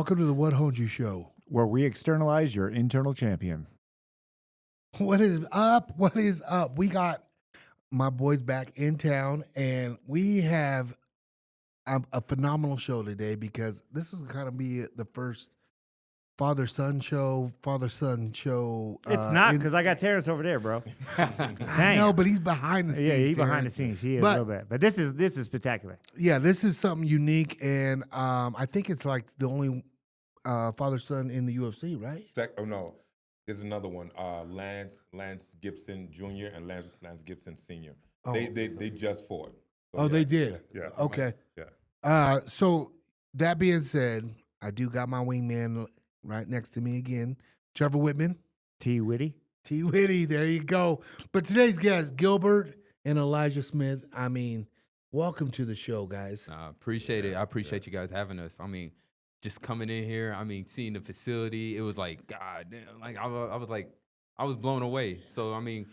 Welcome to the What Honed You Show. where we externalize your internal champion. What is up? What is up? We got my boys back in town, and we have a phenomenal show today because this is going to be the first father-son show. It's not because I got Terrence over there, bro. Dang. No, but he's behind the scenes. Yeah, he's behind the Terrence. scenes. He is a little bit. But this is spectacular. Yeah, this is something unique, and I think it's like the only father-son in the UFC, right? Oh no, there's another one. Lance Gibson Jr. and Lance Gibson Sr. Oh. They just fought. So, Oh, yeah, they did? Yeah. Okay. Yeah. So that being said, I do got my wingman right next to me again, Trevor Wittman. T. Witty. T. Witty, there you go. But today's guest, Gilbert and Elijah Smith. I mean, welcome to the show, guys. Appreciate it. I appreciate you guys having us. I mean, just coming in here, I mean, seeing the facility, it was like, God damn, like I was blown away. So, I mean,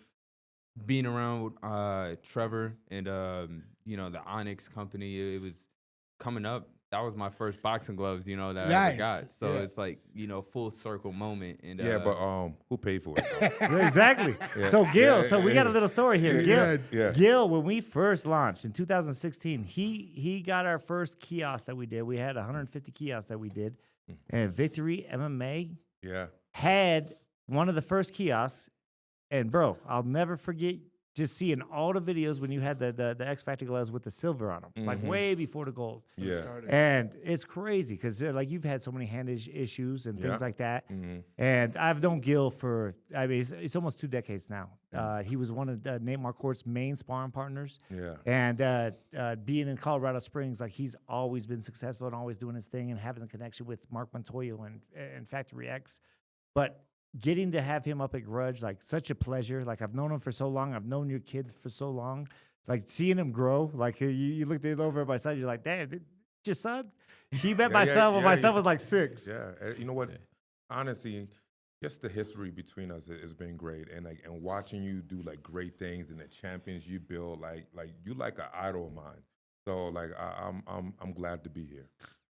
being around Trevor and, the Onyx company, it was coming up. That was my first boxing gloves, that I ever got. So it's like, full circle moment. And But who paid for it? Exactly. Yeah. So Gil, Yeah, we got a little story here. Yeah. Gil, when we first launched in 2016, he got our first kiosk that we did. We had 150 kiosks that we did, and Victory MMA had one of the first kiosks. And bro, I'll never forget just seeing all the videos when you had the X Factor gloves with the silver on them, like way before the gold. Yeah. And it's crazy because like you've had so many hand issues and things like that. Mm-hmm. And I've known Gil for, I mean, it's almost 2 decades now. He was one of Nate Marquardt's main sparring partners. Yeah. And being in Colorado Springs, like he's always been successful and always doing his thing and having the connection with Mark Montoya and Factory X. But getting to have him up at Grudge, like such a pleasure. Like I've known him for so long. I've known your kids for so long. Like seeing him grow, like you looked over at my son, you're like, damn, your son? He met my son when my son was like 6. Yeah. You know what? Honestly, just the history between us has been great, and watching you do like great things and the champions you build, like you like an idol of mine. So like I'm glad to be here.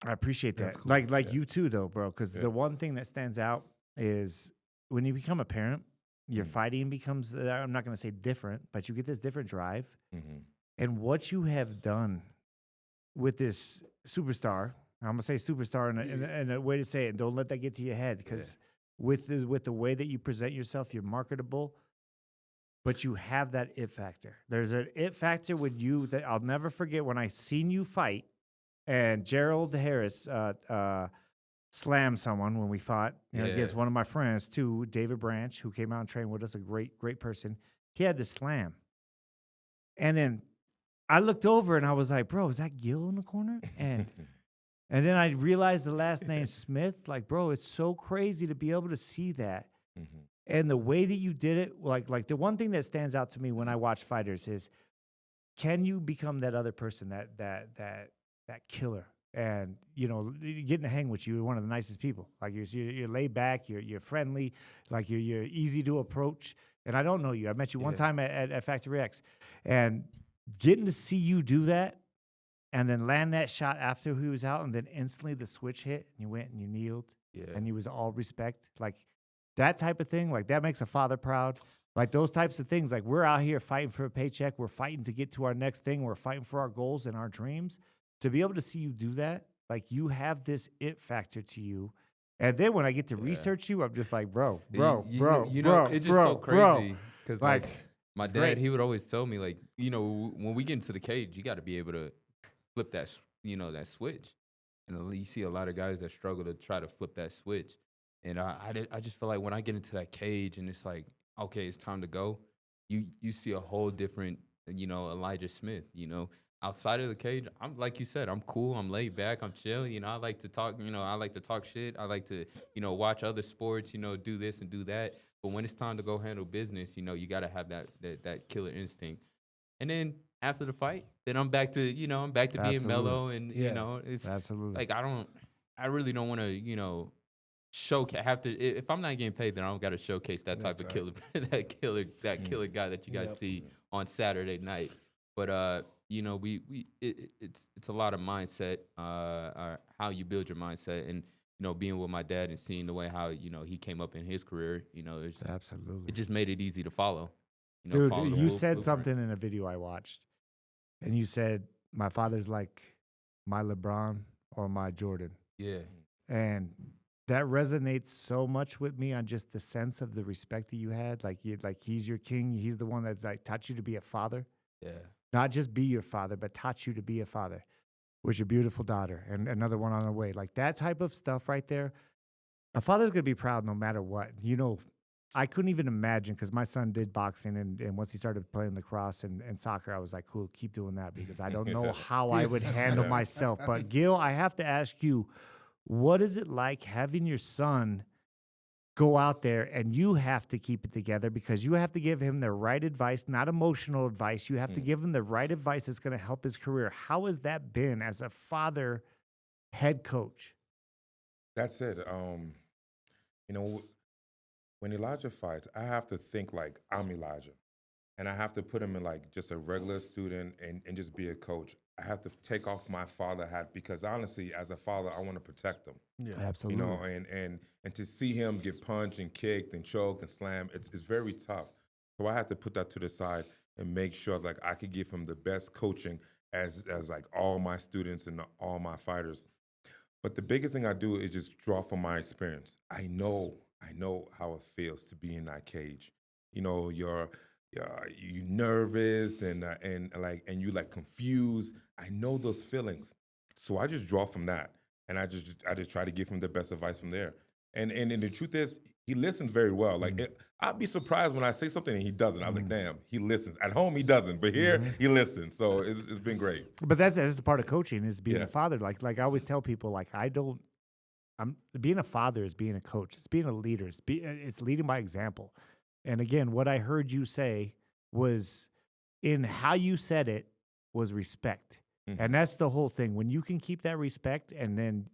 I appreciate that. Cool. Like you too, though, bro. Because the one thing that stands out is when you become a parent, your fighting becomes, I'm not going to say different, but you get this different drive. Mm-hmm. And what you have done with this superstar, I'm going to say superstar in a way to say it, and don't let that get to your head, because with the way that you present yourself, you're marketable, but you have that it factor. There's an it factor with you that I'll never forget when I seen you fight, and Gerald Harris slammed someone when we fought against one of my friends too, David Branch, who came out and trained with us, a great person. He had to slam. And then I looked over and I was like, bro, is that Gil in the corner? And then I realized the last name Smith. Like, bro, it's so crazy to be able to see that. Mm-hmm. And the way that you did it, like the one thing that stands out to me when I watch fighters is, can you become that other person, that killer? And getting to hang with you, you're one of the nicest people. Like you're laid back, you're friendly, like you're easy to approach. And I don't know you. I met you one time at Factory X, and getting to see you do that, and then land that shot after he was out, and then instantly the switch hit, and you went and you kneeled, and you was all respect. Like that type of thing, like that makes a father proud. Like those types of things, like we're out here fighting for a paycheck, we're fighting to get to our next thing, we're fighting for our goals and our dreams. To be able to see you do that, like you have this it factor to you. And then when I get to research you, I'm just like, bro. It's just so crazy because like my dad, great. he would always tell me like, when we get into the cage, you got to be able to flip that, that switch. And you see a lot of guys that struggle to try to flip that switch. And I just feel like when I get into that cage and it's like, okay, it's time to go. You see a whole different, Elijah Smith, Outside of the cage, I'm like you said, I'm cool, I'm laid back, I'm chill. I like to talk, I like to talk shit. I like to, watch other sports, do this and do that. But when it's time to go handle business, you got to have that killer instinct. And then after the fight, then I'm back to, being mellow and it's absolutely like I really don't want to, showcase. If I'm not getting paid, then I don't got to showcase that type of killer, that killer guy that you guys see on Saturday night. But it's a lot of mindset, how you build your mindset, and being with my dad and seeing the way how, he came up in his career, Absolutely. it just made it easy to follow. Dude, follow the you blueprint. said something in a video I watched, and you said, my father's like my LeBron or my Jordan. Yeah. And that resonates so much with me on just the sense of the respect that you had. Like he's your king. He's the one that like taught you to be a father. Yeah. Not just be your father, but taught you to be a father with your beautiful daughter and another one on the way. Like that type of stuff right there. A father's going to be proud no matter what. I couldn't even imagine because my son did boxing and once he started playing lacrosse and soccer, I was like, cool, keep doing that because I don't know how I would handle myself. But Gil, I have to ask you, what is it like having your son go out there and you have to keep it together because you have to give him the right advice, not emotional advice. You have to give him the right advice that's going to help his career. How has that been as a father head coach? That's it. When Elijah fights, I have to think like I'm Elijah. And I have to put him in like just a regular student and just be a coach. I have to take off my father hat because honestly, as a father, I want to protect him. Yeah. Absolutely. And to see him get punched and kicked and choked and slammed, it's very tough. So I have to put that to the side and make sure like I could give him the best coaching as like all my students and all my fighters. But the biggest thing I do is just draw from my experience. I know how it feels to be in that cage. You're nervous and you like confused. I know those feelings, so I just draw from that, and I just try to give him the best advice from there. And the truth is, he listens very well. Like I'd be surprised when I say something and he doesn't. I'm like, damn, he listens. At home he doesn't, but here he listens. So it's been great. But that's the part of coaching is being a father. Like I always tell people, like being a father is being a coach. It's being a leader. It's leading by example. And again, what I heard you say was in how you said it was respect. Mm-hmm. And that's the whole thing. When you can keep that respect and then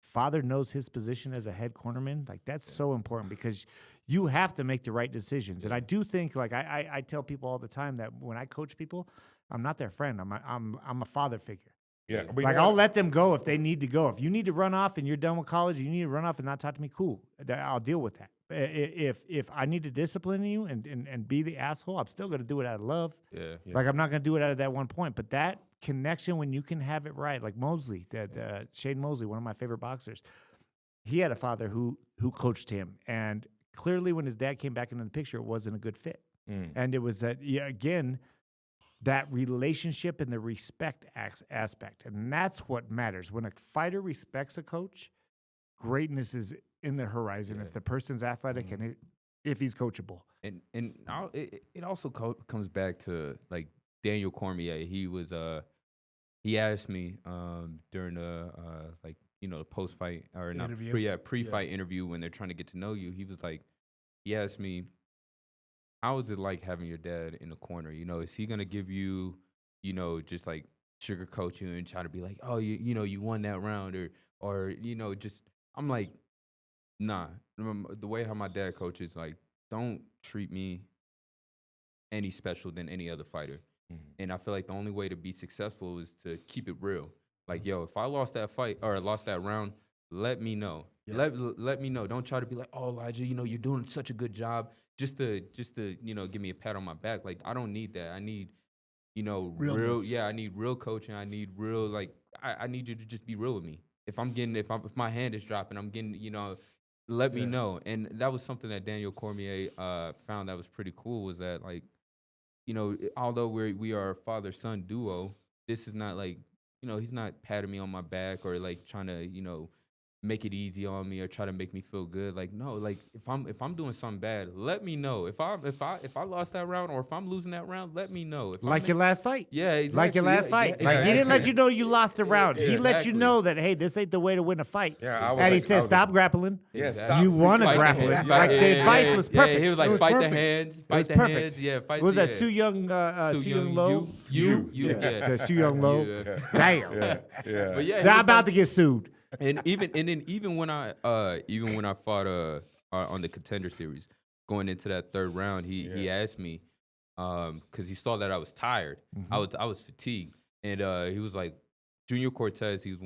father knows his position as a head cornerman, like that's so important because you have to make the right decisions. And I do think, like I tell people all the time that when I coach people, I'm not their friend. I'm a father figure. Yeah, like I'll let them go if they need to go. If you need to run off and you're done with college, you need to run off and not talk to me. Cool, I'll deal with that. If I need to discipline you and be the asshole, I'm still gonna do it out of love. Yeah. Like I'm not gonna do it out of that one point. But that connection, when you can have it right, like Mosley, Shane Mosley, one of my favorite boxers, he had a father who coached him, and clearly when his dad came back into the picture, it wasn't a good fit. And it was that again. That relationship and the respect aspect. And that's what matters. When a fighter respects a coach, greatness is in the horizon if the person's athletic and if he's coachable. And it also comes back to like Daniel Cormier. He asked me during the the post-fight or not pre-fight interview when they're trying to get to know you. He asked me, how is it like having your dad in the corner? Is he gonna give you, just like sugarcoat you and try to be like, oh, you won that round, or just I'm like, nah. The way how my dad coaches, like, don't treat me any special than any other fighter. And I feel like the only way to be successful is to keep it real. Like, yo, if I lost that fight or lost that round, let me know. Yeah. Let me know. Don't try to be like, oh, Elijah, you're doing such a good job. Just to give me a pat on my back. Like, I don't need that. I need, real. Yeah, I need real coaching. I need real, like, I need you to just be real with me. If my hand is dropping, I'm getting, let me know. And that was something that Daniel Cormier found that was pretty cool. Was that, like, although we are a father-son duo, this is not like, he's not patting me on my back or like trying to, make it easy on me or try to make me feel good. Like, no, like if I'm doing something bad, let me know. If I lost that round or if I'm losing that round, let me know. If your last fight. Yeah, exactly. Like your last fight. Yeah, like he didn't let you know you lost the round. Yeah, he let you know that, hey, this ain't the way to win a fight. Yeah, and he said, stop grappling. Yeah, stop. You want to grapple. Like the advice was perfect. Yeah, he was like, fight the hands. Fight the hands. Yeah, fight. Was that Su Young Low? You. The Su Young Low. Damn. Yeah. But yeah, I'm about to get sued. And even when I fought on the Contender Series, going into that third round, he asked me because he saw that I was tired. I was fatigued, and he was like, Junior Cortez, he's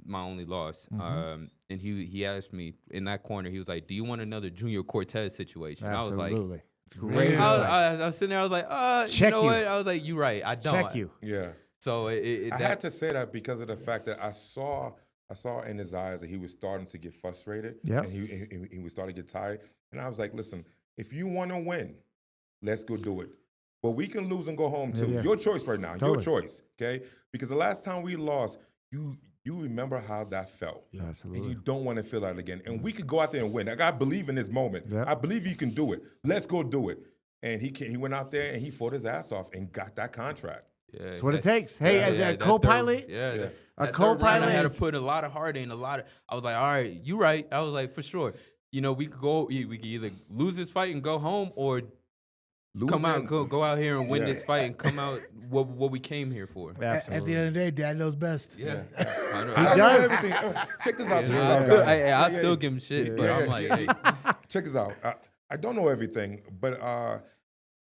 my only loss. And he asked me in that corner, he was like, "Do you want another Junior Cortez situation?" Absolutely. I was like, It's great. I was sitting there, I was like, Check you know you. what? I was like, "You're right, I don't." Check you. Yeah. So I had to say that because of the fact that I saw in his eyes that he was starting to get frustrated. Yep. And he was starting to get tired. And I was like, listen, if you want to win, let's go do it. But we can lose and go home too. Yeah. Your choice right now. Totally. Your choice. Okay? Because the last time we lost, you remember how that felt. Yeah, absolutely. And you don't want to feel that again. And we could go out there and win. Like, I believe in this moment. Yep. I believe you can do it. Let's go do it. And he went out there and he fought his ass off and got that contract. Yeah, That's what it takes. Hey, a that co-pilot. third- A that third round, co-pilot I had to is- put a lot of heart in. I was like, all right, you right. I was like, for sure. You know, we could either lose this fight and go home, or come out, go out here and win this fight and come out what we came here for. At the end of the day, Dad knows best. Yeah, I know does. everything. Check this out. I still give him shit, but I'm like, hey. Check this out. I don't know everything, but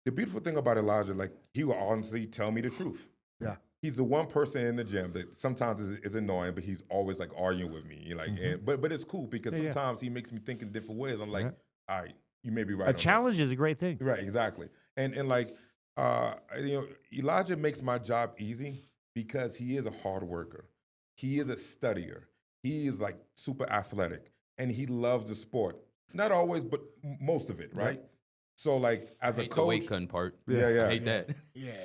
the beautiful thing about Elijah, like, he will honestly tell me the truth. Yeah. He's the one person in the gym that sometimes is annoying, but he's always like arguing with me. Like, but it's cool because sometimes he makes me think in different ways. I'm like, all right, you may be right. A challenge is a great thing. Right, exactly. And like, Elijah makes my job easy because he is a hard worker. He is a studier. He is like super athletic, and he loves the sport. Not always, but most of it, right? So like, as a Hate the coach, weight cutting part. Yeah. I hate that.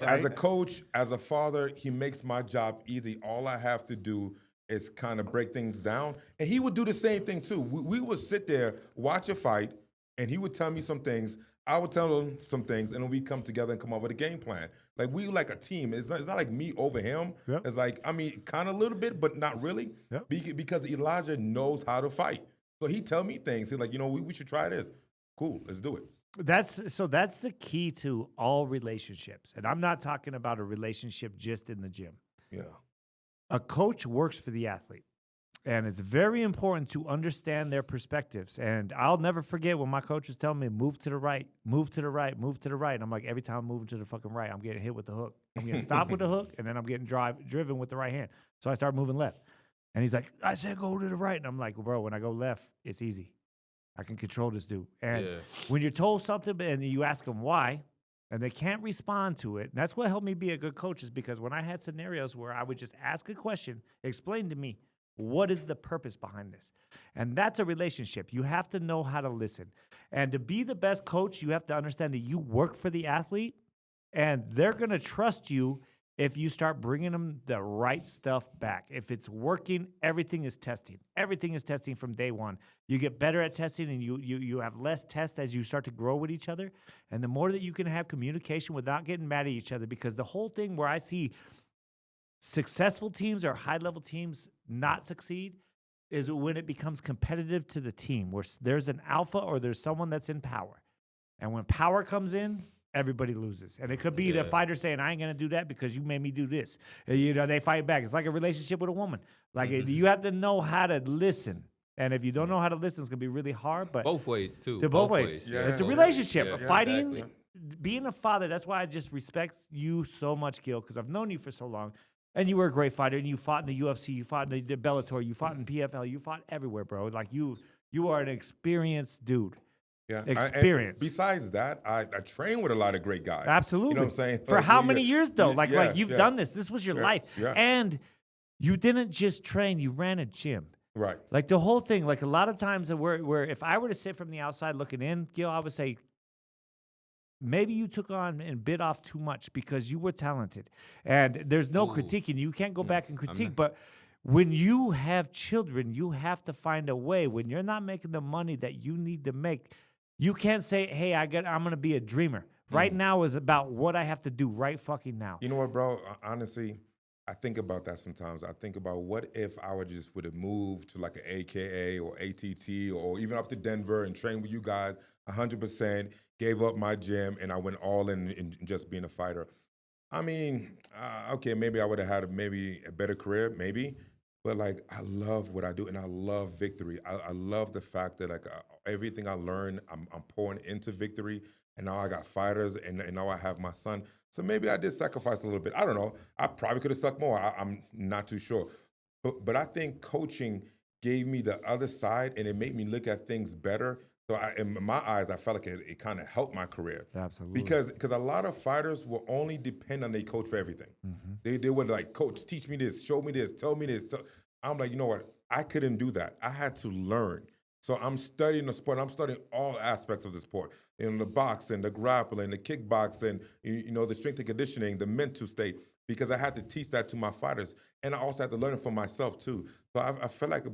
as a coach, as a father, he makes my job easy. All I have to do is kind of break things down. And he would do the same thing too. We would sit there, watch a fight, and he would tell me some things. I would tell him some things, and then we'd come together and come up with a game plan. Like, we like a team. It's not like me over him. Yep. It's like, I mean, kind of a little bit, but not really. Yep. Because Elijah knows how to fight. So he tell me things. He's like, we should try this. Cool, let's do it. That's the key to all relationships. And I'm not talking about a relationship just in the gym. Yeah. A coach works for the athlete. And it's very important to understand their perspectives. And I'll never forget when my coach was telling me, move to the right, move to the right, move to the right. And I'm like, every time I'm moving to the fucking right, I'm getting hit with the hook. I'm getting stopped with the hook, and then I'm getting driven with the right hand. So I start moving left. And he's like, I said go to the right. And I'm like, bro, when I go left, it's easy. I can control this dude. And when you're told something and you ask them why, and they can't respond to it, and that's what helped me be a good coach, is because when I had scenarios where I would just ask a question, explain to me, what is the purpose behind this? And that's a relationship. You have to know how to listen. And to be the best coach, you have to understand that you work for the athlete, and they're going to trust you if you start bringing them the right stuff back. If it's working, everything is testing. Everything is testing from day one. You get better at testing, and you have less tests as you start to grow with each other. And the more that you can have communication without getting mad at each other, because the whole thing where I see successful teams or high-level teams not succeed is when it becomes competitive to the team, where there's an alpha or there's someone that's in power. And when power comes in, everybody loses. And it could be the fighter saying, I ain't going to do that because you made me do this. They fight back. It's like a relationship with a woman. Like, you have to know how to listen. And if you don't know how to listen, it's going to be really hard. But Both ways, too. to both ways. Yeah. It's a Both relationship. ways. Yeah, Fighting, exactly. being a father, that's why I just respect you so much, Gil, because I've known you for so long. And you were a great fighter, and you fought in the UFC, you fought in the Bellator, you fought in PFL, you fought everywhere, bro. Like, you are an experienced dude. Yeah. Experience. Besides that, I train with a lot of great guys. Absolutely. You know what I'm saying? For Like, how yeah, many years, though? yeah, Like you've yeah. done this. This was your Yeah, life. yeah. And you didn't just train, you ran a gym. Right. Like, the whole thing, like, a lot of times where if I were to sit from the outside looking in, Gil, I would say, maybe you took on and bit off too much because you were talented. And there's no critiquing. You can't go back and critique. But when you have children, you have to find a way. When you're not making the money that you need to make, you can't say, hey, I'm going to be a dreamer. Right now is about what I have to do right fucking now. You know what, bro? Honestly, I think about that sometimes. I think about, what if I would have moved to like an AKA or ATT or even up to Denver and trained with you guys 100%, gave up my gym, and I went all in just being a fighter. I mean, okay, maybe I would have had maybe a better career, maybe. But like, I love what I do, and I love victory. I love the fact that like everything I learn, I'm pouring into victory, and now I got fighters, and now I have my son. So maybe I did sacrifice a little bit. I don't know. I probably could have sucked more. I'm not too sure. But I think coaching gave me the other side, and it made me look at things better. So in my eyes, I felt like it kind of helped my career. Absolutely. Because a lot of fighters will only depend on their coach for everything. They would like, coach, teach me this, show me this, tell me this. So I'm like, you know what? I couldn't do that. I had to learn. So I'm studying the sport. I'm studying all aspects of the sport. The boxing, the grappling, the kickboxing, the strength and conditioning, the mental state, because I had to teach that to my fighters. And I also had to learn it for myself too. So I felt like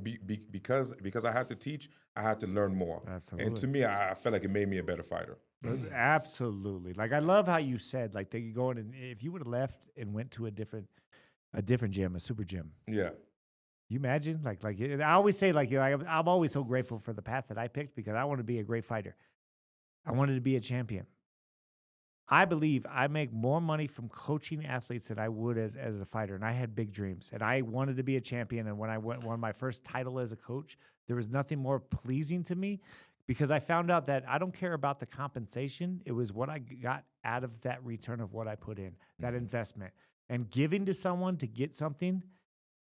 because I had to teach, I had to learn more. Absolutely. And to me, I felt like it made me a better fighter. Absolutely. Like, I love how you said, like, that you go in, and if you would have left and went to a different gym, a super gym. Yeah. You imagine? Like I always say, like, I'm always so grateful for the path that I picked because I wanted to be a great fighter. I wanted to be a champion. I believe I make more money from coaching athletes than I would as a fighter. And I had big dreams. And I wanted to be a champion. And when I won my first title as a coach, there was nothing more pleasing to me because I found out that I don't care about the compensation. It was what I got out of that return of what I put in, that investment. And giving to someone to get something,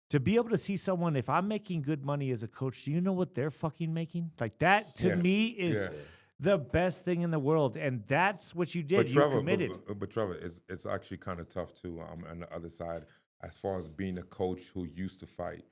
to be able to see someone, if I'm making good money as a coach, do you know what they're fucking making? Like, that to me is the best thing in the world. And that's what you did. But Trevor, you committed. But Trevor, it's actually kind of tough too on the other side as far as being a coach who used to fight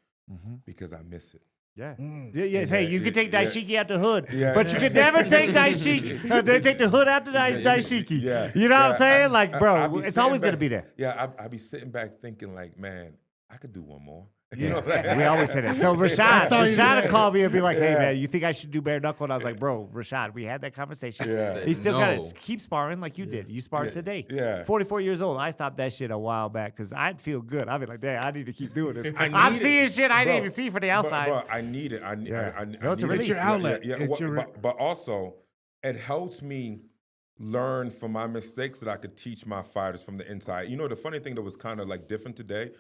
because I miss it. Yeah. Mm. Yes. Hey, you can take Daishiki out the hood, Yeah. but you can never take Daishiki. They take the hood out the Daishiki. Yeah. You know what I'm saying? Like, I bro, be it's sitting always going to back- be there. Yeah, I'd be sitting back thinking like, man, I could do one more. Yeah. We always say that. So Rashad would call me and be like, hey, man, you think I should do bare knuckle? And I was like, bro, Rashad, we had that conversation. Yeah. He still got No. to keep sparring like you did. You sparred today. Yeah. 44 years old. I stopped that shit a while back because I'd feel good. I'd be like, damn, I need to keep doing this. I'm seeing shit I didn't even see from the outside. But I need it. I need No, it's a it. release. It's your outlet. Yeah, It's your but also, it helps me learn from my mistakes that I could teach my fighters from the inside. You know, the funny thing that was kind of like different today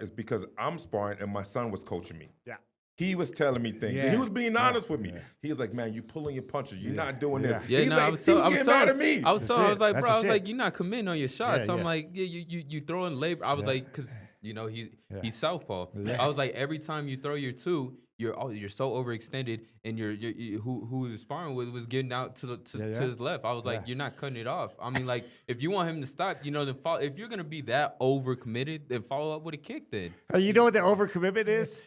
is because I'm sparring and my son was coaching me. Yeah. He was telling me things. Yeah. He was being honest with me. He was like, man, you pulling your punches. You're not doing this. Yeah, He's no, like, I was he was told. getting mad at me. I was told. I was like, That's bro. I was the like, shit. you're not committing on your shots. Yeah, I'm yeah. like, yeah, you throwing labor. I was like, because he's southpaw. I was like, every time you throw your two, you're so overextended, and who he was sparring with was getting out to his left. I was like, you're not cutting it off. I mean, like, if you want him to stop, then follow. If you're gonna be that overcommitted, then follow up with a kick. Then You know what the overcommitment is?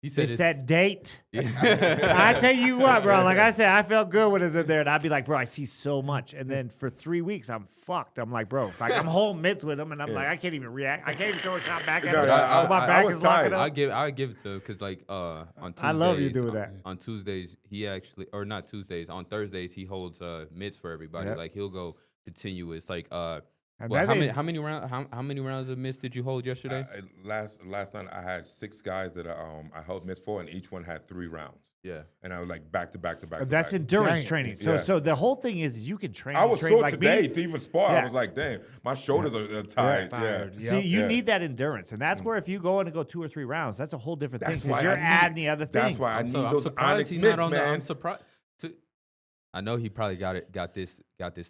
he said It's that date. Yeah. I tell you what, bro. Like I said, I felt good when it was in there, and I'd be like, bro, I see so much, and then for 3 weeks, I'm fucked. I'm like, bro, like I'm holding mitts with him, and I'm like, I can't even react. I can't even throw a shot back at No, him. I My back was is locking tired. up. I give it to him because like on Tuesdays, I love you doing that. On Tuesdays, he actually, or not Tuesdays, on Thursdays he holds mitts for everybody. Yep. Like he'll go continuous. Like And well, that how many rounds of mitts did you hold yesterday? Last night I had 6 guys that I held mitts for, and each one had 3 rounds. Yeah. And I was like back to back to back. That's to back. endurance Dang. training. So, Yeah. so the whole thing is you can train. I was train sore like today me. to even spar. Yeah. I was like, damn, my shoulders are tired. Yeah. Fired. See, you Yeah. need that endurance, and that's where if you go in and go 2 or 3 rounds, that's a whole different thing That's because why you're I need- adding the other things. That's why I need those surprised onyx he's mitts, not on man. I'm surprised. I know he probably got this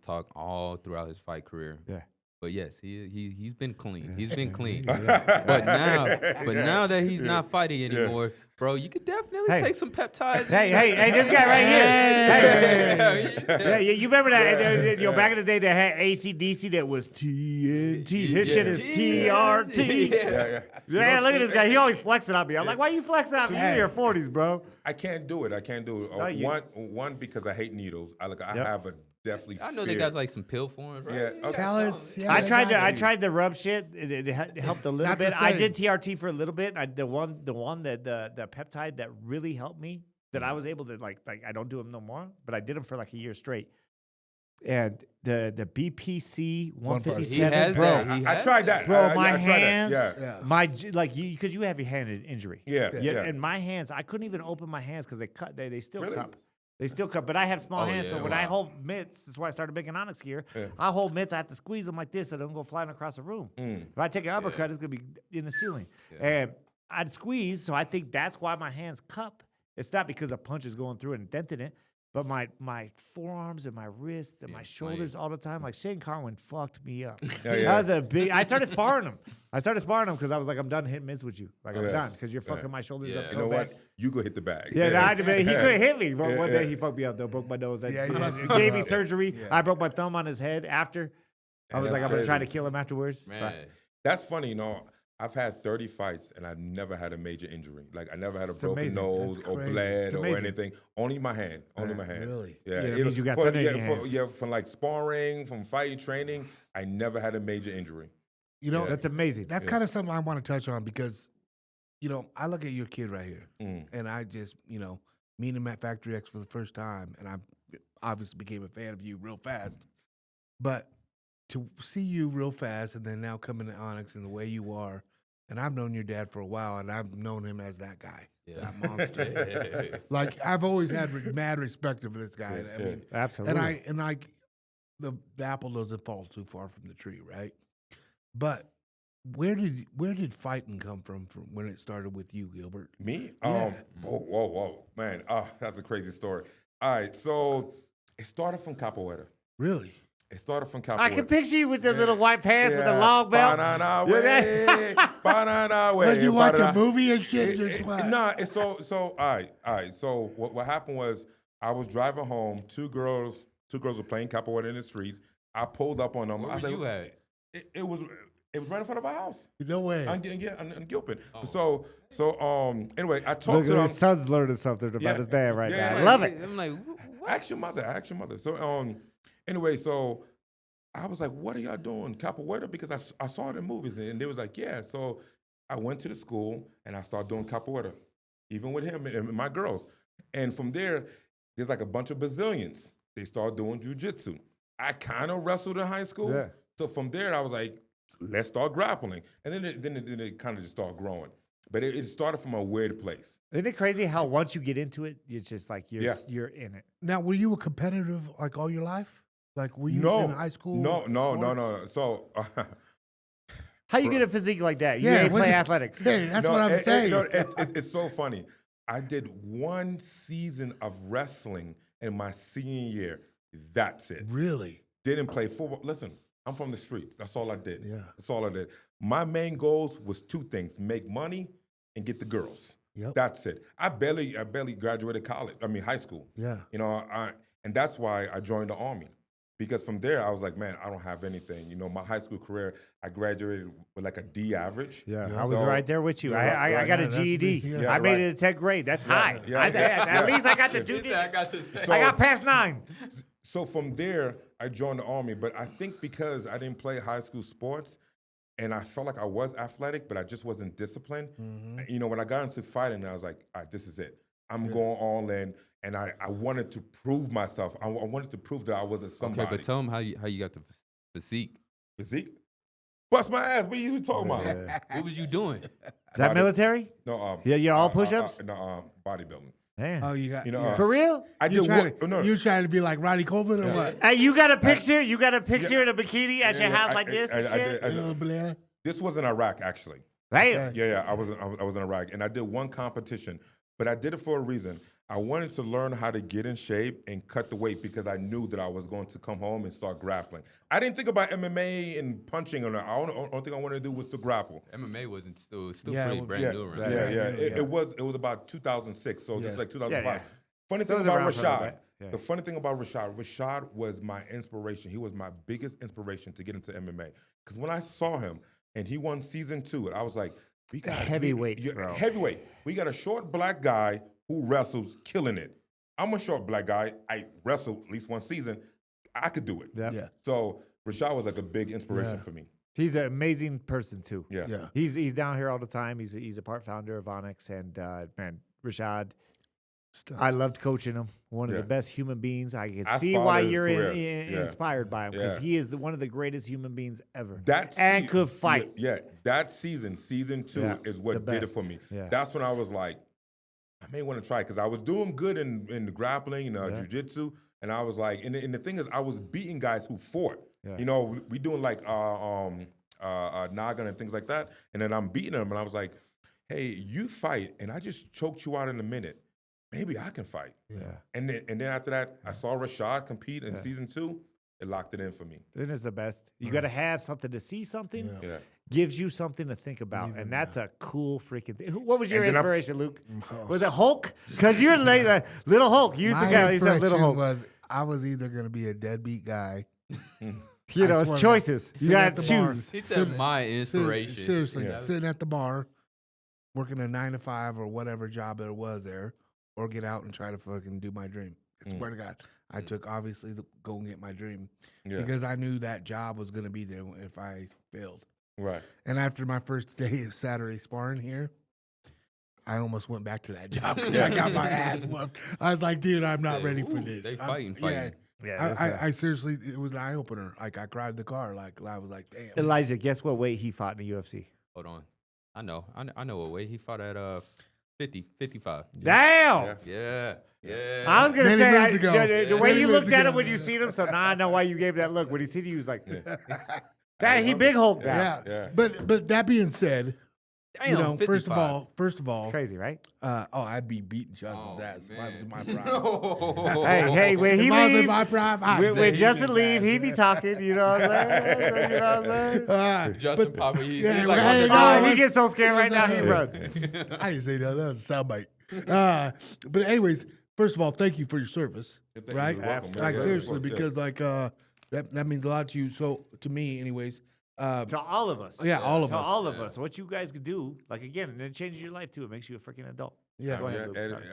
talk all throughout his fight career. Yeah. But yes, he's been clean. He's been clean. But now that he's not fighting anymore, bro, you could definitely Hey. take some peptides. Hey, this guy right here. Yeah. Yeah, you remember that? Back in the day, they had AC/DC that was TNT. His shit is TRT. Yeah, look at this guy. He always flexing on me. I'm like, why you flexing on me? You're in your 40s, bro. I can't do it. No, you- One because I hate needles. I have a deathly. I know they fear. got like some pill forms, right? Yeah, You got okay. Pellets, something. yeah. I they tried got you. tried the rub shit. It helped a little Not the bit. I same. did TRT for a little bit. The one that the peptide that really helped me that I was able to like I don't do them no more, but I did them for like a year straight. And the BPC 157, He has bro. that. I tried that. Bro, I my tried that. hands, Yeah. like you, because you have your hand injury. Yeah. And my hands, I couldn't even open my hands because they cut. They still Really? cup. They still cup, but I have small Oh, hands, yeah, so when I wow. hold mitts, that's why I started making onyx gear. Yeah. I hold mitts, I have to squeeze them like this so they don't go flying across the room. If I take an uppercut, it's gonna be in the ceiling. And I'd squeeze. So I think that's why my hands cup. It's not because a punch is going through it and denting it, but my forearms and my wrists and my shoulders all the time. Like Shane Carwin fucked me up. That was a big. I started sparring him. Because I was like, I'm done hitting mitts with you. Like I'm done because you're fucking my shoulders up You so know bad. what? You go hit the bag. Yeah, he couldn't hit me. But one day he fucked me up though. Broke my nose. He gave me surgery. I broke my thumb on his head after. I was like, I'm gonna try to kill him afterwards. Man. But That's funny, I've had 30 fights and I've never had a major injury. Like I never had a broken amazing. nose That's or crazy. bled It's or amazing. anything. Only my hand. Only my hand. Really? Yeah. Yeah, that means you got thunder in your hands. from like sparring, from fighting training, I never had a major injury. You know, that's amazing. that's kind of something I want to touch on because, I look at your kid right here, and I just, meet him at Factory X for the first time, and I obviously became a fan of you real fast. But to see you real fast and then now coming to Onyx and the way you are, and I've known your dad for a while, and I've known him as that guy, that monster. Like I've always had mad respect for this guy. I mean, Absolutely. and like the apple doesn't fall too far from the tree, right? But where did fighting come from when it started with you, Gilbert? Me? Yeah. Whoa, man. That's a crazy story. All right, so it started from capoeira. Really? It started from capoeira. I can picture you with the little white pants with the long belt. Banana way, banana way. But you watch a banana. movie and shit, just what? Nah, it's so all right. So what happened was I was driving home. Two girls were playing capoeira in the streets. I pulled up on them. Where I was said, you at? It was right in front of our house. No way. On Gilbert. Oh. So anyway, I Look talked to at them. his son's learning something about Yeah. his dad right Yeah, now. I yeah, love it. I'm like, what? Ask your mother. So anyway, so I was like, what are y'all doing, capoeira? Because I saw it in movies, and they was like, yeah. So I went to the school, and I started doing capoeira, even with him and my girls. And from there, there's like a bunch of Brazilians. They started doing jujitsu. I kind of wrestled in high school. Yeah. So from there, I was like, let's start grappling. And then it kind of just started growing. But it started from a weird place. Isn't it crazy how once you get into it, it's just like you're in it. Now, were you a competitive like all your life? Like, were you in high school? No. So How you get a physique like that? You Yeah, ain't what play the- athletics. Hey, that's what I'm saying. It's so funny. I did one season of wrestling in my senior year. That's it. Really? Didn't play football. Listen, I'm from the streets. That's all I did. Yeah. That's all I did. My main goals was two things: make money and get the girls. Yep. That's it. I barely graduated high school. Yeah. And that's why I joined the Army. Because from there, I was like, man, I don't have anything. My high school career, I graduated with like a D average. Yeah, I was So- right there with you. Yeah, I right, got a yeah, that's GED. big, yeah. I made right. it to 10th grade. That's high. yeah, At least I got the He two. said, I got to I got past 9. So from there, I joined the Army. But I think because I didn't play high school sports, and I felt like I was athletic, but I just wasn't disciplined. When I got into fighting, I was like, all right, this is it. I'm going all in. And I wanted to prove myself. I wanted to prove that I was a somebody. Okay, but tell him how you got the physique. Physique? Bust my ass. What are you talking about? What was you doing? Is that military? No. Yeah, all push-ups? No, bodybuilding. Damn. Oh, you got. For real? I you did trying one. No. you trying to be like Ronnie Coleman or what? Hey, you got a picture? You got a picture in a bikini at your house I- like this and I shit? did. You know, Blair? This was in Iraq, actually. Damn. Yeah. I was in Iraq, and I did one competition, but I did it for a reason. I wanted to learn how to get in shape and cut the weight because I knew that I was going to come home and start grappling. I didn't think about MMA and punching. Only thing I wanted to do was to grapple. MMA wasn't still Yeah, pretty it was- brand new around. Yeah. Yeah. It was about 2006, so just like 2005. Yeah. Funny So it thing was about around for a little Rashad. bit. Yeah. The funny thing about Rashad was my inspiration. He was my biggest inspiration to get into MMA. Because when I saw him and he won season 2, I was like, we got Heavyweights, bro. Heavyweight. We got a short black guy who wrestles, killing it. I'm a short black guy. I wrestled at least one season. I could do it. Yeah. So Rashad was like a big inspiration for me. He's an amazing person too. Yeah. Yeah. He's down here all the time. He's a part founder of Onyx, and man, Rashad, Stuff. I loved coaching him. One of Yeah. the best human beings. I can I see followed why his you're career. Yeah. inspired by him because Yeah. he is one of the greatest human beings ever. And could fight. Yeah, that season 2, Yeah, is the what did it best. for me. Yeah. That's when I was like, I may want to try because I was doing good in the grappling and jiu-jitsu, and I was like, and the thing is, I was beating guys who fought. Yeah. We doing like noggin and things like that, and then I'm beating them, and I was like, hey, you fight, and I just choked you out in a minute. Maybe I can fight. Yeah. And then after that, I saw Rashad compete in season 2. It locked it in for me. Then it's the best. You got to have something to see something. Yeah. Gives you something to think about, Even and that's a cool freaking thing. What was your And then inspiration, Luke? Was it Hulk? Because you're like Little Hulk. You used to My guy. He said Little inspiration Hulk. was I was either going to be a deadbeat guy. You know, I it's swear to choices. God. You Sitting got at to the bar. choose. He said my inspiration. Seriously, Yeah. sitting at the bar, working a 9 to 5 or whatever job there was there, or get out and try to fucking do my dream. I swear to God, I took obviously the go and get my dream Yeah. because I knew that job was going to be there if I failed. Right. And after my first day of Saturday sparring here, I almost went back to that job because Yeah. I got my ass whooped. I was like, dude, I'm not Say, ready for "Ooh, this. they I'm- fighting. Yeah, I seriously, it was an eye opener. Like I cried in the car. Like I was like, damn. Elijah, guess what weight he fought in the UFC? Hold on. I know what weight. He fought at 50, 55. Damn! Yeah. Yeah. I was gonna Many say moons ago. the way Many you moons looked at ago. him when you seen him. So now I know why you gave that look. When he seen you, he was like, "Dang, he big Hulk now." Yeah. Yeah. But that being said, Damn, you know, first 55. of all, It's crazy, right? I'd be beating Justin's Oh, ass if I was in man. my prime. Hey, when If he I was in leave, my prime, I'd when beat Justin his leave, ass. he be talking. You know what I'm saying? You know what I'm saying? Justin Papa, he's yeah, like, hey, on the- no, Oh, he let's- gets so scared right now. He let's, run. I didn't say that. That was a soundbite. But anyways, first of all, thank you for your service. Yeah, thank you. Right? You're welcome, man. Like Yeah, seriously, yeah. because like that means a lot to you. So to me, anyways. To all of us. Yeah, all of to us. all of us. What you guys could do, like again, and it changes your life too. It makes you a freaking adult. Yeah. Go ahead, Yeah, Luke, and sorry.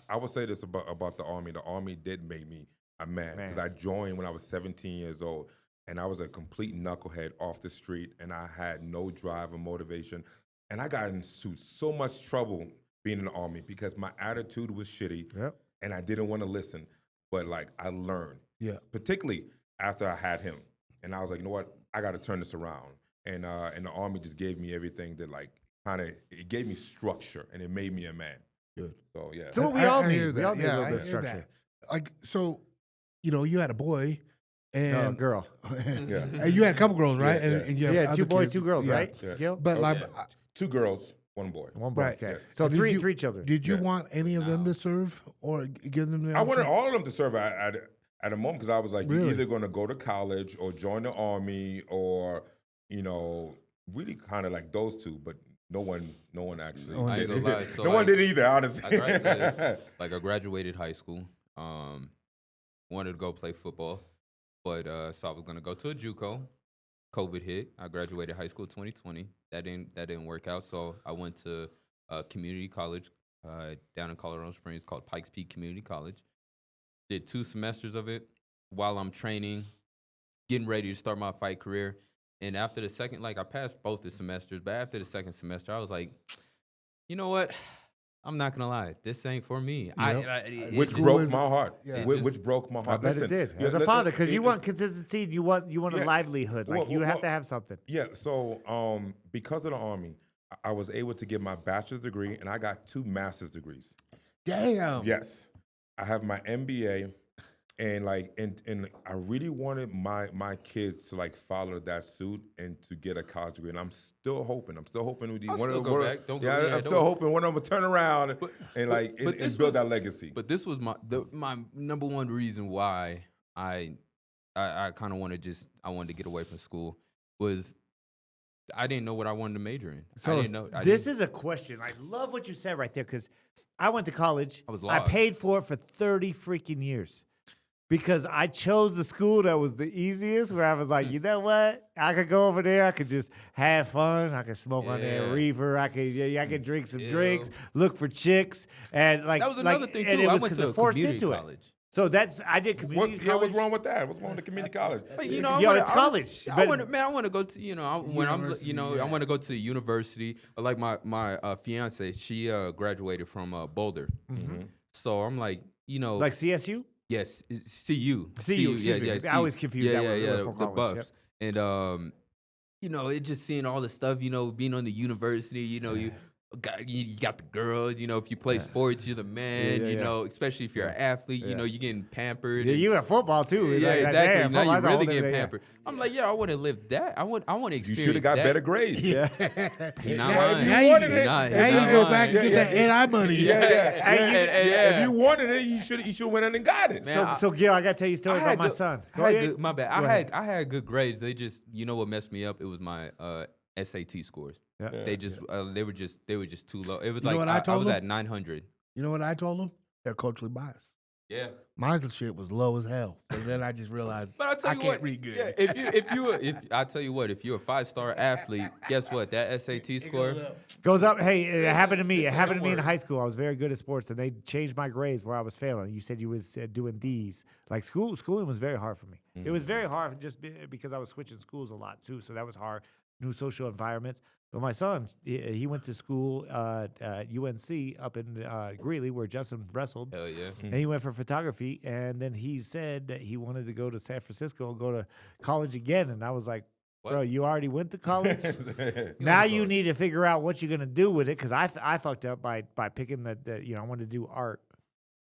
I would say this about the Army. The Army did make me a man because Man. I joined when I was 17 years old, and I was a complete knucklehead off the street, and I had no drive or motivation, and I got into so much trouble being in the Army because my attitude was shitty, Yep. and I didn't want to listen. But like I learned, Yeah. particularly after I had him, and I was like, you know what, I got to turn this around. And the Army just gave me everything that like kind of it gave me structure, and it made me a man. Good. So yeah. So what we all I need. hear We that. all need a Yeah, little I bit of hear structure. that. Like so, you know, you had a boy, No, and girl. Yeah. and you had a couple girls, right? Yeah, yeah. And you have Yeah, other 2 boys, kids. 2 girls, Yeah. right? Yeah. Gil? But Oh, like, yeah. 2 girls, 1 boy. One boy. Right. Okay. Yeah. So did three you- three children. did you Yeah. want any of them to serve or give them the I wanted option? all of them to serve at a moment because I was like, Really? you're either going to go to college or join the Army or, you know, really kind of like those two, but no one actually. No one I ain't did. gonna lie, so no one like, did either, honestly. I graduated, I graduated high school. Wanted to go play football, but so I was gonna go to a JUCO. COVID hit. I graduated high school 2020. That didn't work out. So I went to a community college down in Colorado Springs called Pikes Peak Community College. Did 2 semesters of it while I'm training, getting ready to start my fight career. And after the second, like I passed both the semesters, but after the second semester, I was like, you know what? I'm not gonna lie, this ain't for me. Which School broke is- my heart. yeah. Which broke my I heart. bet Listen, it did. yeah, As a let- father, because you it- want consistency, you want a Yeah. livelihood. Like Well, you have well, to have something. Yeah, so because of the Army, I was able to get my bachelor's degree, and I got 2 master's degrees. Damn. Yes, I have my MBA, and like, and I really wanted my kids to like follow that suit and to get a college degree. And I'm still hoping with these. I'll one still of- go one of- back. Don't go- yeah, yeah, I'm still don't- hoping one of them will turn around and like but and this build was- that legacy. But this was my number one reason why I kind of wanted to get away from school was I didn't know what I wanted to major in. So I didn't know. this is a question. I love what you said right there because I went to college. I was I lost. paid for it for 30 freaking years because I chose the school that was the easiest. Where I was like, you know what? I could go over there. I could just have fun. I could smoke on there, Yeah. reefer. I could drink some Ew. drinks, look for chicks, and like that was another thing too. And it I was went 'cause to it a forced community into college. it. So I did community college. What's wrong with that? What's wrong with the community college? But, you know, Yo, it's college, I but- want to go to, you know, I want to go to the university. Like my fiance, she graduated from Boulder, so I'm like, you know, Like CSU? yes, CU, CU, excuse me. I always confuse that with the college, Buffs, and you know, it just seeing all the stuff, you know, being on the university, you know, you got the girls, you know, if you play sports, you're the man, you know, especially if you're an athlete, you know, you're getting pampered. Yeah, and- you at football too. Yeah, Like, exactly. damn, Now football's you're a really whole getting different- pampered. I'm like, I want to live that. I want to You experience should have got that. better grades. Yeah. You're not Now, if lying. you Now you- wanted it, Not- Now not you go lying. back and get that NI money. If you wanted it, you should went in and got it. Man, So Gil, I got to tell you a story I about had my good- son. I Go had ahead. good, my bad. Go ahead. I had good grades. They just, you know what messed me up? It was my SAT scores. Yeah. They just they were just too low. It was You know like what I I told was them? at 900. You know what I told them? They're culturally biased. Yeah. My shit was low as hell. And then I just realized But I tell I you can't what, read good. yeah, if I tell you what, if you're a 5-star athlete, guess what? That SAT score. Goes up. Hey, it happened to me. It it's happened to me in upward. high school. I was very good at sports, and they changed my grades where I was failing. You said you was doing these. Like schooling was very hard for me. It was very hard just because I was switching schools a lot too. So that was hard. New social environments. But my son, he went to school UNC up in Greeley, where Justin wrestled. Hell yeah. And he went for photography, and then he said that he wanted to go to San Francisco and go to college again. And I was like, What? bro, you already went to college? Now you need to figure out what you're gonna do with it, because I fucked up by picking the I wanted to do art,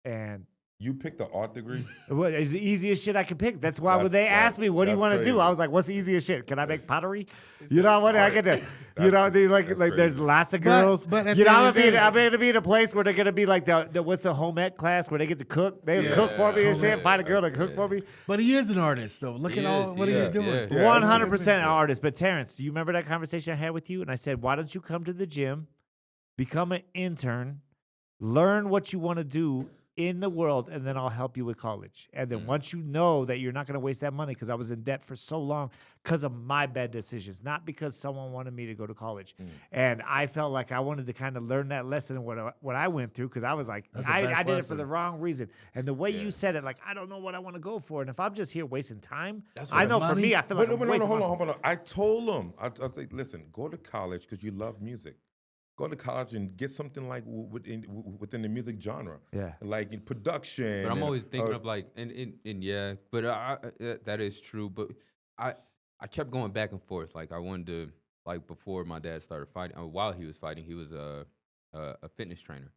and You picked the art degree. it's the easiest shit I could pick. That's why when That's- they asked me, "What do you that's want to do?" crazy. I was like, "What's the easiest shit? Can I make pottery?" You know what? I get to, That's like there's crazy. lots of But- girls. but at you the know, end I'm of the day- gonna be in a place where they're gonna be like the what's the home ec class where they get to cook. They cook for me and shit. Find a girl to cook for me. But he is an artist, though. Look He at all is, what he he's is, doing. yeah. Yeah. 100% an artist. But Terrence, do you remember that conversation I had with you? And I said, why don't you come to the gym, become an intern, learn what you want to do in the world, and then I'll help you with college. And then once you know that you're not going to waste that money, because I was in debt for so long because of my bad decisions, not because someone wanted me to go to college. And I felt like I wanted to kind of learn that lesson, what I went through, because I was like, That's the I best did it for the lesson. wrong reason. And the way you said it, like, I don't know what I want to go for. And if I'm just here wasting time, That's I what know for money- me, I feel like But I'm no, wasting hold my on. I told him. I say, listen, go to college because you love music. Go to college and get something like within the music genre. Yeah. Like in production. But I'm and, always thinking of like, and yeah, but that is true. But I kept going back and forth. Like I wanted to, like before my dad started fighting, while he was fighting, he was a fitness trainer.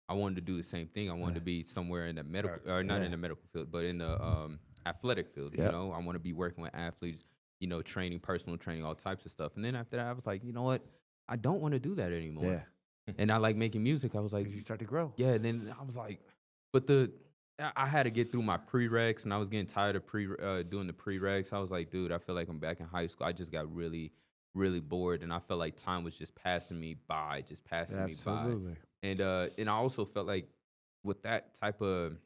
I wanted to do the same thing. I wanted to be somewhere in the medical, or not in the medical field, but in the athletic field. Yeah. You know, I want to be working with athletes. You know, training, personal training, all types of stuff. And then after that, I was like, you know what? I don't want to do that anymore. Yeah. And I like making music. I was like, Because you start to grow. yeah, and then I was like, but I had to get through my prereqs, and I was getting tired of doing the prereqs. I was like, dude, I feel like I'm back in high school. I just got really, really bored, and I felt like time was just passing me by, Absolutely. And I also felt like with that type of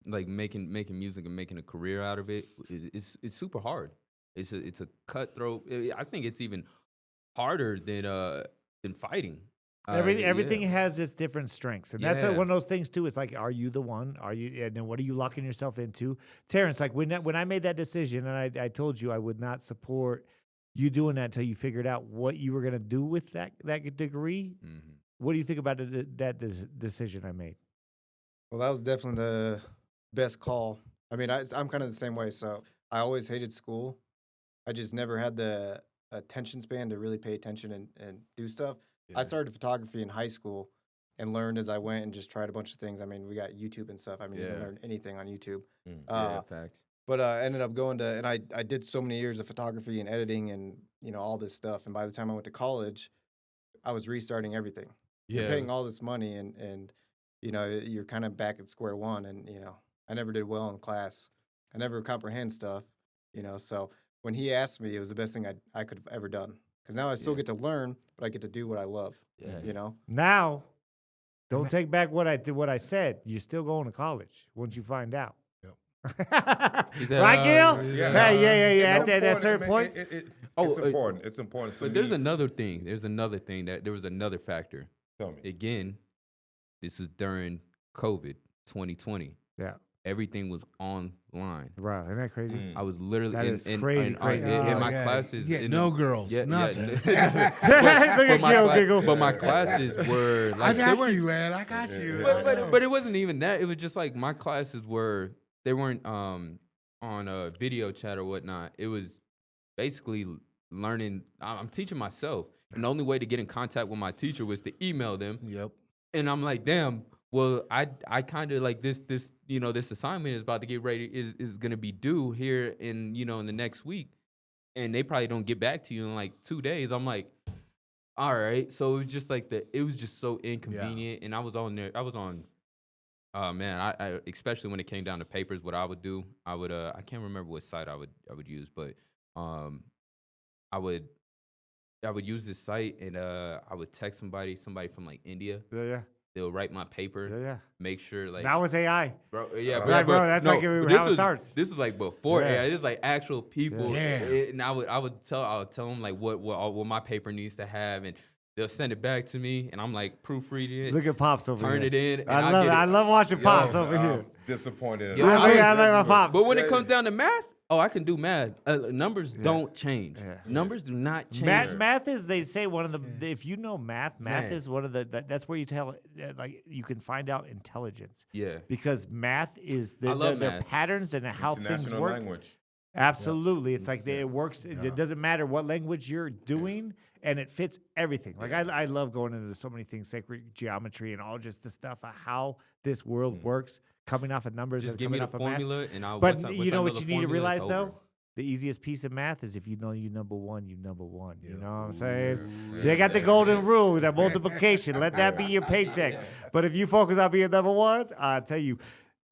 like making music and making a career out of it, it's super hard. It's a cutthroat. I think it's even harder than fighting. Everything Yeah. has its different strengths, and that's Yeah. one of those things too. It's like, are you the one? Are you? And then what are you locking yourself into, Terrence? Like when I made that decision, and I told you I would not support you doing that until you figured out what you were gonna do with that degree. Mhm. What do you think about that decision I made? Well, that was definitely the best call. I mean, I'm kind of the same way. So I always hated school. I just never had the attention span to really pay attention and do stuff. I Yeah. started photography in high school and learned as I went and just tried a bunch of things. I mean, we got YouTube and stuff. I mean, you can Yeah. learn anything on YouTube. Yeah, facts. But I ended up going to, and I did so many years of photography and editing and, all this stuff. And by the time I went to college, I was restarting everything. You're paying all this money and you're kind of back at square one. And, I never did well in class. I never comprehend stuff, so when he asked me, it was the best thing I could have ever done. Because now I still get to learn, but I get to do what I love, Yeah. Now, don't take back what I said. You're still going to college once you find out. He said, Right, Gil? Yeah. Hey, yeah. It's At that important, certain man. point. It's important. It's important. To But there's me. another thing. There was another factor. Tell me. Again, this was during COVID 2020. Yeah. Everything was online. Right. Isn't that crazy? Mm. I was literally That is crazy. in Oh, my yeah. classes. You get no girls, nothing. Look at Gil giggle. But my classes were I like they got weren't. you, man. I got you. But it wasn't even that. It was just like my classes weren't on a video chat or whatnot. It was basically learning. I'm teaching myself. And the only way to get in contact with my teacher was to email them. Yep. And I'm like, damn, well, I kind of like this assignment is about to get ready, is going to be due here in the next week. And they probably don't get back to you in like 2 days. I'm like, all right. So it was just like it was just so inconvenient. And I was on, man, I especially when it came down to papers, what I would do, I can't remember what site I would use, but I would use this site and I would text somebody from like India. Yeah. They'll write my paper. Yeah. Make sure like That was AI. bro. Yeah, Right, bro. That's like how it starts. This is like before Yeah. AI. This is like actual people. Yeah. And I would tell them like what my paper needs to have, and they'll send it back to me, and I'm like proofreading it. Look at Pops over turn here. it in. And I love it. I love watching Pops over here. Disappointed. Yeah, I like my Pops. But when it comes down to math, I can do math. Numbers don't change. Yeah. Numbers do not change. Math is, they say, one of the. If you know math Man. is one of the. That's where you tell, like, you can find out intelligence. Yeah. Because math is I love the math. patterns and how things International work. language. Absolutely, it's like it works. It doesn't matter what language you're doing, and it fits everything. Like I love going into so many things, sacred geometry, and all just the stuff of how this world works, coming off of numbers. Just and give me coming the off of math. formula, and I'll. But once you know I what the you need to formula, realize it's though? over. The easiest piece of math is if you know you number one, you number one. You know what I'm saying? They got the golden rule, that multiplication. Let that be your paycheck. But if you focus on being number one, I tell you,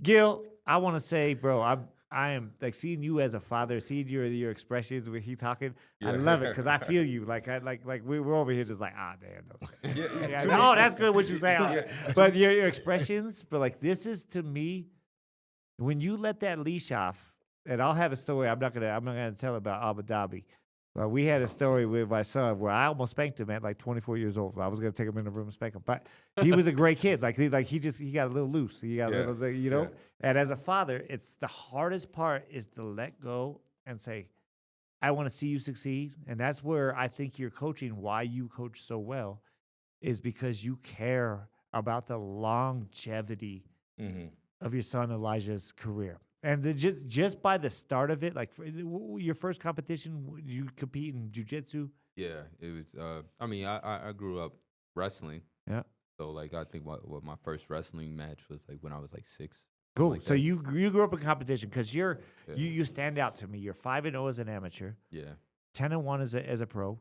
Gil, I want to say, bro, I am like seeing you as a father, seeing your expressions when he talking. I love it because I feel you. Like we're over here just like damn. No. No, that's good what you say. But your expressions, but like this is to me, when you let that leash off. And I'll have a story. I'm not gonna tell about Abu Dhabi. We had a story with my son where I almost spanked him at like 24 years old. I was gonna take him in the room and spank him, but he was a great kid. He got a little loose. He got a little, Yeah. And as a father, it's the hardest part is to let go and say, I want to see you succeed. And that's where I think you're coaching. Why you coach so well is because you care about the longevity of your son Elijah's career. And just by the start of it, like your first competition, you compete in jiu-jitsu? Yeah, it was. I mean, I grew up wrestling. Yeah. So like, I think what my first wrestling match was like when I was like 6. Cool. Like So that. you grew up in competition because you stand out to me. You're 5-0 as an amateur, Yeah. 10-1 as a pro.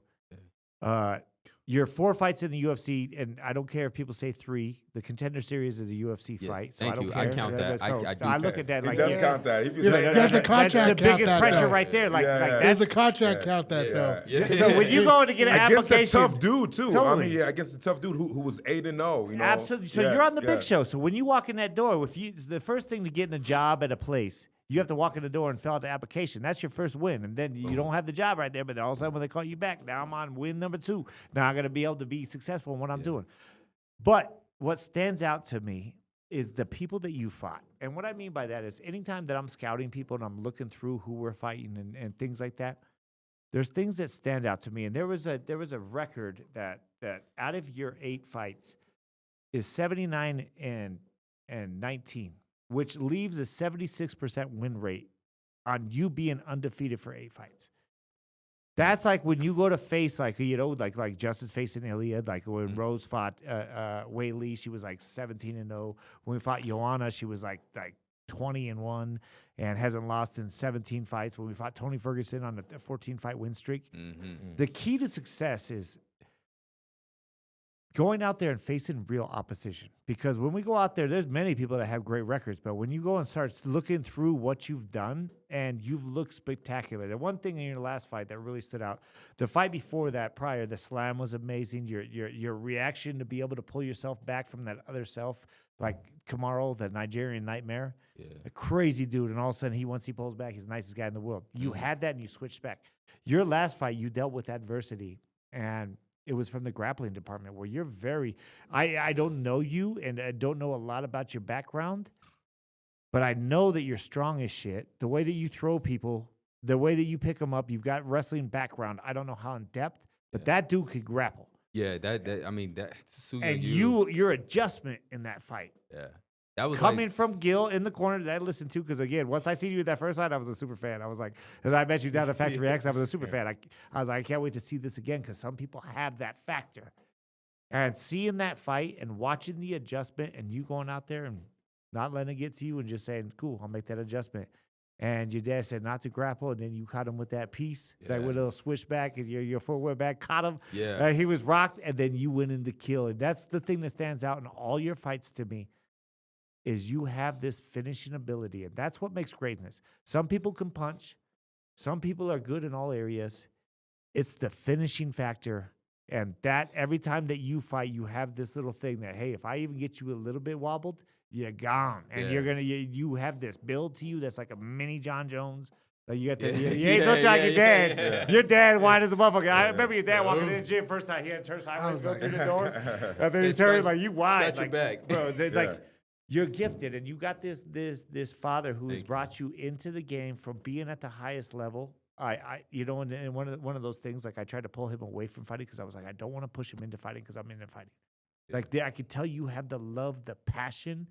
You're 4 fights in the UFC, and I don't care if people say 3. The Contender Series is a UFC Yeah, fight, so thank I don't you. care. I count that. So I do I look count. at that He like does count that. He be Yeah, saying does the that. contract that's the count biggest that, pressure though? right there. Like Does that's the contract count that though? So when you go to get an Against application, a tough dude too. Totally. I mean, against a tough dude who was 8-0. You know, absolutely. So you're on the big show. So when you walk in that door, the first thing to getting a job at a place, you have to walk in the door and fill out the application. That's your first win. And then you don't have the job right there, but all of a sudden when they call you back, now I'm on win number 2. Now I'm going to be able to be successful in what I'm doing. But what stands out to me is the people that you fought. And what I mean by that is anytime that I'm scouting people and I'm looking through who we're fighting and things like that, there's things that stand out to me. And there was a record that out of your 8 fights is 79 and 19. Which leaves a 76% win rate on you being undefeated for 8 fights. That's like when you go to face, like Justice facing Iliad, like when Rose fought Wei Li, she was like 17-0. When we fought Joanna, she was like 20-1 and hasn't lost in 17 fights. When we fought Tony Ferguson on a 14-fight win streak. The key to success is going out there and facing real opposition. Because when we go out there, there's many people that have great records, but when you go and start looking through what you've done, and you've looked spectacular. The one thing in your last fight that really stood out, the fight before that, prior, the slam was amazing. Your reaction to be able to pull yourself back from that other self, like Kamaru, the Nigerian nightmare, a crazy dude, and all of a sudden once he pulls back, he's the nicest guy in the world. You had that, and you switched back. Your last fight, you dealt with adversity, and it was from the grappling department where you're very, I don't know you and I don't know a lot about your background, but I know that you're strong as shit. The way that you throw people, the way that you pick them up, you've got wrestling background. I don't know how in depth, but that dude could grapple. Yeah, I mean, that. And your adjustment in that fight. Yeah. That was coming like, from Gil in the corner that I listened to, because again, once I seen you at that first fight, I was a super fan. I was like, as I met you down at Factory X, I was a super fan. I was like, I can't wait to see this again, because some people have that factor. And seeing that fight and watching the adjustment and you going out there and not letting it get to you and just saying, cool, I'll make that adjustment. And your dad said not to grapple, and then you caught him with that piece, like with a little switchback, and your foot went back, caught him. Yeah. He was rocked, and then you went into kill. And that's the thing that stands out in all your fights to me, is you have this finishing ability, and that's what makes greatness. Some people can punch. Some people are good in all areas. It's the finishing factor, and that every time that you fight, you have this little thing that, hey, if I even get you a little bit wobbled, you're gone. And you're gonna you have this build to you that's like a mini John Jones. Like you got the you ain't no like your dad. Yeah. Your dad wide as a motherfucker. I remember your dad walking in the gym first time. He had to turn sideways, go through the door, and then he turned like you wide. Scratch Like, your back. bro, like you're gifted, and you got this father who has brought you into the game from being at the highest level. You know, and one of those things, like I tried to pull him away from fighting because I was like, I don't want to push him into fighting because I'm into fighting. Like I could tell you have the love, the passion,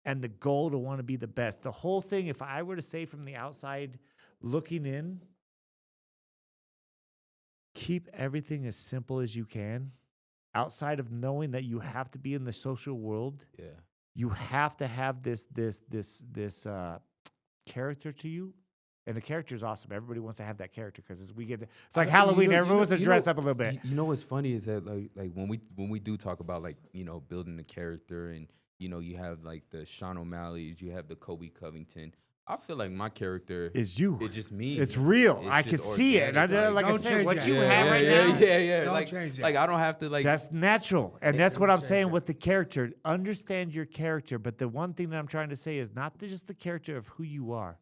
and the goal to want to be the best. The whole thing, if I were to say from the outside looking in, keep everything as simple as you can. Outside of knowing that you have to be in the social world, you have to have this character to you. And the character is awesome. Everybody wants to have that character because it's like Halloween. Everyone wants to dress up a little bit. You know what's funny is that like when we do talk about like, you know, building the character, and you know, you have like the Sean O'Malley's, you have the Kobe Covington. I feel like my character is you. It's just me. It's real. It's I can see it. And like I said, what you have right now. Yeah. Don't Like, change it. like I don't have to like. That's natural. And that's what I'm saying with the character. Understand your character. But the one thing that I'm trying to say is not just the character of who you are,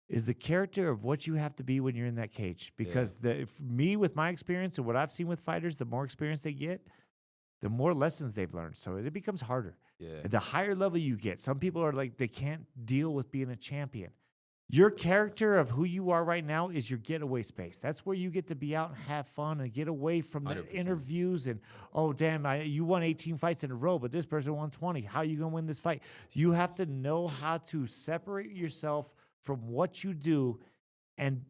is the character of what you have to be when you're in that cage. Because me, with my experience and what I've seen with fighters, the more experience they get, the more lessons they've learned. So it becomes harder. Yeah. The higher level you get, some people are like, they can't deal with being a champion. Your character of who you are right now is your getaway space. That's where you get to be out and have fun and get away from the 100%. interviews and, oh, damn, you won 18 fights in a row, but this person won 20. How are you going to win this fight? You have to know how to separate yourself from what you do and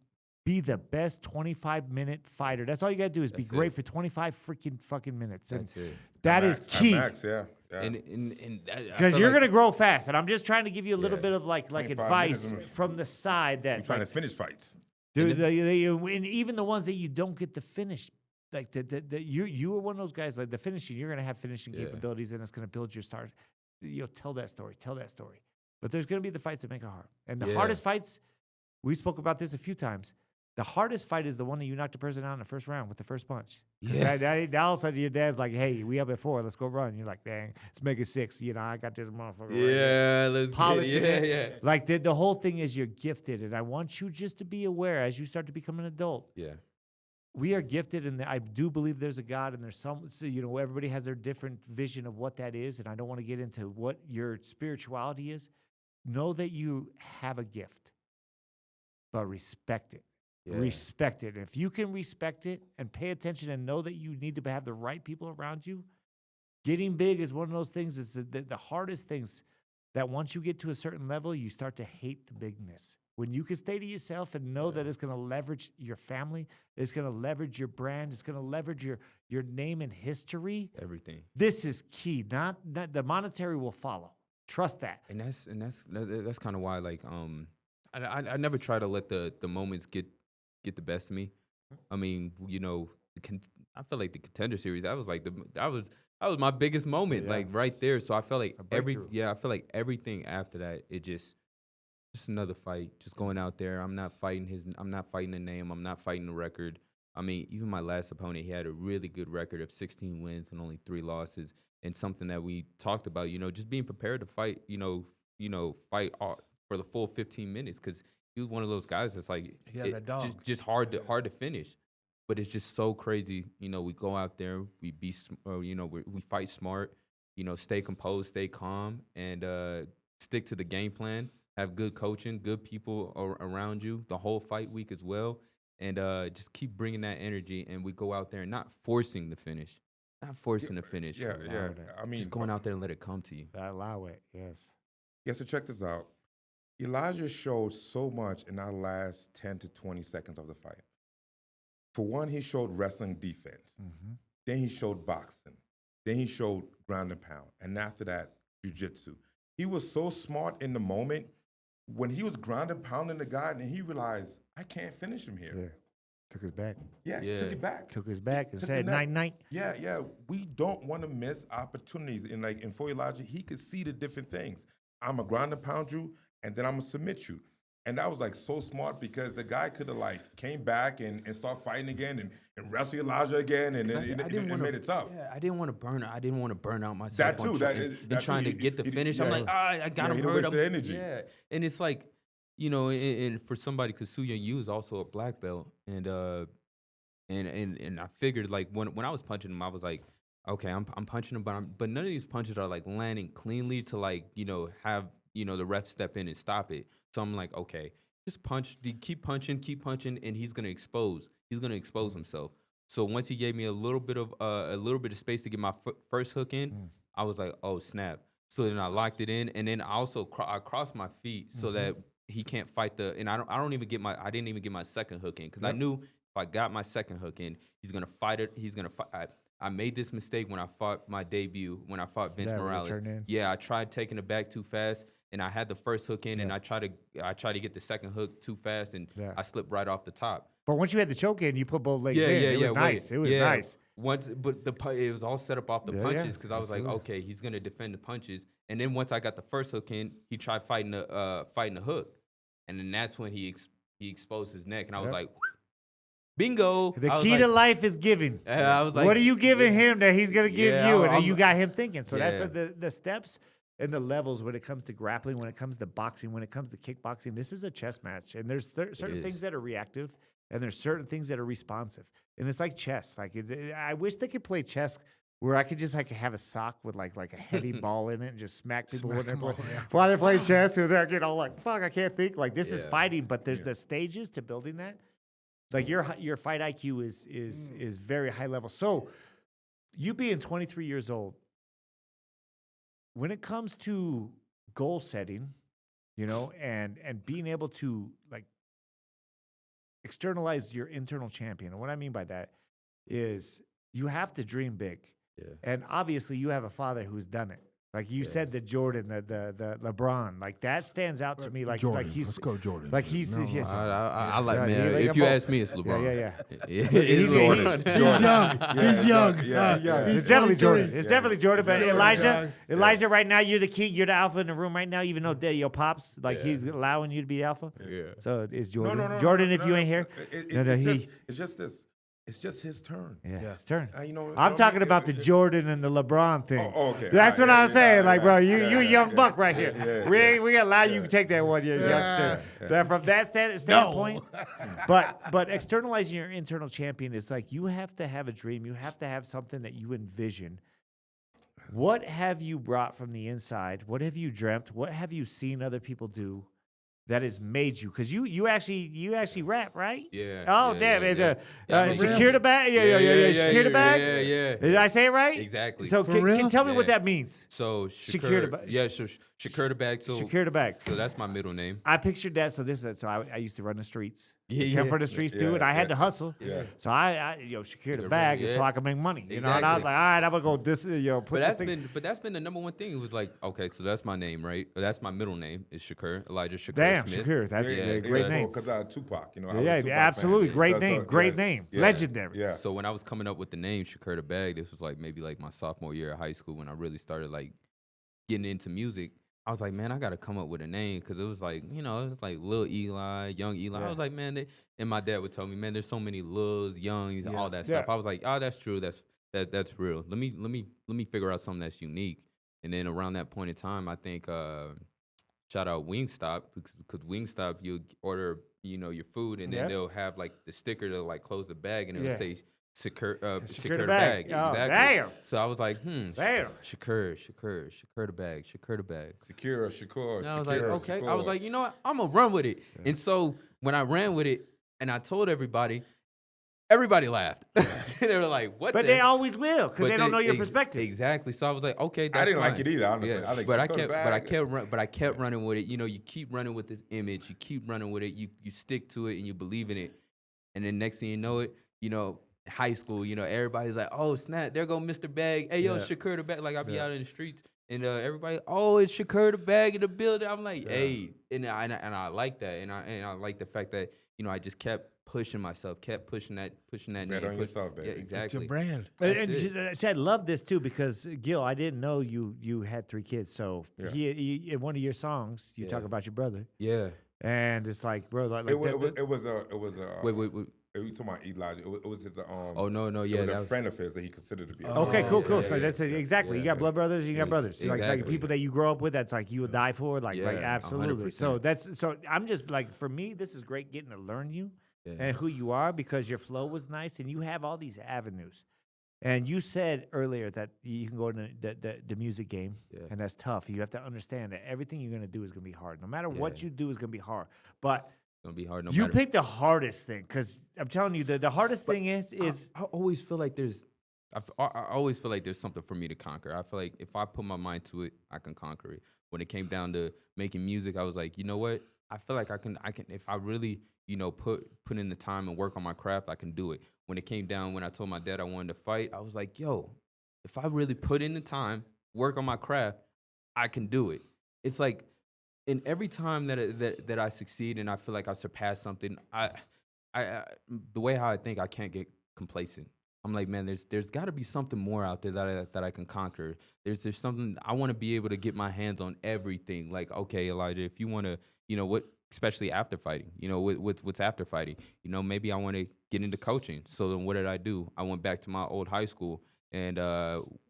be the best 25-minute fighter. That's all you got to do is be great for 25 freaking fucking minutes. And That's it. that is key. Max, yeah. And because you're going to grow fast. And I'm just trying to give you a little bit of like 25 advice minutes. from the side that We're trying to finish fights. dude, and even the ones that you don't get to finish, like you are one of those guys, like the finishing, you're going to have finishing capabilities, and it's going to build your stars. You'll tell that story. But there's going to be the fights that make it hard. And the hardest fights, we spoke about this a few times. The hardest fight is the one that you knocked the person out in the first round with the first punch. Now all of a sudden your dad's like, hey, we up at 4, let's go run. You're like, dang, let's make it 6. You know, I got this motherfucker right here. let's Polishing get it. it. Like the whole thing is you're gifted. And I want you just to be aware as you start to become an adult. Yeah. We are gifted, and I do believe there's a God, and there's some, so, you know, everybody has their different vision of what that is. And I don't want to get into what your spirituality is. Know that you have a gift, but respect it. Yeah. Respect it. And if you can respect it and pay attention and know that you need to have the right people around you, getting big is one of those things. It's the hardest things that once you get to a certain level, you start to hate the bigness. When you can stay to yourself and know that it's going to leverage your family, it's going to leverage your brand, it's going to leverage your name and history. Everything. This is key. Not the monetary will follow. Trust that. And that's kind of why, like, I never try to let the moments get the best of me. I mean, you know, I felt like the Contender Series, that was my biggest moment, like right there. So I felt like I feel like everything after that, it just another fight, just going out there. I'm not fighting the name. I'm not fighting the record. I mean, even my last opponent, he had a really good record of 16 wins and only 3 losses. And something that we talked about, you know, just being prepared to fight, fight for the full 15 minutes, because he was one of those guys that's like, just hard to finish. But it's just so crazy. You know, we go out there, we we fight smart, you know, stay composed, stay calm, and stick to the game plan. Have good coaching, good people around you the whole fight week as well, and just keep bringing that energy. And we go out there and not forcing the finish. Not forcing the finish. Yeah. I mean, just going out there and let it come to you. Allow it, yes. Yeah, so check this out. Elijah showed so much in our last 10 to 20 seconds of the fight. For one, he showed wrestling defense. Then he showed boxing. Then he showed ground and pound. And after that, jiu-jitsu. He was so smart in the moment when he was ground and pounding the guy and he realized, I can't finish him here. Yeah. Took his back. Yeah, he took it back. Took his back and Took said, the neck. night. Yeah. We don't want to miss opportunities. And for Elijah, he could see the different things. I'm a ground and pound you, and then I'm gonna submit you. And that was like so smart because the guy could have like came back and start fighting again and wrestle Elijah again and made it tough. Yeah, I didn't want to burn out myself. That too. And trying to get the finish. I'm like, I got him hurt. The energy. Yeah, and it's like, you know, and for somebody, because Su Yu is also a black belt, and I figured like when I was punching him, I was like, okay, I'm punching him, but none of these punches are like landing cleanly to like, you know, have, you know, the ref step in and stop it. So I'm like, okay, just punch, keep punching, and he's gonna expose himself. So once he gave me a little bit of space to get my first hook in, I was like, oh snap. So then I locked it in, and then I also I crossed my feet so that he can't fight and I didn't even get my second hook in because I knew if I got my second hook in, he's gonna fight it. He's gonna fight. I made this mistake when I fought my debut, when I fought Vince Morales. Yeah, I tried taking it back too fast, and I had the first hook in, and I tried to get the second hook too fast, and I slipped right off the top. But once you had the choke in, you put both legs in. It was nice. It was nice. But it was all set up off the punches because I was like, okay, he's gonna defend the punches, and then once I got the first hook in, he tried fighting the hook, and then that's when he exposed his neck, and I was like, bingo. The key to life is giving. I was like, what are you giving him that he's going to give you? And then you got him thinking. So that's the steps and the levels when it comes to grappling, when it comes to boxing, when it comes to kickboxing. This is a chess match. And there's certain things that are reactive and there's certain things that are responsive. And it's like chess. Like I wish they could play chess where I could just like have a sock with like a heavy ball in it and just smack people while they're playing chess. And they're like, fuck, I can't think. Like this is fighting, but there's the stages to building that. Like your fight IQ is very high level. So you being 23 years old, when it comes to goal setting, you know, and being able to like externalize your internal champion. And what I mean by that is you have to dream big. Yeah. And obviously you have a father who's done it. Like you said, the Jordan, the LeBron, like that stands out to me. Like Jordan. Like he's Let's go Jordan. Like he's I like man. If you ask me, it's LeBron. He's young. He's young. It's definitely Jordan. It's definitely Jordan. But Elijah, right now you're the king. You're the alpha in the room right now. Even though your pops, like he's allowing you to be alpha. Yeah. So it's Jordan. No, Jordan, if you ain't here, it's just this. It's just his turn. Yeah, his turn. You know, I'm talking about the Jordan and the LeBron thing. Oh, okay. That's what I'm saying. Like, bro, you a young buck right here. We gonna allow you to take that 1 year youngster. That from that standpoint. But externalizing your internal champion is like you have to have a dream. You have to have something that you envision. What have you brought from the inside? What have you dreamt? What have you seen other people do that has made you? Because you actually rap, right? Yeah. Oh, yeah, damn. Yeah. Secure the bag? Yeah. Secure the bag? Yeah. Did I say it right? Exactly. So can tell me what that means? So secure the bag. Yeah, secure the bag. So secure the bag. So that's my middle name. I pictured that. So I used to run the streets. Come for the streets too, and I had to hustle. Yeah. So I secure the bag so I can make money. You know, and I was like, all right, I'm gonna go But that's been the number one thing. It was like, okay, so that's my name, right? That's my middle name is Shakur, Elijah Shakur Damn, Smith. Shakur. That's a great name. Because I had Tupac, you know. Absolutely. Great name. Great name. Legendary. Yeah. So when I was coming up with the name Shakur the Bag, this was like maybe like my sophomore year of high school when I really started like getting into music. I was like, man, I got to come up with a name because it was like, you know, it was like Lil Eli, Young Eli. I was like, man, and my dad would tell me, man, there's so many Lils, Youngs, and all that stuff. I was like, oh, that's true. That's real. Let me figure out something that's unique. And then around that point in time, I think shout out Wingstop because Wingstop, you order, you know, your food and then they'll have like the sticker to like close the bag and it'll say secure the bag. Oh, exactly. Damn. So I was like, Damn. Shakur the bag. Shakur. And I was like, okay. I was like, you know what? I'm gonna run with it. And so when I ran with it and I told everybody, everybody laughed. They were like, "What?" But they always will because But they don't know your perspective. Exactly. So I was like, "Okay, that's I didn't like fine." it either, honestly. Yeah. I like but I Chicago kept, bag. I kept running with it. You know, you keep running with this image. You keep running with it. You stick to it and you believe in it. And then next thing you know it, you know, high school, you know, everybody's like, "Oh snap, there go Mr. Bag. Hey yo, Shakur the Bag." Like I be out in the streets. And everybody, "Oh, it's Shakur the Bag in the building." I'm like, "Hey," and I like that, and I like the fact that, you know, I just kept pushing myself, kept pushing that Bet name. on yourself, baby. Yeah, It's exactly. It's your brand. And That's it. I said, I love this too because Gil, I didn't know you had 3 kids. So Yeah. he in one of your songs, you talk Yeah. about your brother, Yeah. and it's like, bro, like It was a. Wait. Are you talking about Elijah? It was his. Oh no, It yeah. was that a was- friend of his that he considered to be. okay, cool. yeah, So yeah, that's it. Exactly. You got blood brothers, and you got brothers. Like Exactly. people that you grow up with, that's like you would die for. Like Yeah, absolutely. So 100%. so I'm just like, for me, this is great getting to learn you Yeah. and who you are because your flow was nice and you have all these avenues. And you said earlier that you can go in the music game, and that's tough. You have to understand that everything you're gonna do is gonna be hard. No matter what you do is gonna be hard. But It's gonna be hard. No you matter. picked the hardest thing because I'm telling you, the hardest thing is I always feel like I always feel like there's something for me to conquer. I feel like if I put my mind to it, I can conquer it. When it came down to making music, I was like, you know what? I feel like I can if I really, you know, put in the time and work on my craft, I can do it. When it came down, when I told my dad I wanted to fight, I was like, yo, if I really put in the time, work on my craft, I can do it. It's like, in every time that I succeed and I feel like I surpass something, I the way how I think, I can't get complacent. I'm like, man, there's got to be something more out there that I can conquer. There's something I want to be able to get my hands on everything. Like, okay, Elijah, if you want to, you know what, especially after fighting, you know, what's after fighting, you know, maybe I want to get into coaching. So then what did I do? I went back to my old high school and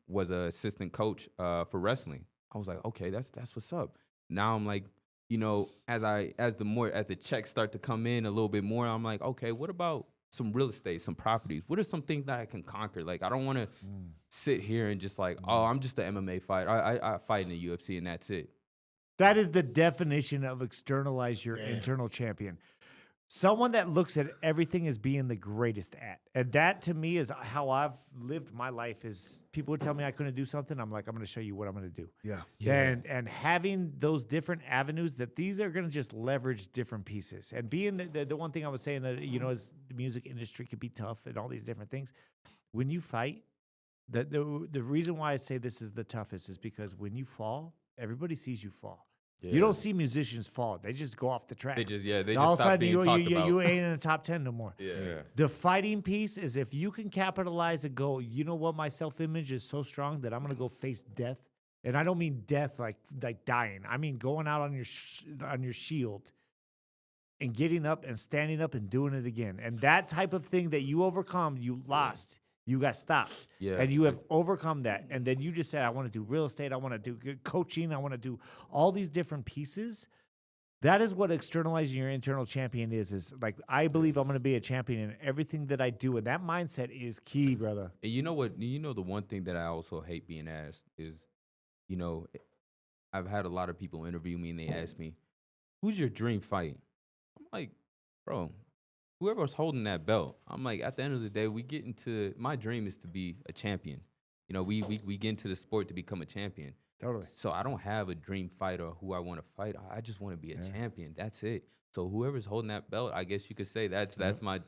was an assistant coach for wrestling. I was like, okay, that's what's up. Now I'm like, you know, as the checks start to come in a little bit more, I'm like, okay, what about some real estate, some properties? What are some things that I can conquer? Like, I don't want to sit here and just like, oh, I'm just an MMA fighter. I fight in the UFC and that's it. that is the definition of externalize your internal champion. Someone that looks at everything as being the greatest at. And that to me is how I've lived my life. Is people would tell me I couldn't do something, I'm like, I'm going to show you what I'm going to do. Yeah. And having those different avenues, that these are going to just leverage different pieces. And being the one thing I was saying that, you know, is the music industry could be tough and all these different things. When you fight, the reason why I say this is the toughest is because when you fall, everybody sees you fall. Yeah. You don't see musicians fall. They just go off the tracks. They All of just a stop sudden being you talked about. ain't in the top 10 no more. Yeah. The fighting piece is if you can capitalize and go, you know what, my self-image is so strong that I'm going to go face death. And I don't mean death like dying. I mean going out on your shield and getting up and standing up and doing it again. And that type of thing that you overcome, you lost. You got stopped. Yeah. And you have overcome that. And then you just said, I want to do real estate. I want to do coaching. I want to do all these different pieces. That is what externalizing your internal champion is like, I believe I'm going to be a champion in everything that I do. And that mindset is key, brother. And you know what? You know, the one thing that I also hate being asked is, you know, I've had a lot of people interview me and they ask me, who's your dream fight? I'm like, bro, whoever's holding that belt. I'm like, at the end of the day, my dream is to be a champion. You know, we get into the sport to become a champion. Totally. So I don't have a dream fight or who I want to fight. I just want to be a champion. That's it. So whoever's holding that belt, I guess you could say that's my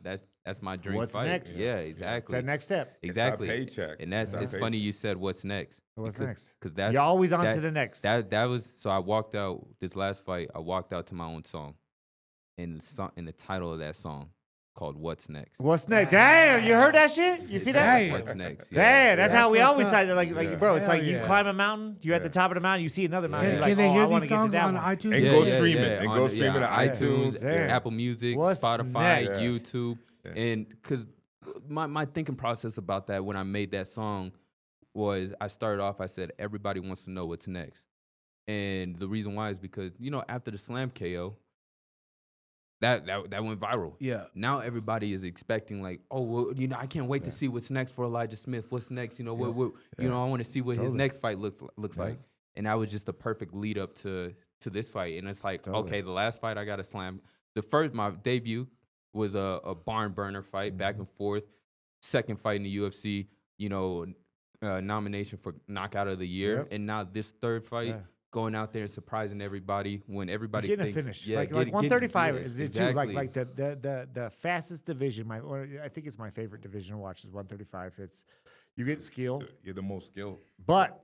dream What's fight. next? Yeah, It's exactly. that next step. Exactly. It's that paycheck. And it's That funny you said what's next. What's next? Because that's You're always on that- to the next. That was so I walked out this last fight. I walked out to my own song, and the title of that song called "What's Next." What's next? Damn, you heard that shit? You see that? Damn. What's next? Damn, that's how we That's always what's up. thought. Like, bro, it's Hell like you yeah. climb a mountain, you're at the top of the mountain, you see another mountain. Can, You're can like, they oh, hear I want these to get to songs that on one. iTunes? And go streaming. And go streaming to iTunes, Yeah. Apple Music, What's Spotify, next? YouTube, and because my thinking process about that when I made that song was I started off. I said everybody wants to know what's next, and the reason why is because, you know, after the Slam KO, that went viral. Yeah. Now everybody is expecting like, oh, well, you know, I can't wait to see what's next for Elijah Smith. What's next? You know, what you know, I want to see what his next fight looks like. And that was just a perfect lead up to this fight. And it's like, okay, the last fight I got a slam. My debut was a barn burner fight, back and forth. Second fight in the UFC, nomination for knockout of the year, and now this third fight. Yeah. Going out there and surprising everybody when everybody getting thinks, a finish. yeah, like getting- 135 yeah, is exactly. too, like the fastest division. I think it's my favorite division to watch is 135. It's you get skill, You're the most skilled. but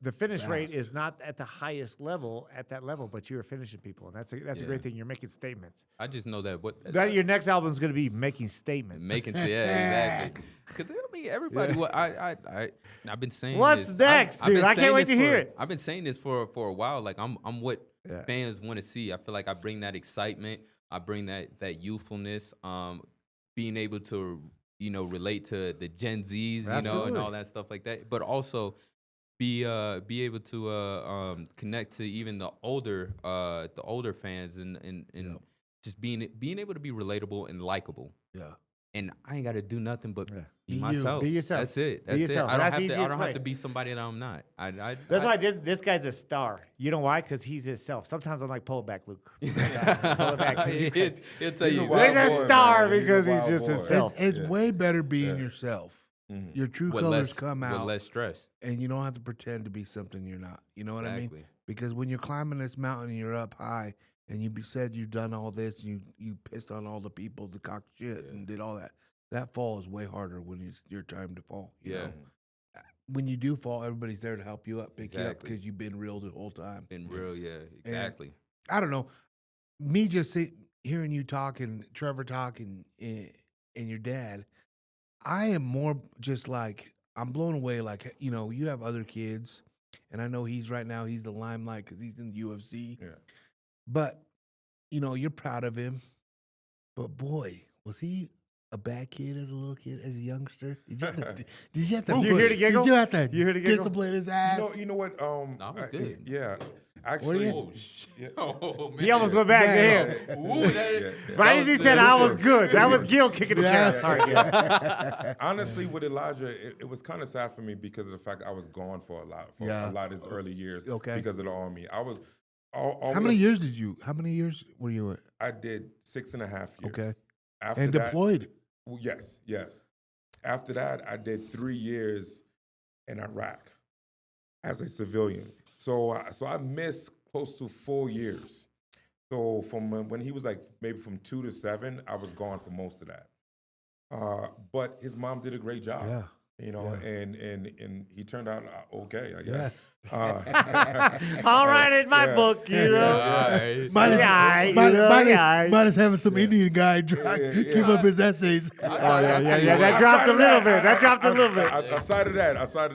the finish rate is not at the highest level at that level, but you're finishing people, and that's a great thing. You're making statements. I just know that That your next album is going to be making statements. exactly. Because I mean, everybody. What I've been saying. What's this, next, I've dude? been I can't saying wait this to hear it. I've been saying this for a while. Like I'm what Yeah. fans want to see. I feel like I bring that excitement. I bring that youthfulness. Being able to relate to the Gen Zs, and Absolutely. all that stuff like that. But also be able to connect to even the older fans and just being able to be relatable and likable. Yeah. And I ain't got to do nothing but Yeah. be Be you. myself. Be yourself. That's it. Be That's yourself. it. I That's don't the have easiest way. to be somebody that I'm not. That's why this guy's a star. You know why? Because he's himself. Sometimes I'm like, pull it back, Luke. Pull it back. 'cause you- He'll tell He's a you. wild He's a boy, star man. because a he's wild just boy. himself. It's Yeah. way better being Yeah. yourself. Mhm. Your true with colors less, come with out, less stress. and you don't have to pretend to be something you're not. You know what I mean? Exactly. Because when you're climbing this mountain and you're up high, and you said you've done all this, you pissed on all the people, the cock shit, and did all that. That fall is way harder when it's your time to fall. You Yeah. know? When you do fall, everybody's there to help you up, pick you up, Exactly. because you've been real the whole time. Been real, yeah, exactly. I don't know. Me just hearing you talk and Trevor talk and your dad, I am more just like, I'm blown away. Like, you have other kids, and I know he's the limelight because he's in the UFC. Yeah. But, you're proud of him. But boy, was he a bad kid as a little kid, as a youngster? Did you have to, You hear the giggle? Did you have to You hear the giggle? discipline his ass? You know what? Nah, I was good. Yeah. Actually, you? Oh shit! Oh man! He almost went back to Man. him. Ooh, that, Yeah. Right as he said, I was good. That was Gil kicking the Yeah. chair. Sorry, Gil. Honestly, with Elijah, it was kind of sad for me because of the fact I was gone for a lot of his early years. Okay. Because of the Army. I was. How many years were you at? I did 6.5 years. Okay. After And that, deployed? Well, yes. After that, I did 3 years in Iraq as a civilian. So I missed close to 4 years. So from when he was like maybe from 2 to 7, I was gone for most of that. But his mom did a great job. Yeah. And he turned out okay, I guess. All right, in my Yeah. book, Alright. Minus having some Indian guy give up his essays. Yeah, that dropped a little bit. That dropped a little bit. Outside of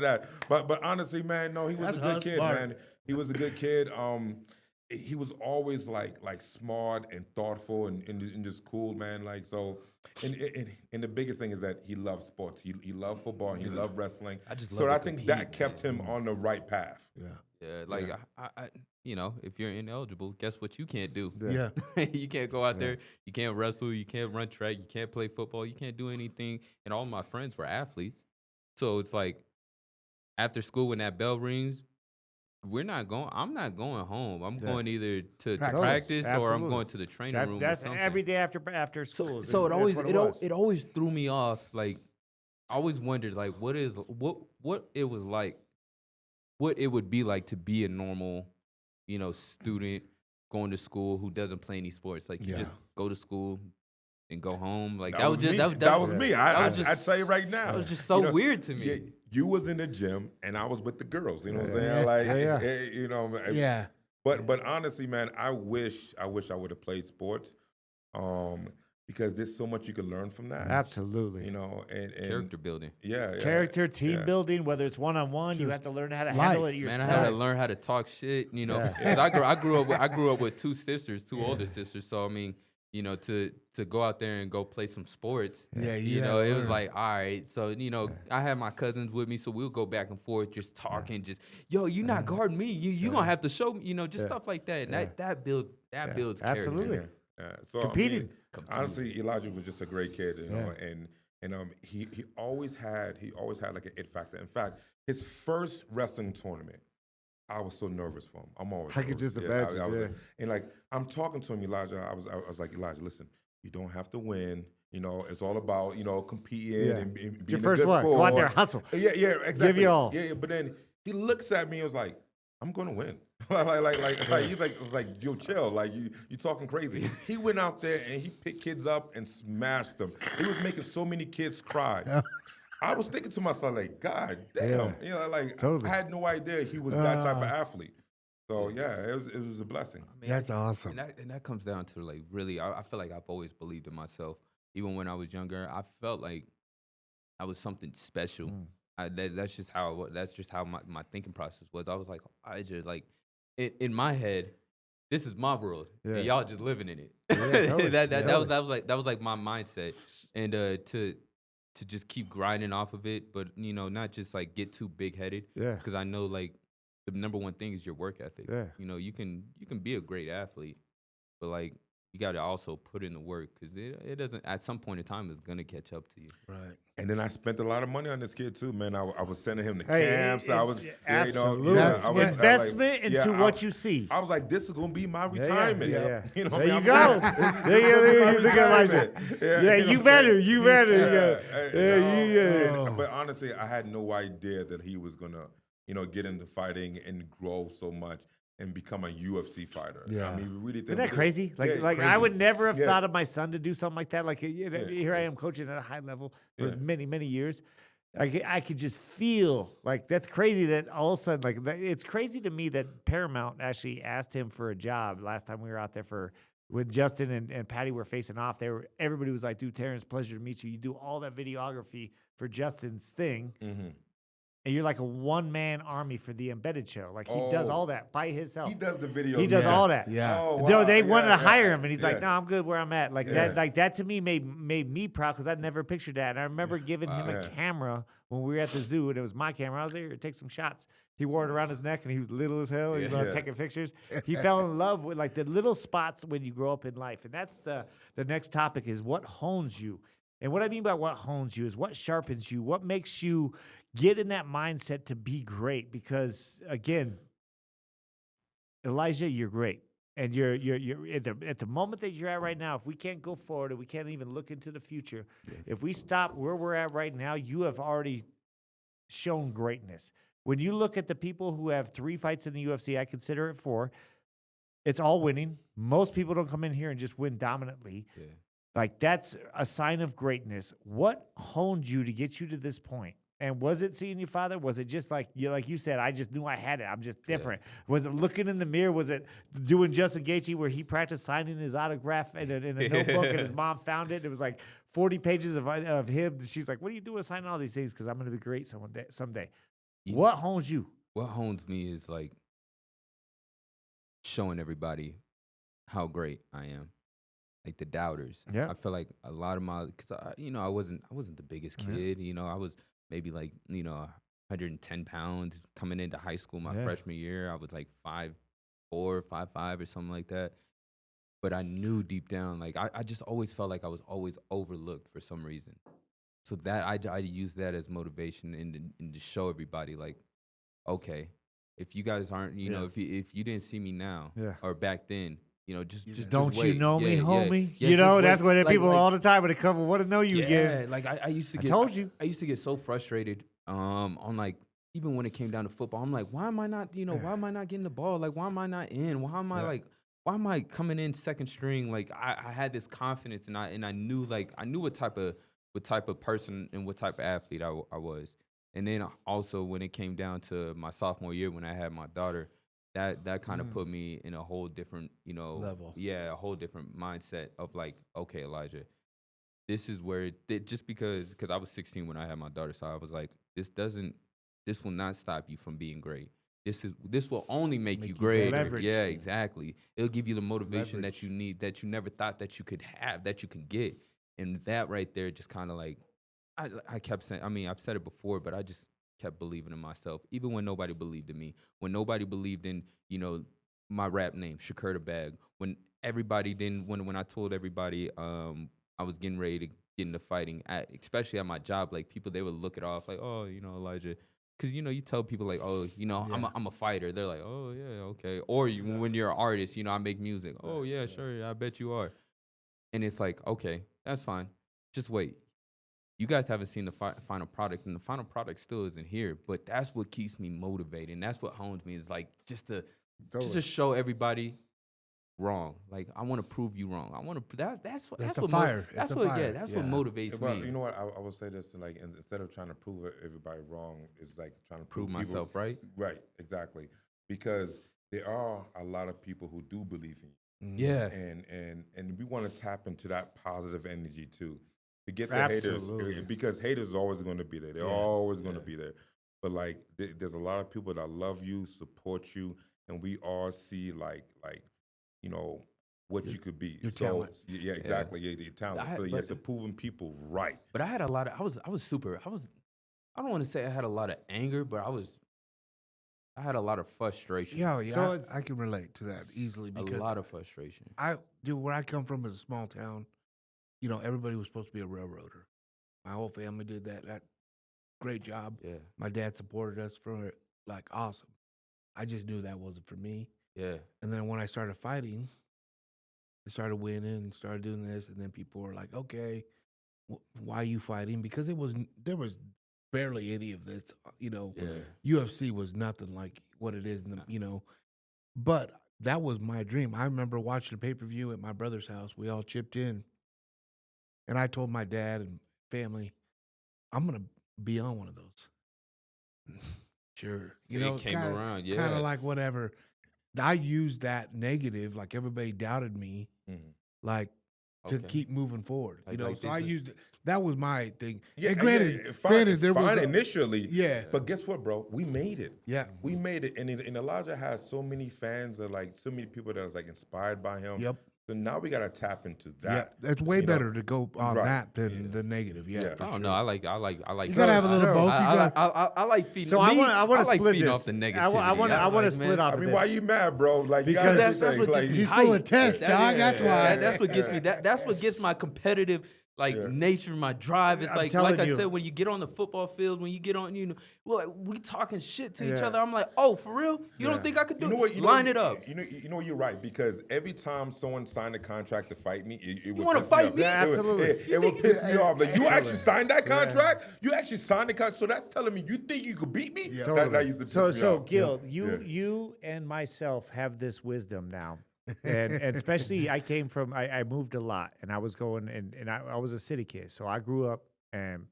that. But honestly, man, no, he was That's a good how kid, smart. man. He was a good kid. He was always like smart and thoughtful and just cool, man. Like so, and the biggest thing is that he loved sports. He loved football. And he loved wrestling. I just so love I to think compete, that kept him on the right path. Yeah. Yeah, like I if you're ineligible, guess what you can't do? Yeah. You can't go out there. You can't wrestle. You can't run track. You can't play football. You can't do anything. And all my friends were athletes, so it's like after school when that bell rings, I'm not going home. I'm going either to practice or I'm Absolutely. going to the training room. That's or something. every day after school. So That's what was. it always threw me off. Like I always wondered like what it was like, what it would be like to be a normal, student going to school who doesn't play any sports. Like you Yeah. just go to school and go home. Like That was me. That was me. I'd say right now. That was just so weird to me. Yeah, you was in the gym and I was with the girls. You know what I'm saying? Like, Yeah. Yeah. But honestly, man, I wish I would have played sports, because there's so much you can learn from that. Absolutely. And Character building. Yeah. Character, team yeah. building, whether it's one-on-one, you have to learn how to handle it yourself. Man, I had to learn how to talk shit. 'Cause I grew up with two older sisters. So I mean, to go out there and go play some sports. Yeah, it was like, all right. So I had my cousins with me, so we'll go back and forth, just talking, just you not guarding me. You gonna have to show me, just stuff like that. And that builds character. Absolutely. Yeah. So Competing. Honestly, Elijah was just a great kid, and he always had like an it factor. In fact, his first wrestling tournament, I was so nervous for him. I'm always. I could nervous. just imagine, and like I'm talking to him, Elijah. I was like, Elijah, listen, you don't have to win. You know, it's all about, you know, competing Yeah. and being It's your a first good one. Go out there, sport. hustle. Yeah, exactly. your all. Yeah, but then he looks at me and was like, I'm gonna win. He's like, yo, chill. Like you talking crazy. He went out there and he picked kids up and smashed them. He was making so many kids cry. I was thinking to myself, like, God damn. Yeah. You know, like Totally. I had no idea he was that type of athlete. So yeah, it was a blessing. I mean, That's awesome. And that comes down to like really, I feel like I've always believed in myself. Even when I was younger, I felt like I was something special. That's just how my thinking process was. I was like, I just like in my head, this is my world. Yeah. And y'all just living in it. Yeah, totally. that was like my mindset. And to just keep grinding off of it, but you know, not just like get too big headed. Yeah. Because I know like the number one thing is your work ethic. Yeah. You know, you can be a great athlete, but like you got to also put in the work because it doesn't. At some point in time, it's gonna catch up to you. Right. And then I spent a lot of money on this kid too, man. I was sending him to Hey, camps. I was absolutely. You know, I was Investment like, into what you see. I was like, this is gonna be my retirement. Yeah. You know, There what you I mean? go. There you look at Elijah. Yeah, you better. Yeah. But honestly, I had no idea that he was gonna, you know, get into fighting and grow so much and become a UFC fighter. Yeah. I mean, we really think Isn't that crazy? Yeah, it's I crazy. would never have Yeah. thought of my son to do something like that. Like Yeah. here I am coaching at a high level for Yeah. many years. I could just feel like that's crazy that all of a sudden it's crazy to me that Paramount actually asked him for a job last time we were out there when Justin and Patty were facing off. Everybody was like, dude, Terrence, pleasure to meet you. You do all that videography for Justin's thing. Mm-hmm. And you're like a one-man army for the embedded show. Like he does all that by himself. He does the videos. He does all that. Yeah. Oh, wow. Though they wanted to Yeah. hire him, and he's like, Yeah. "No, I'm good where I'm at." Like Yeah. that to me made me proud because I'd never pictured that. And I remember giving him a Yeah. camera when we were at the zoo, and it was my camera. I was there to take some shots. He wore it around his neck, and he was little as hell. He was Yeah. taking pictures. He fell in love with like the little spots when you grow up in life, and that's the next topic is what hones you. And what I mean by what hones you is what sharpens you, what makes you get in that mindset to be great. Because again, Elijah, you're great. And you're at the moment that you're at right now, if we can't go forward and we can't even look into the future, if we stop where we're at right now, you have already shown greatness. When you look at the people who have 3 fights in the UFC, I consider it 4. It's all winning. Most people don't come in here and just win dominantly. Yeah. Like that's a sign of greatness. What honed you to get you to this point? And was it seeing your father? Was it just like you said, I just knew I had it. I'm just different. Was it looking in the mirror? Was it doing Justin Gaethje where he practiced signing his autograph in a notebook and his mom found it? It was like 40 pages of him. She's like, what are you doing signing all these things? Because I'm going to be great someday. Yeah. What hones you? What hones me is like showing everybody how great I am. Like the doubters. Yeah. I feel like a lot of because I wasn't the biggest kid. You know, I was maybe like 110 pounds coming into high school my freshman year. I was like 5'4", 5'5", or something like that. But I knew deep down, like I just always felt like I was always overlooked for some reason. So that I use that as motivation and to show everybody like, okay, if you guys aren't, if you didn't see me now or back then. Just Don't just you wait. know me, Yeah, homie? yeah, You know, just that's wait. what people all the time when they come want to know you again. Like I used to get. told you. I used to get so frustrated. On like even when it came down to football, I'm like, why am I not? Why am I not getting the ball? Like, why am I not in? Why am I why am I coming in second string? Like I had this confidence and I knew what type of person and what type of athlete I was. And then also when it came down to my sophomore year when I had my daughter. That kind of put me in a whole different, level. Yeah, a whole different mindset of like, okay, Elijah, this is where just because I was 16 when I had my daughter, so I was like, this will not stop you from being great. This will only make you greater. leverage. Yeah, exactly. It'll give you the motivation that you need, that you never thought that you could have, that you can get, and that right there just kind of like, I kept saying, I mean, I've said it before, but I just kept believing in myself, even when nobody believed in me. When nobody believed in, my rap name, Shakur the Bag. When everybody when I told everybody I was getting ready to get into fighting, especially at my job, like people, they would look it off like, oh, Elijah. Because, you tell people like, oh, I'm a fighter. They're like, oh, yeah, okay. Or when you're an artist, I make music. Oh, yeah, sure, I bet you are. And it's like, okay, that's fine. Just wait. You guys haven't seen the final product, and the final product still isn't here. But that's what keeps me motivated, and that's what hones me. Is like just to show everybody wrong. Like I want to prove you wrong. I want to. That's what fire. That's it's what. a fire. Yeah, that's what motivates Well, me. you know what? I will say this: like, instead of trying to prove everybody wrong, it's like trying to Prove people, myself right. Right, exactly. Because there are a lot of people who do believe in you. Yeah. And we want to tap into that positive energy too. To get the Absolutely. haters, because haters are always going to be there. They're always going to be there. But like, there's a lot of people that love you, support you, and we all see like you know what you could be. Your so talent. yeah, exactly. Yeah, your talent. So yes, it's proving people right. But I had a lot of. I was super. I don't want to say I had a lot of anger, but I had a lot of frustration. Yeah, So I can relate to that easily A because lot of frustration. where I come from is a small town. You know, everybody was supposed to be a railroader. My whole family did that. Great job. Yeah. My dad supported us for it, like awesome. I just knew that wasn't for me. Yeah. And then when I started fighting, I started winning, started doing this, and then people were like, "Okay, why are you fighting?" Because there was barely any of this. You know, UFC was nothing like what it is. You know, but that was my dream. I remember watching a pay-per-view at my brother's house. We all chipped in, and I told my dad and family, "I'm gonna be on one of those." Sure, you know, it came around. Yeah. kind of like whatever. I used that negative, like everybody doubted me, like to keep moving forward. You know, like so I this is- used it. That was my thing. Yeah, and granted, there was initially. Yeah. But guess what, bro? We made it. Yeah. We made it. And Elijah has so many fans and like so many people that was like inspired by him. Yep. So now we gotta tap into Yeah, that. it's way you know? better to go on Right. that than the negative. Yeah, Yeah. for I don't sure. know. I like. You gotta have a little both. I like feeding. So I want to split feeding this. off the negativity. I want to split off. I of mean, this. why you mad, bro? Like, you Because gotta That's say, what like, gets me he's hyped. full of tests, dog. That's why. That's what gets me. That's what gets my competitive nature, my drive. It's I'm like telling I you. said, when you get on the football field, when you get on, we talking shit to each Yeah. other. I'm like, oh, for real? You don't think I could do You know what? it? Line it up. You know, you're right, because every time someone signed a contract to fight me, it would wanna piss fight off. me? It would- Absolutely. It would piss me off. Like, you actually signed that contract? You actually signed the contract? So that's telling me you think you could beat me? Yeah. That used to piss me So off. Gil, Yeah. you and myself have this wisdom now. and especially I came from I moved a lot, and I was going and I was a city kid, so I grew up, and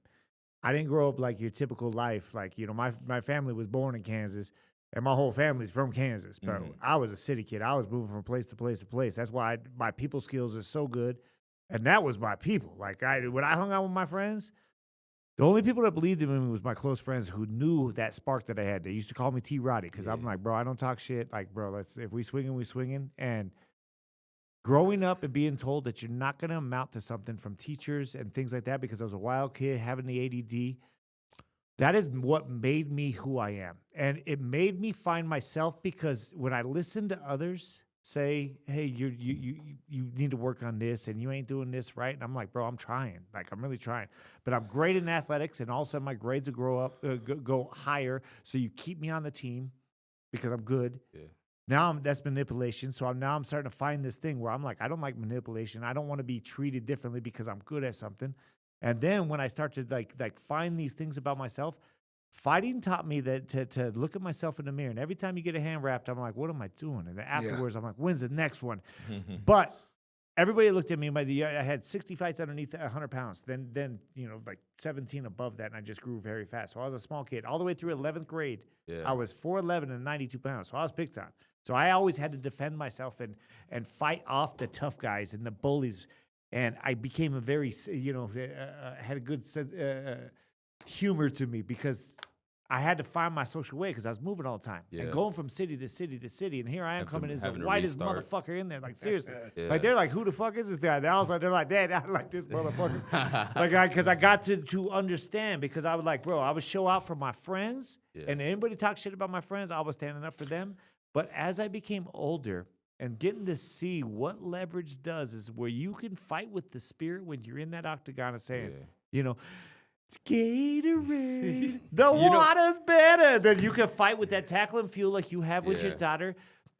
I didn't grow up like your typical life. Like, you know, my family was born in Kansas, and my whole family's from Kansas, but I was a city kid. I was moving from place to place to place. That's why my people skills are so good, and that was my people. Like, when I hung out with my friends, the only people that believed in me was my close friends who knew that spark that I had. They used to call me T Roddy, because I'm like, bro, I don't talk shit. Like, bro, if we swinging, we swinging. And growing up and being told that you're not going to amount to something from teachers and things like that, because I was a wild kid having the ADD, that is what made me who I am. And it made me find myself, because when I listened to others say, hey, you need to work on this, and you ain't doing this right, and I'm like, bro, I'm trying. Like, I'm really trying. But I'm great in athletics, and all of a sudden my grades will go higher, so you keep me on the team because I'm good. Yeah. Now that's manipulation. So I'm starting to find this thing where I'm like, I don't like manipulation. I don't want to be treated differently because I'm good at something. And then when I start to like find these things about myself, fighting taught me that to look at myself in the mirror. And every time you get a hand wrapped, I'm like, what am I doing? And then afterwards, I'm like, when's the next one? But everybody looked at me. I had 60 fights underneath 100 pounds. Then like 17 above that, and I just grew very fast. So I was a small kid all the way through 11th grade. Yeah. I was 4'11" and 92 pounds. So I was picked on. So I always had to defend myself and fight off the tough guys and the bullies. And I became a very, had a good humor to me, because I had to find my social way, because I was moving all the time. Yeah. And going from city to city to city. And here I am Have to- coming as the having to whitest restart. motherfucker in there. Like, seriously. Yeah. Like, they're like, who the fuck is this guy? They're like, Dad, I like this motherfucker. Because I got to understand, because I was like, bro, I would show out for my friends. Yeah. And anybody talk shit about my friends, I was standing up for them. But as I became older and getting to see what leverage does, is where you can fight with the spirit when you're in that octagon and saying, it's Gatorade. The water's better. Then you can fight with that tackle and feel like you have with your daughter.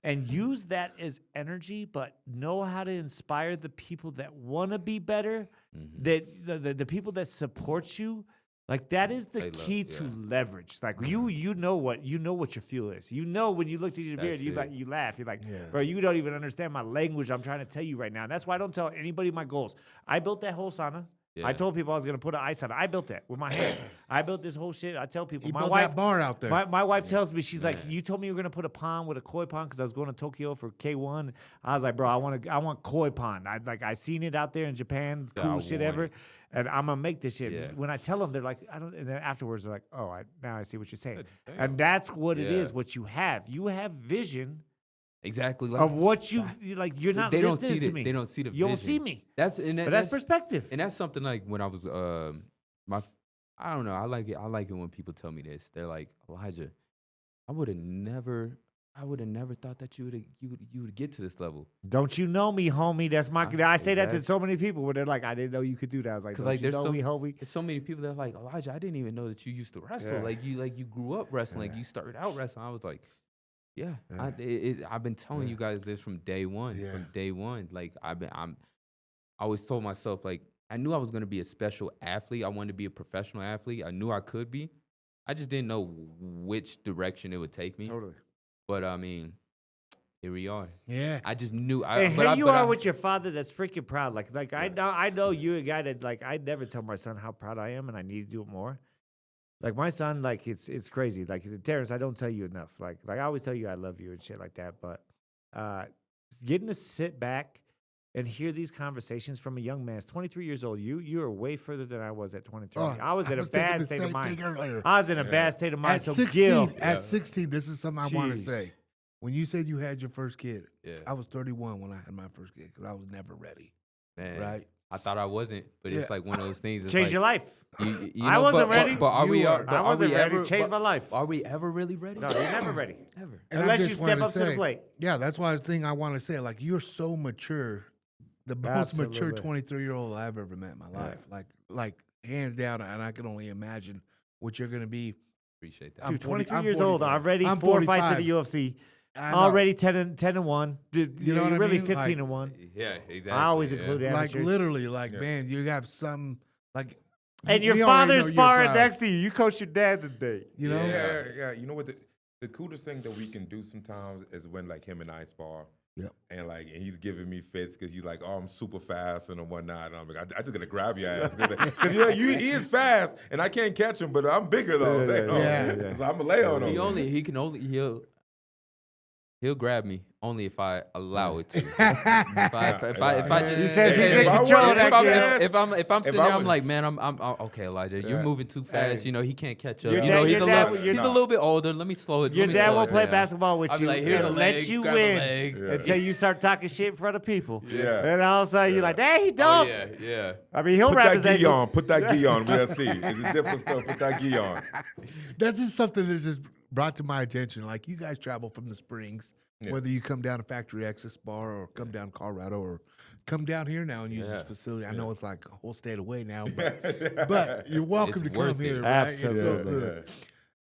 and use that as energy, but know how to inspire the people that want to be better, that the people that support you. Like that is the key to leverage. Like you know what your fuel is. You know when you looked at your beard, you laugh. You're like, bro, you don't even understand my language. I'm trying to tell you right now. And that's why I don't tell anybody my goals. I built that whole sauna. Yeah. I told people I was gonna put an ice on it. I built that with my hands. I built this whole shit. I tell people. You my built wife, that bar out there. My wife tells me, she's like, you told me you were gonna put a pond with a koi pond because I was going to Tokyo for K1. I was like, bro, I want koi pond. I seen it out there in Japan. Cool shit ever. And I'm gonna make this shit. Yeah. When I tell them, they're like, I don't. And then afterwards, they're like, oh, now I see what you're saying. And that's what it is. What you have. You have vision. Exactly. Like, of what you like. You're not listening to me. They don't see the. You don't see me. But that's perspective. And that's something like when I was I don't know. I like it when people tell me this. They're like, Elijah, I would have never thought that you would get to this level. Don't you know me, homie? That's my. I say that to so many people when they're like, I didn't know you could do that. I was like, don't you know me, homie? There's so many people that are like, Elijah, I didn't even know that you used to wrestle. Yeah. Like you grew up wrestling. Like you started out wrestling. I was like, yeah. I've been telling you guys this from day one. Yeah. From day one. Like I always told myself, like, I knew I was gonna be a special athlete. I wanted to be a professional athlete. I knew I could be. I just didn't know which direction it would take me. Totally. But I mean, here we are. Yeah. I just knew. Here you are with your father that's freaking proud. Like I know you're a guy that like I never tell my son how proud I am and I need to do it more. Like my son, like it's crazy. Like Terrence, I don't tell you enough. Like I always tell you I love you and shit like that. But getting to sit back and hear these conversations from a young man. It's 23 years old. You are way further than I was at 23. I was in a bad state of mind. I was in a bad state of mind. At so 16, at 16, this is something I want to say. When you said you had your first kid, I was 31 when I had my first kid because I was never ready. Man, right? I thought I wasn't, but it's like one of those things. Change like, your life. You know, I wasn't ready. But are we? I wasn't ready. Changed my life. Are we ever really ready? No, you're never ready. Ever. Unless you step up to the plate. Yeah, that's why the thing I want to say. Like you're so mature. The most mature 23-year-old I've ever met in my life. Like hands down, and I can only imagine what you're going to be. Appreciate that. Dude, 23 years old, already 4 fights in the UFC. Already 10-1. Dude, you know what really I mean? 15-1. Yeah, exactly. I always include amateurs. Like literally, man, you have some like. And your father's sparring next to you. You coached your dad today. You know? Yeah. You know what? The coolest thing that we can do sometimes is when like him and I spar. Yep. And he's giving me fits because he's like, oh, I'm super fast and whatnot. And I'm like, I just gonna grab your ass because he is fast and I can't catch him, but I'm bigger though. So I'm gonna lay on him. He'll grab me only if I allow it to. If I'm sitting there, I'm like, man, I'm okay, Elijah. You're moving too fast. You know, he can't catch up. He's a little bit older. Let me slow it. Your dad won't play basketball with you. Like, here's a leg, let you grab win until you start talking shit in front of people. Yeah. And all of a sudden you're like, hey, he don't. Yeah. I mean, he'll wrap his ankles. Put that gi on. We'll see. It's a different stuff. Put that gi on. That's just something that's just brought to my attention. Like you guys travel from the Springs, whether you come down to Factory Access Bar or come down to Colorado or come down here now and use this facility. I know it's like a whole state away now, but you're welcome to come here. Right? Absolutely.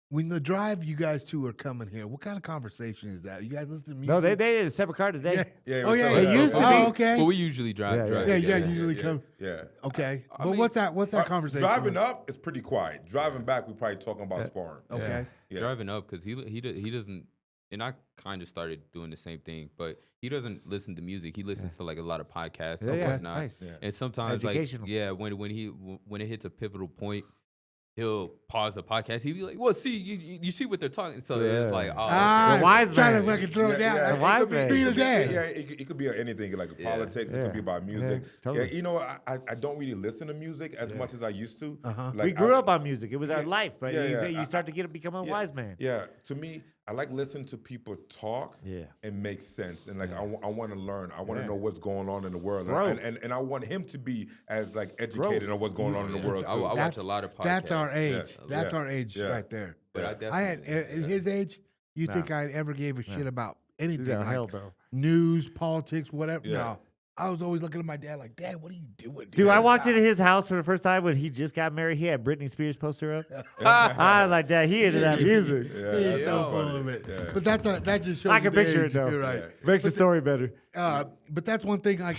When the drive you guys two are coming here, what kind of conversation is that? You guys listen to music? No, they did a separate car today. It used to be. Okay. But we usually drive. Yeah, usually come. Yeah. Okay. But what's that conversation? Driving up is pretty quiet. Driving back, we're probably talking about sparring. Okay. Yeah. Driving up because he doesn't. And I kind of started doing the same thing, but he doesn't listen to music. He listens to like a lot of podcasts and whatnot. Nice. And sometimes when it hits a pivotal point, he'll pause the podcast. He'll be like, "Well, see, you see what they're talking." So it's like, the wise man trying to fucking throw it down. The wise man. It could be anything like politics. It could be about music. Totally. Yeah, you know, I don't really listen to music as much as I used to. We grew up on music. It was our life, but you start to become a wise man. Yeah, to me, I like listening to people talk and make sense. And I want to learn. I want to know what's going on in the world. And I want him to be as educated on what's going on in the world too. I watch a lot of podcasts. That's our age. That's our age right there. But I had at his age, you think I ever gave a shit about anything? Hell no. News, politics, whatever. No. I was always looking at my dad like, Dad, what are you doing? Dude, I walked into his house for the first time when he just got married. He had Britney Spears poster up. I was like, Dad, he into that music. Yeah, He's that's so so full funny. of it. Yeah. But that just shows I you can the picture age. it, though. You're right. Makes the story better. But that's one thing. Like,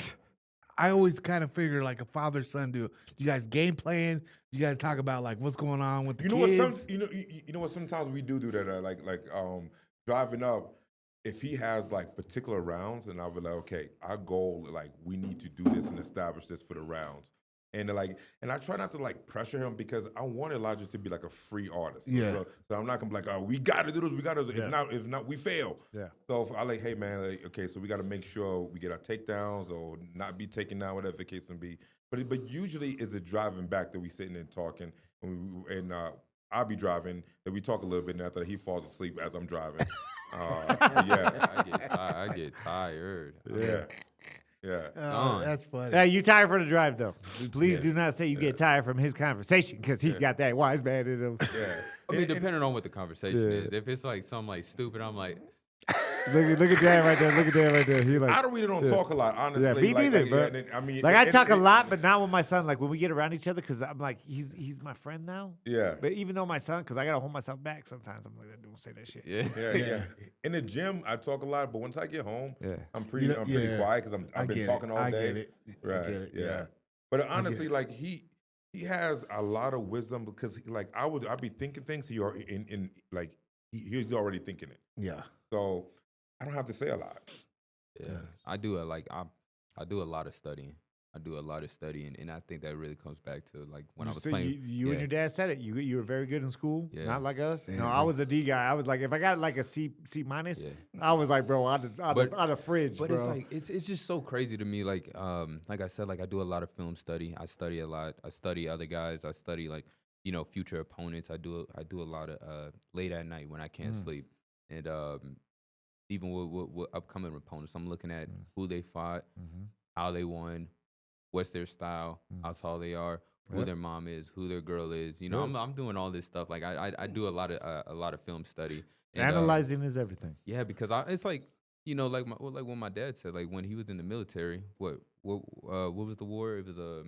I always kind of figure like a father son do. You guys game plan? You guys talk about like what's going on with the You know kids? what? You know what? Sometimes we do that. Like driving up. If he has like particular rounds, and I'll be like, okay, our goal, like we need to do this and establish this for the rounds. And I try not to like pressure him because I want Elijah to be like a free artist. Yeah. So I'm not gonna be like, oh, we got to do this, we got to. Yeah. If not, we fail. Yeah. So if I like, hey man, like, okay, so we got to make sure we get our takedowns or not be taken down, whatever the case may be. But usually it's a driving back that we sitting and talking, and I'll be driving, and we talk a little bit, and after he falls asleep as I'm driving. Yeah. I get tired. Yeah. Oh, that's funny. Hey, you tired from the drive, though. Please do not say you get tired from his conversation because he got that wise man in him. Yeah. I mean, depending on what the conversation Yeah. is. If it's like something like stupid, I'm like, Look at Dan right there. Look at Dan right there. He like, I really don't talk a lot, honestly. Yeah, me neither, bro. I mean, like I talk a lot, but not with my son. Like when we get around each other, because I'm like, he's my friend now. Yeah. But even though my son, because I gotta hold myself back sometimes. I'm like, don't say that shit. Yeah. In the gym, I talk a lot, but once I get home, Yeah. I'm pretty quiet because I've been talking all day. I get it. Right. I get it. Yeah. But honestly, like he has a lot of wisdom because like I'd be thinking things he already in like he's already thinking it. Yeah. So I don't have to say a lot. yeah. I do I do a lot of studying. And I think that really comes back to like when I was So playing. you and your dad said it. You were very good in school, Yeah. not like us. Yeah. No, I was a D guy. I was like, if I got like a C minus, Yeah. I was like, bro, out of fridge, But bro. it's like it's just so crazy to me. Like I said, like I do a lot of film study. I study a lot. I study other guys. I study like future opponents. I do a lot of late at night when I can't sleep, and even with upcoming opponents, I'm looking at who they fought, how they won, what's their style, how tall they are, who their mom is, who their girl is. I'm doing all this stuff. Like I do a lot of film study. And, Analyzing is everything. yeah, because it's like like when my dad said, like when he was in the military, what was the war? It was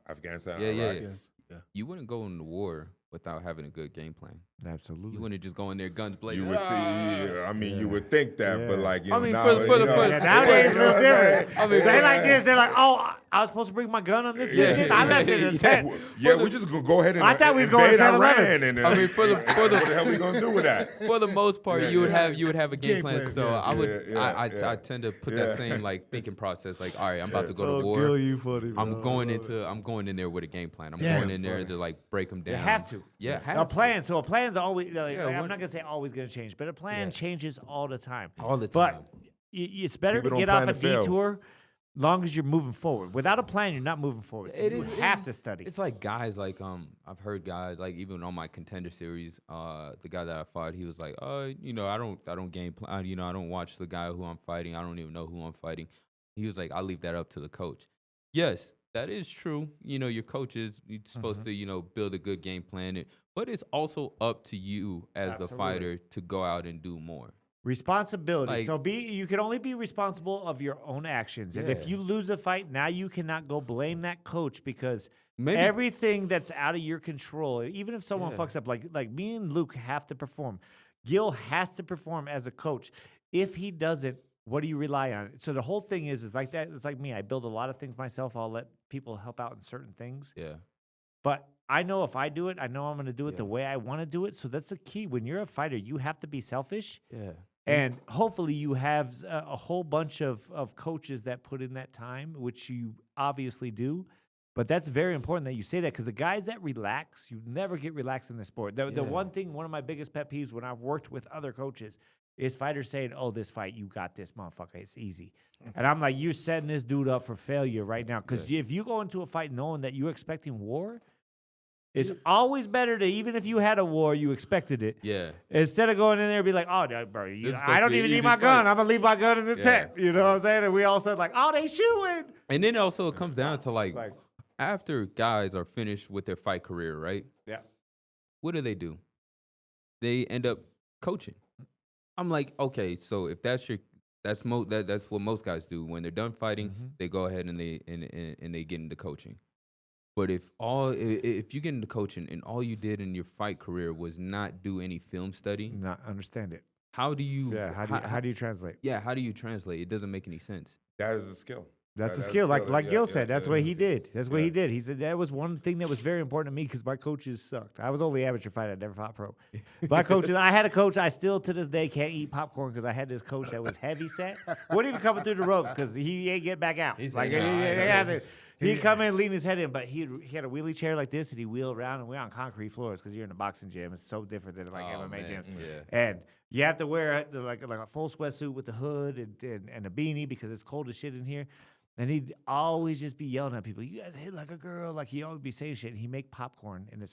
Afghanistan. Yeah, Iraq. Yes. Yeah. you wouldn't go into war without having a good game plan. Absolutely. You wouldn't just go in there guns blazing. You would, you would think that, but like, I mean, now, for the Yeah, nowadays it's a little different. I mean, They like this. They're like, oh, I was supposed to bring my gun on this mission. I left it in the tent. Yeah, we just go ahead and I thought we was going invade 7-Eleven. Iran, and I mean, for the what the hell we gonna do with that? for the most part, you would have a game Game plan. plan, So yeah. I would Yeah. I tend to put that same like thinking process. Like, all right, I'm about to go to Oh, war. Gil, you funny, bro. I'm going in there with a game plan. I'm Damn, going in there to like break them down. You have to. Yeah, A plan. So a plan's always. Yeah, I'm what- not gonna say always gonna change, but a plan changes all the time. all the But time. it's better People to don't get off plan a to fail. detour, long as you're moving forward. Without a plan, you're not moving forward. So you have to study. It's like guys like I've heard guys like even on my contender series, the guy that I fought, he was like, I don't game plan. I don't watch the guy who I'm fighting. I don't even know who I'm fighting. He was like, I leave that up to the coach. Yes, that is true. Your coach is supposed to build a good game plan, but it's also up to you as the Absolutely. fighter to go out and do more. Responsibility. Like- So you can only be responsible of your own actions. And if Yeah. you lose a fight, now you cannot go blame that coach because Maybe- everything that's out of your control, even if someone Yeah. fucks up, like me and Luke have to perform. Gil has to perform as a coach. If he doesn't, what do you rely on? So the whole thing is like that. It's like me. I build a lot of things myself. I'll let people help out in certain things. Yeah. But I know if I do it, I know I'm going to do it the Yeah. way I want to do it. So that's the key. When you're a fighter, you have to be selfish. Yeah. And hopefully you have a whole bunch of coaches that put in that time, which you obviously do. But that's very important that you say that because the guys that relax, you never get relaxed in the sport. The one of my biggest pet peeves when I've worked with other coaches is fighters saying, oh, this fight, you got this, motherfucker. It's easy. And I'm like, you're setting this dude up for failure right now. Because if you go into a fight knowing that you're expecting war, it's always better to, even if you had a war, you expected it. Yeah. Instead of going in there and be like, oh, bro, This is I supposed don't to be even an need easy my gun. fight. I'm going to leave my gun in the Yeah. tent. You know what I'm saying? And we all said like, oh, they shooting. And then also it comes down to Like- after guys are finished with their fight career, right? Yeah. What do? They end up coaching. I'm like, okay, so if that's That's what most guys do. When they're done fighting, Mhm. they go ahead and they get into coaching. But if you get into coaching and all you did in your fight career was not do any film study, Not understand it. how do you How do you translate? yeah, how do you translate? It doesn't make any sense. That is a skill. That's the That's skill. Like yeah, Gil yeah, said, that's yeah, what he did. That's what he yeah. did. He said that was one thing that was very important to me because my coaches sucked. I was only amateur fighter. I never fought pro. My coaches, I had a coach. I still to this day can't eat popcorn because I had this coach that was heavy set. Wouldn't even coming through the ropes because he ain't get back out. He's Like like, he'd come in, lean his head in, but he had a wheelie chair like this and he wheeled around and we're on concrete floors because you're in a boxing gym. It's so different than like MMA man, gyms. yeah. And you have to wear like a full sweatsuit with the hood and a beanie because it's cold as shit in here. And he'd always just be yelling at people. You guys hit like a girl. Like he always be saying shit. And he make popcorn, and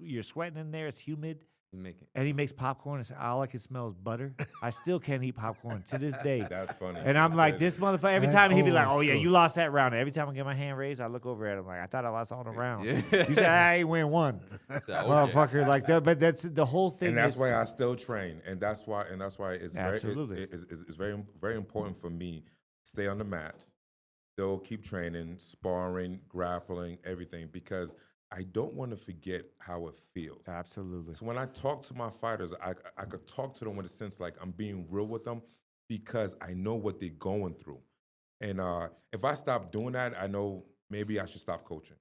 you're sweating in there. It's humid. You make it. And he makes popcorn. And all I can smell is butter. I still can't eat popcorn to this day. That's funny. And I'm That's like, good. this motherfucker. Every That- time he'd be like, oh, "Oh yeah, God. you lost that round." Every time I get my hand raised, I look over at him like, "I thought I lost all the rounds." Yeah. You said I ain't win one, motherfucker. Like that. But that's the whole thing. And that's is- why I still train, and that's why it's Absolutely. it's very important for me to stay on the mats. Still keep training, sparring, grappling, everything, because I don't want to forget how it feels. Absolutely. So when I talk to my fighters, I could talk to them in a sense like I'm being real with them because I know what they're going through. And if I stop doing that, I know maybe I should stop coaching.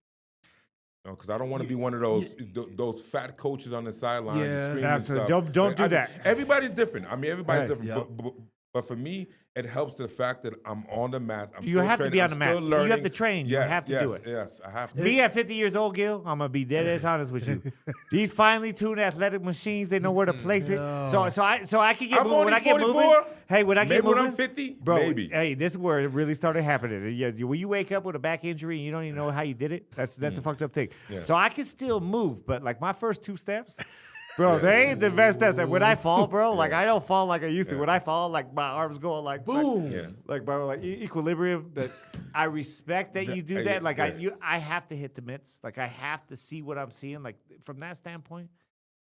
Because I don't want to be one of those fat coaches on the sideline. Yeah. Screaming Absolutely. stuff. Don't do I- that. Everybody's different. I mean, everybody's Right. different. Yep. But for me, it helps the fact that I'm on the mat. I'm You still have to be training, on the I'm mat. still You have learning. to train. You Yes, have to yes, do it. Yes, I have to. Me at 50 years old, Gil, I'm gonna be dead ass honest with you. These finely tuned athletic machines, they know where to place it. So I can get I'm moving. When only I get 44. moving, hey, when I Maybe get when moving, I'm 50, bro, maybe. hey, this is where it really started happening. Yeah, when you wake up with a back injury and you don't even know how you did it, that's a fucked up thing. Yeah. So I can still move, but like my first 2 steps. Bro, they ain't the best steps. Like when I fall, bro, like I don't fall like I used to. When I fall, like my arms go like boom, Yeah. like bro, like equilibrium. That I respect that you do yeah, that. Like yeah. I have to hit the mitts. Like I have to see what I'm seeing. Like from that standpoint.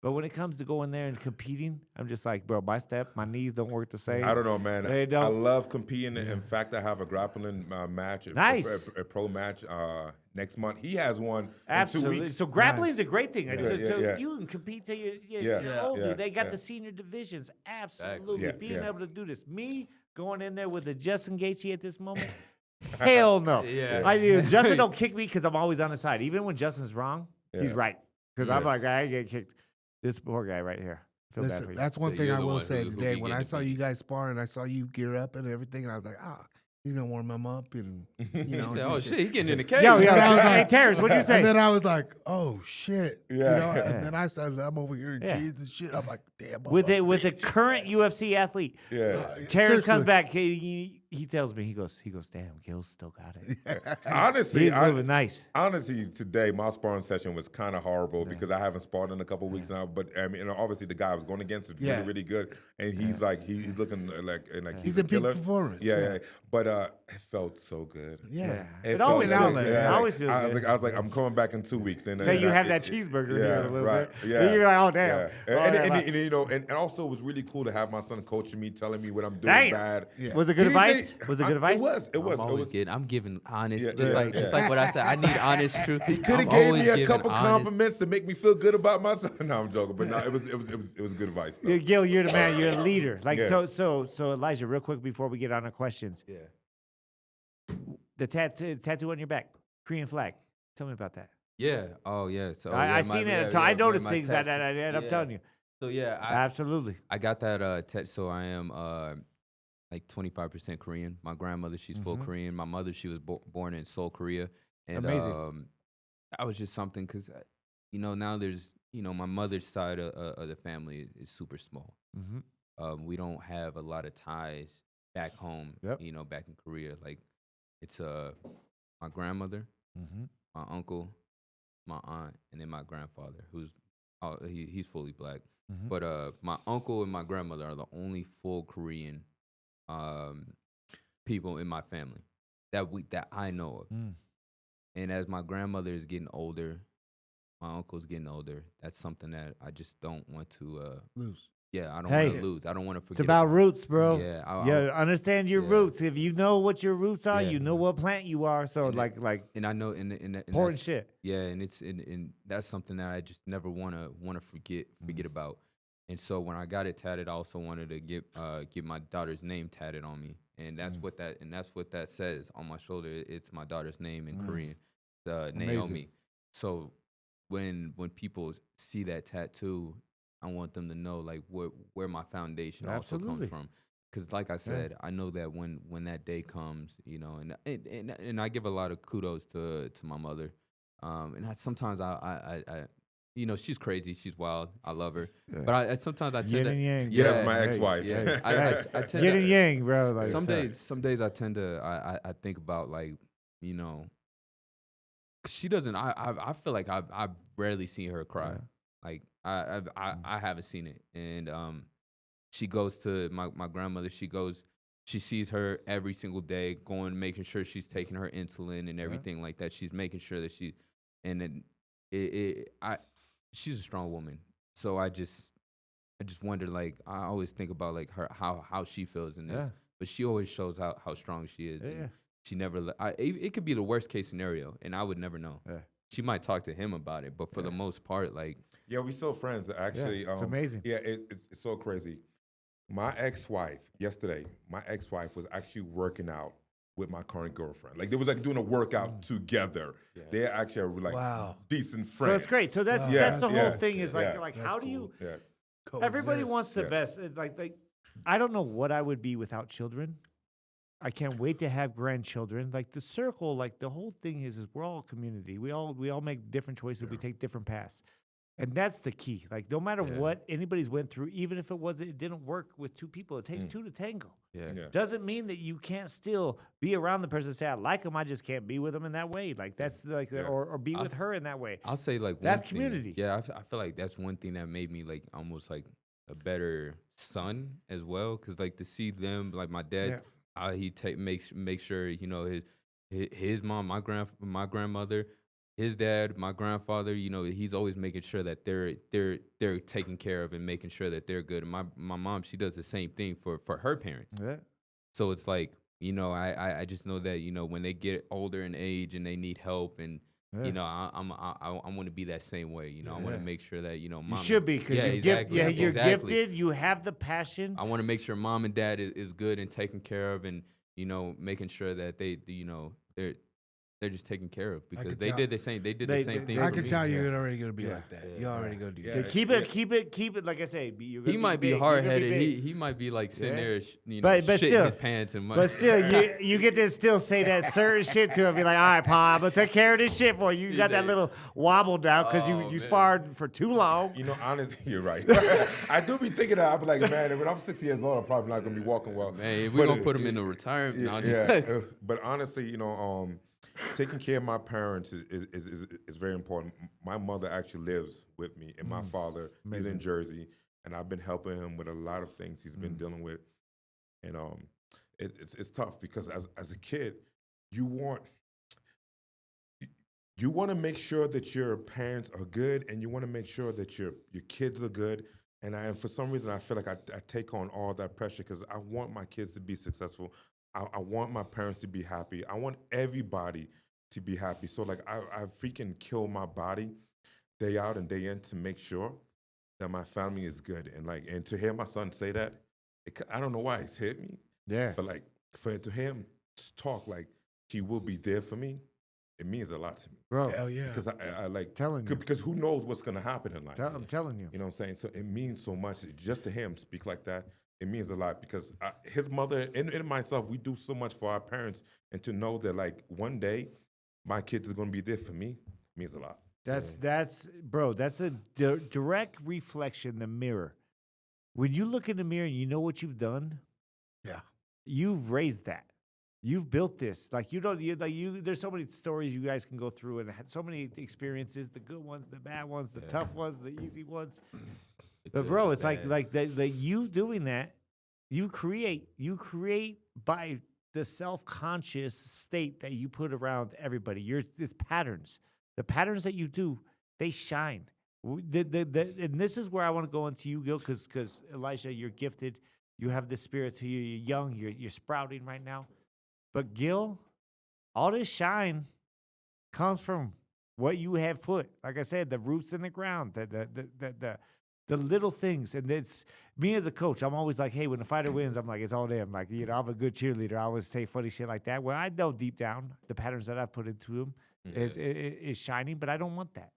But when it comes to going there and competing, I'm just like, bro, my knees don't work the same. I don't know, man. They I don't. love competing. In fact, I have a grappling match, Nice. a pro match next month. He has one in 2 Absolutely. weeks. So grappling is a great thing. So yeah. you can compete till you're Yeah, older. yeah, They got yeah. the senior divisions. Absolutely. Yeah, Being yeah. able to do this. Me going in there with the Justin Gaethje at this moment. Hell no. Yeah. Justin don't kick me because I'm always on the side. Even when Justin's wrong, he's Yeah. right. Because I'm Yeah. like, I get kicked. This poor guy right here. Feel bad for Listen, you. that's one So thing you're I the will one say who today. be When I getting saw you guys sparring, I saw you gear up and everything, and I was like, he's gonna warm him up, and you He know. said, "Oh shit, he getting in the cage." Yo, And I was hey, like- Terrence, what'd you say? And then I was like, oh shit, Yeah. you know. Yeah. And then I started, I'm over here in Yeah. jeans and shit. I'm like, damn. with motherfucker, a bitch. current UFC athlete. Yeah. Terrence comes Seriously. back. He tells me, he goes, damn, Gil still got it. Honestly, He's moving nice. Honestly, today my sparring session was kind of horrible because I haven't sparred in a couple weeks now. But I mean, obviously the guy I was going against is Yeah. really, really good, and he's like he's looking like He's a in peak killer. performance, Yeah, yeah. yeah. But it felt so good. Yeah. It always felt feels so good. good. It always feels I was good. like, I'm coming back in 2 weeks, and So you have it- that cheeseburger yeah, here in a little right, bit. Yeah, You're like, oh damn. Yeah. Oh, And, yeah, and, like- and, you know, and also it was really cool to have my son coaching me, telling me what I'm doing Damn. bad. Yeah. Was it good He didn't advice? say- Was it good advice? It was. It was. I'm It always was. getting. I'm giving honest, Yeah, just yeah, like yeah. what I said. I need honest truth. He could have gave me a couple compliments to make me feel good about myself. No, I'm joking, but no, it was good advice. Though. Yeah, Gil, you're the man. You're a leader. Like Yeah. so Elijah, real quick before we get on our questions, Yeah. the tattoo on your back, Korean flag. Tell me about that. Yeah. Oh yeah. So I yeah, seen my- it. yeah, So yeah, I noticed my things that tattoo. I'm Yeah. telling you. So yeah, Absolutely. I got that. So I am like 25% Korean. My grandmother, she's full Korean. My mother, she was born in Seoul, Korea. And Amazing. that was just something because, now there's, my mother's side of the family is super small. Mm-hmm. We don't have a lot of ties back home, Yep. back in Korea. Like it's my grandmother, Mm-hmm. my uncle, my aunt, and then my grandfather, who's he's fully black. Mhm. But my uncle and my grandmother are the only full Korean people in my family that I know of. Mm. And as my grandmother is getting older, my uncle's getting older. That's something that I just don't want to Lose. Yeah, I don't Hey, want to lose. I don't want to forget. It's about roots, bro. Yeah, Understand your yeah. roots. If you know what your roots are, Yeah. you know what plant you are. So And like and I know, and important that's, shit. yeah, and it's and that's something that I just never want to forget about. And so when I got it tatted, I also wanted to get my daughter's name tatted on me, and that's what that says on my shoulder. It's my daughter's name in Korean, Naomi. So when people see that tattoo, I want them to know like where my foundation also Absolutely. comes from. Because like I said, I know that when that day comes, you know, and I give a lot of kudos to my mother. And sometimes I you know, she's crazy, she's wild, I love her, but I sometimes I tend Yin to, and yang. Yeah, bro. that's my ex-wife. yeah, I tend Yin and to, yang, bro. Like, some days I tend to I think about like, you know, she doesn't. I feel like I've rarely seen her cry. Yeah. Like I haven't seen it. And she goes to my grandmother. She sees her every single day, going making sure she's taking her insulin and everything like that. She's making sure that and then she's a strong woman. So I just wonder, like, I always think about like how she feels in this, but she always shows how strong she is. And she never. It could be the worst case scenario, and I would never know. Yeah. She might talk to him about it, but for the most part, like, Yeah, we still friends. Actually, it's amazing. Yeah, it's so crazy. My ex-wife was actually working out with my current girlfriend. Like they was like doing a workout together. Yeah. They actually are like decent friends. So it's great. So that's the whole thing. Is like That's how do cool. you? Yeah. Everybody Coexist. wants the best. It's like I don't know what I would be without children. I can't wait to have grandchildren. Like the circle, like the whole thing is we're all a community. We all make different choices. We take different paths, and that's the key. Like no matter what anybody's went through, even if it didn't work with two people, it takes two to tango. yeah. Doesn't mean that you can't still be around the person and say I like them. I just can't be with them in that way. Like that's like or be with her in that way. I'll say like That's one thing, community. yeah, I feel like that's one thing that made me like almost like a better son as well. Cause like to see them, like my dad, he makes sure, you know, his mom, my grandmother, his dad, my grandfather, you know, he's always making sure that they're taken care of and making sure that they're good. And my mom, she does the same thing for her parents. Yeah. So it's like, you know, I just know that, you know, when they get older in age and they need help and you know, I want to be that same way. You know, I want to make sure that, you know, mom. You should be because you're gifted. You have the passion. I want to make sure mom and dad is good and taken care of, and you know, making sure that they, you know, they're just taken care of because they did the same thing. I with can me. tell you're already gonna be like that. You're already gonna do that. Keep it. Like I say, He might be hard headed. He might be like sitting there, you know, but shitting still, his pants and but still, you get to still say that certain shit to him. Be like, all right, Pa, I'm gonna take care of this shit for you. You got that little wobble down because you sparred for too long. You know, honestly, you're right. I do be thinking that. I be like, man, when I'm 60 years old, I'm probably not gonna be walking well. Man, we're gonna put him in a retirement. But honestly, you know, taking care of my parents is very important. My mother actually lives with me, and my father is in Jersey, and I've been helping him with a lot of things he's been dealing with. And it's tough because as a kid, you want to make sure that your parents are good, and you want to make sure that your kids are good. And for some reason, I feel like I take on all that pressure because I want my kids to be successful. I want my parents to be happy. I want everybody to be happy. So like I freaking kill my body day out and day in to make sure that my family is good. And to hear my son say that, I don't know why it's hit me. Yeah. But like to him talk like he will be there for me, it means a lot to me. Bro. Hell yeah. Because I like telling you. Because who knows what's gonna happen in life? I'm telling you. You know what I'm saying? So it means so much just to him speak like that. It means a lot because his mother and myself, we do so much for our parents, and to know that like one day my kids are going to be there for me means a lot. That's bro. That's a direct reflection. The mirror. When you look in the mirror and you know what you've done, you've raised that. You've built this. Like there's so many stories you guys can go through and had so many experiences. The good ones, the bad ones, the tough ones, the easy ones. But bro, it's like you doing that, you create by the self-conscious state that you put around everybody. This patterns. The patterns that you do, they shine. And this is where I want to go into you, Gil, because Elijah, you're gifted. You have the spirit to you. You're young. You're sprouting right now. But Gil, all this shine comes from what you have put. Like I said, the roots in the ground, the little things. And it's me as a coach. I'm always like, hey, when the fighter wins, I'm like, it's all them. Like, you know, I'm a good cheerleader. I always say funny shit like that. Where I know deep down the patterns that I've put into them is shining, but I don't want that.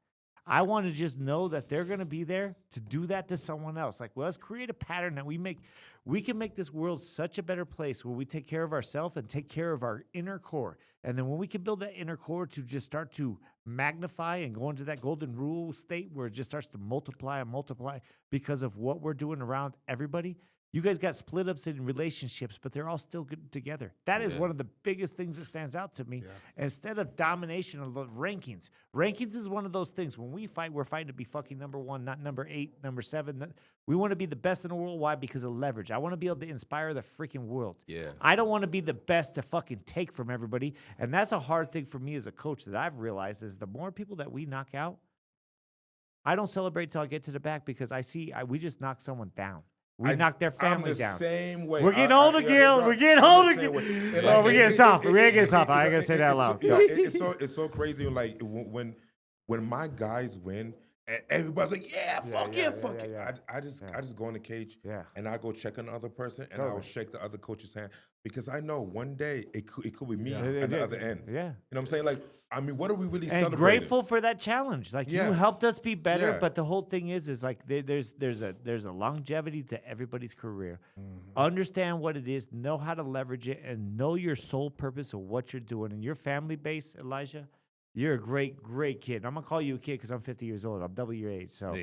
I want to just know that they're going to be there to do that to someone else. Like, well, let's create a pattern that we can make this world such a better place where we take care of ourselves and take care of our inner core. And then when we can build that inner core to just start to magnify and go into that golden rule state where it just starts to multiply and multiply because of what we're doing around everybody. You guys got split ups in relationships, but they're all still good together. That is one of the biggest things that stands out to me. Yeah. Instead of domination of the rankings. Rankings is one of those things. When we fight, we're fighting to be fucking number 1, not number 8, number 7. We want to be the best in the world. Why? Because of leverage. I want to be able to inspire the freaking world. Yeah. I don't want to be the best to fucking take from everybody. And that's a hard thing for me as a coach that I've realized is the more people that we knock out, I don't celebrate till I get to the back because we just knock someone down. We knocked their family down. Same way. We're getting older, Gil. We're getting older. We're getting soft. We're getting soft. I ain't gonna say that loud. It's so crazy. Like when my guys win, and everybody's like, fuck yeah. I just go in the cage and I go check on the other person and I will shake the other coach's hand because I know one day it could be me at the other end. Yeah, you know what I'm saying? Like, I mean, what are we really celebrating? And grateful for that challenge. Like you helped us be better, but the whole thing is like there's a longevity to everybody's career. Mm-hmm. Understand what it is, know how to leverage it, and know your sole purpose of what you're doing. And your family base, Elijah, you're a great kid. I'm gonna call you a kid because I'm 50 years old. I'm double your age. So,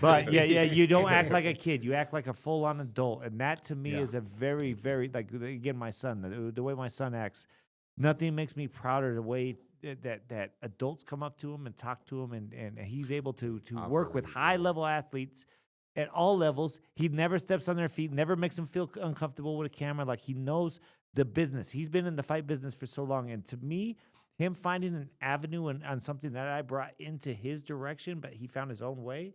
but you don't act like a kid. You act like a full-on adult, and that to me is a very, very like again my son. The way my son acts. Nothing makes me prouder the way that adults come up to him and talk to him, and he's able to work with high-level athletes at all levels. He never steps on their feet, never makes them feel uncomfortable with a camera. Like, he knows the business. He's been in the fight business for so long. And to me, him finding an avenue on something that I brought into his direction, but he found his own way,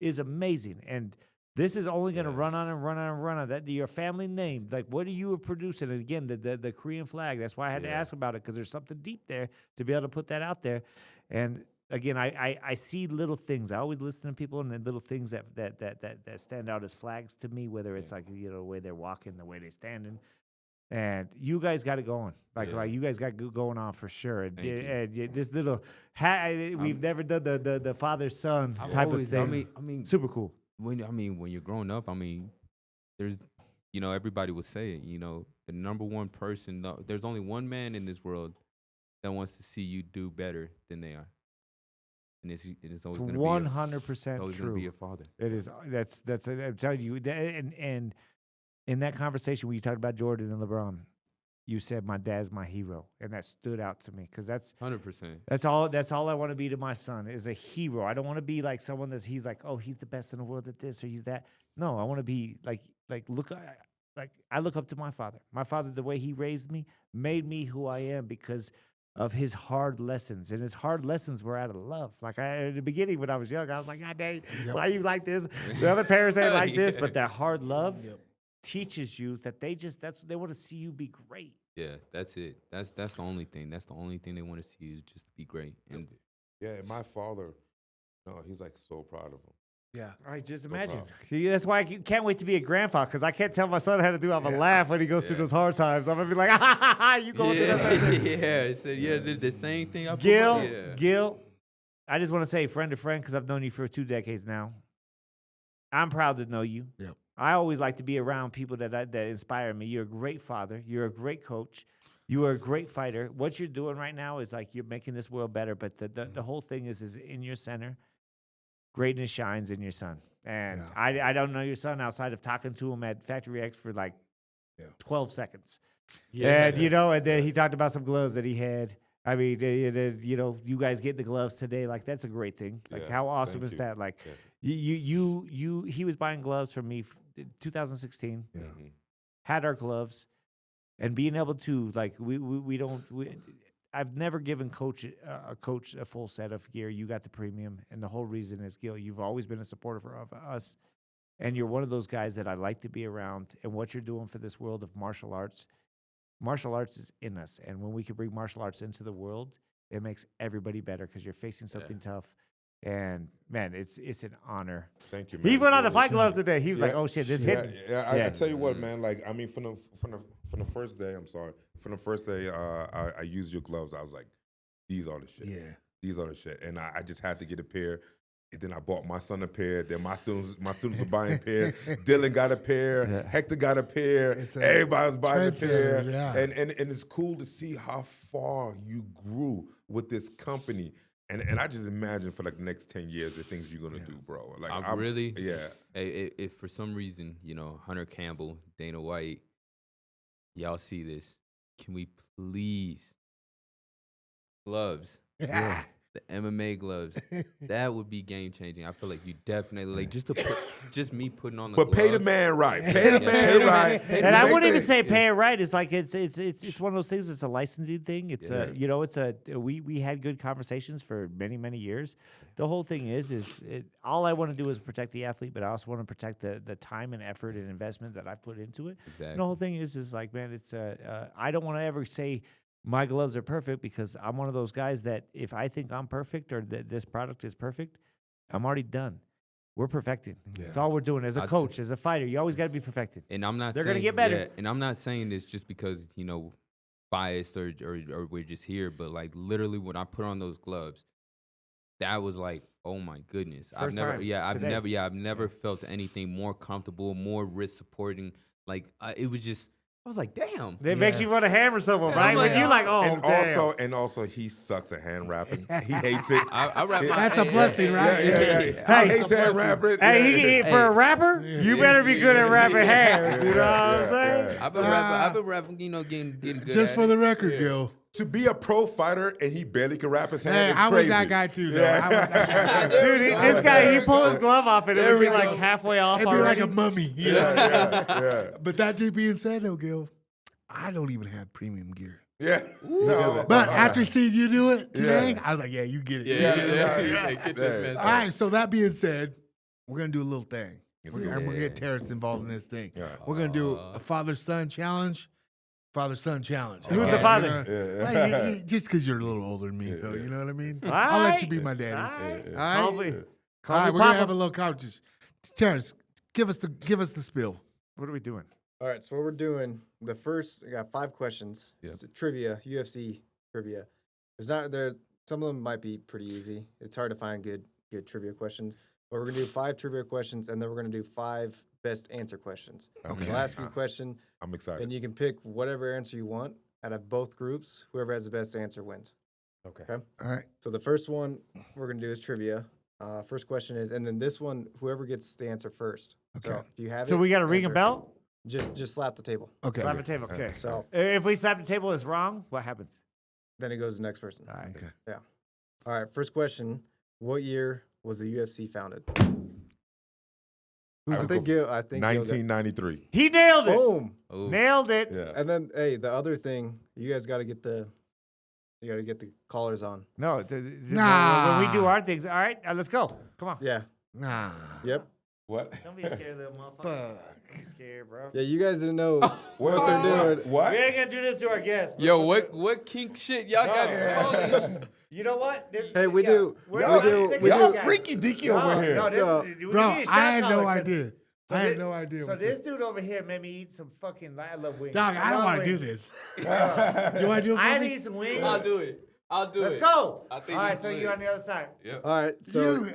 is amazing. And this is only going to run on and run on and run on. That your family name, like what are you producing? And again, the Korean flag. That's why I had to ask about it because there's something deep there to be able to put that out there. And again, I see little things. I always listen to people and the little things that stand out as flags to me. Whether it's like the way they're walking, the way they're standing. And you guys got it going. Like you guys got going on for sure. And this little we've never done the father son type of thing. I mean, super cool. When you're growing up, I mean, there's, everybody would say it, the number one person, there's only one man in this world that wants to see you do better than they are. And it's always going to be 100% always true. Going to be a father. It is. That's. I'm telling you. And in that conversation when you talked about Jordan and LeBron, you said my dad's my hero, and that stood out to me because that's 100%. That's all I want to be to my son is a hero. I don't want to be like someone he's like, oh, he's the best in the world at this or he's that. No, I want to be like I look up to my father. My father, the way he raised me, made me who I am because of his hard lessons, and his hard lessons were out of love. Like at the beginning when I was young, I was like, God dang, why you like this? The other parents ain't like this, but that hard love. Teaches you that they want to see you be great. Yeah, that's it. That's the only thing. That's the only thing they want to see is just to be great. And my father, he's like so proud of him. Yeah, I just imagine. That's why I can't wait to be a grandpa because I can't tell my son how to do. I'm a laugh when he goes through those hard times. I'm gonna be like, you going through that? So the same thing. Gil, I just want to say, friend to friend, because I've known you for 2 decades now. I'm proud to know you. Yep. I always like to be around people that inspire me. You're a great father. You're a great coach. You are a great fighter. What you're doing right now is like you're making this world better. But the whole thing is in your center. Greatness shines in your son. And I don't know your son outside of talking to him at Factory X for like 12 seconds. Yeah. And, and then he talked about some gloves that he had. I mean, you guys get the gloves today. Like, that's a great thing. Like, how awesome is that? Like, he was buying gloves from me 2016, had our gloves, and being able to, like, I've never given a coach a full set of gear. You got the premium, and the whole reason is, Gil, you've always been a supporter of us, and you're one of those guys that I like to be around. And what you're doing for this world of martial arts is in us, and when we can bring martial arts into the world, it makes everybody better because you're facing something tough. And man, it's an honor. Thank you, man. He put on the Really. fight glove today. He was like, "Oh shit, this hit me." I tell you what, man. Like, I mean, from the first day, from the first day, I used your gloves. I was like, these are the shit. Yeah. These are the shit. And I just had to get a pair. And then I bought my son a pair. Then my students were buying a pair. Dylan got a pair. Hector got a pair. Everybody was buying a pair. Yeah. And it's cool to see how far you grew with this company. And I just imagine for like the next 10 years the things you're gonna do, bro. Like I really, yeah. If for some reason, Hunter Campbell, Dana White, y'all see this, can we please gloves? Yeah. The MMA gloves, that would be game changing. I feel like you definitely like just me putting on the But gloves. pay the man right. Pay the man right. And I wouldn't even say pay it right. It's like it's one of those things. It's a licensing thing. It's we had good conversations for many years. The whole thing is all I want to do is protect the athlete, but I also want to protect the time and effort and investment that I put into it. Exactly. And the whole thing is like, man, it's I don't want to ever say my gloves are perfect because I'm one of those guys that if I think I'm perfect or that this product is perfect, I'm already done. We're perfecting. That's all we're doing. As a coach, as a fighter, you always got to be perfecting. And I'm not. They're going gonna get better. and I'm not saying this just because biased or we're just here, but like literally when I put on those gloves, that was like, oh my goodness. I've never felt anything more comfortable, more wrist supporting. Like it was just. I was like, damn. It makes you want to hammer someone, right? like, When you're like, oh, and also he sucks at hand wrapping. He hates it. I wrap my That's a blessing, right? Yeah. He hates hand wrapping. Hey, for a rapper, you better be good at wrapping hands. You know what I'm saying? I've been rapping, getting good. Just for the record, Gil. To be a pro fighter and he barely can wrap his hand. Hey, is I was crazy. that guy too, though. I was that guy. Dude, this guy, he pull his glove off and it would be like halfway off It'd be already. like a mummy. You know? Yeah. But that just being said, though, Gil, I don't even have premium gear. Yeah. No, But after seeing you do it today, I was like, yeah, you get it. Get this man. All right, so that being said, we're going to do a little thing. We're Yeah. going to get Terrence involved in this thing. Yeah. We're going to do a father-son challenge. Father-son challenge. Who's the father? Well, just because you're a little older than me, though. You know what I mean? All I'll let right. you be my daddy. All right. All right? Call me All right, Papa. we're going to have a little competition. Terrence, give us the spill. What are we doing? All right, so what we're doing, I got 5 questions. Yep. It's trivia, UFC trivia. Some of them might be pretty easy. It's hard to find good trivia questions. But we're gonna do 5 trivia questions, and then we're gonna do 5 best answer questions. Okay. I'll ask you a question, I'm excited. and you can pick whatever answer you want out of both groups. Whoever has the best answer wins. Okay. Okay. All right. So the first one we're gonna do is trivia. First question is, and then this one, whoever gets the answer first. Okay. So if you have So it, we got to ring a answer. bell? Just slap the table. Okay. Slap the table. Okay. So If we slap the table, it's wrong. What happens? then it goes to the next person. All right. Okay. All right, first question. What year was the UFC founded? I think Gil got- 1993. He nailed it. Boom. Ooh. Nailed it. Yeah. And then, hey, the other thing, you guys got to get the callers on. No. Nah. When we do our things. All right. Let's go. Come on. Yeah. Nah. Yep. What? Don't be scared, little motherfucker. Don't be scared, bro. Yeah, you guys didn't know What they're doing. What? We ain't going to do this to our guests. bro. Yo, what kink shit y'all got? You know what? Hey, we do- we're we not do- sick we of do- this Y'all guy. freaky deaky No, over here. no, No. we Bro, need a shot I had no collar 'cause- idea. so I had thi- no idea. So what this dude over here made me eat some fucking. I love wings. Dog, I don't love want to do wings. this. Do you want to do it for I had to me? eat some wings. I'll do it. Let's go. I think All right, it's so lit. you on the other side. Yep. All right, so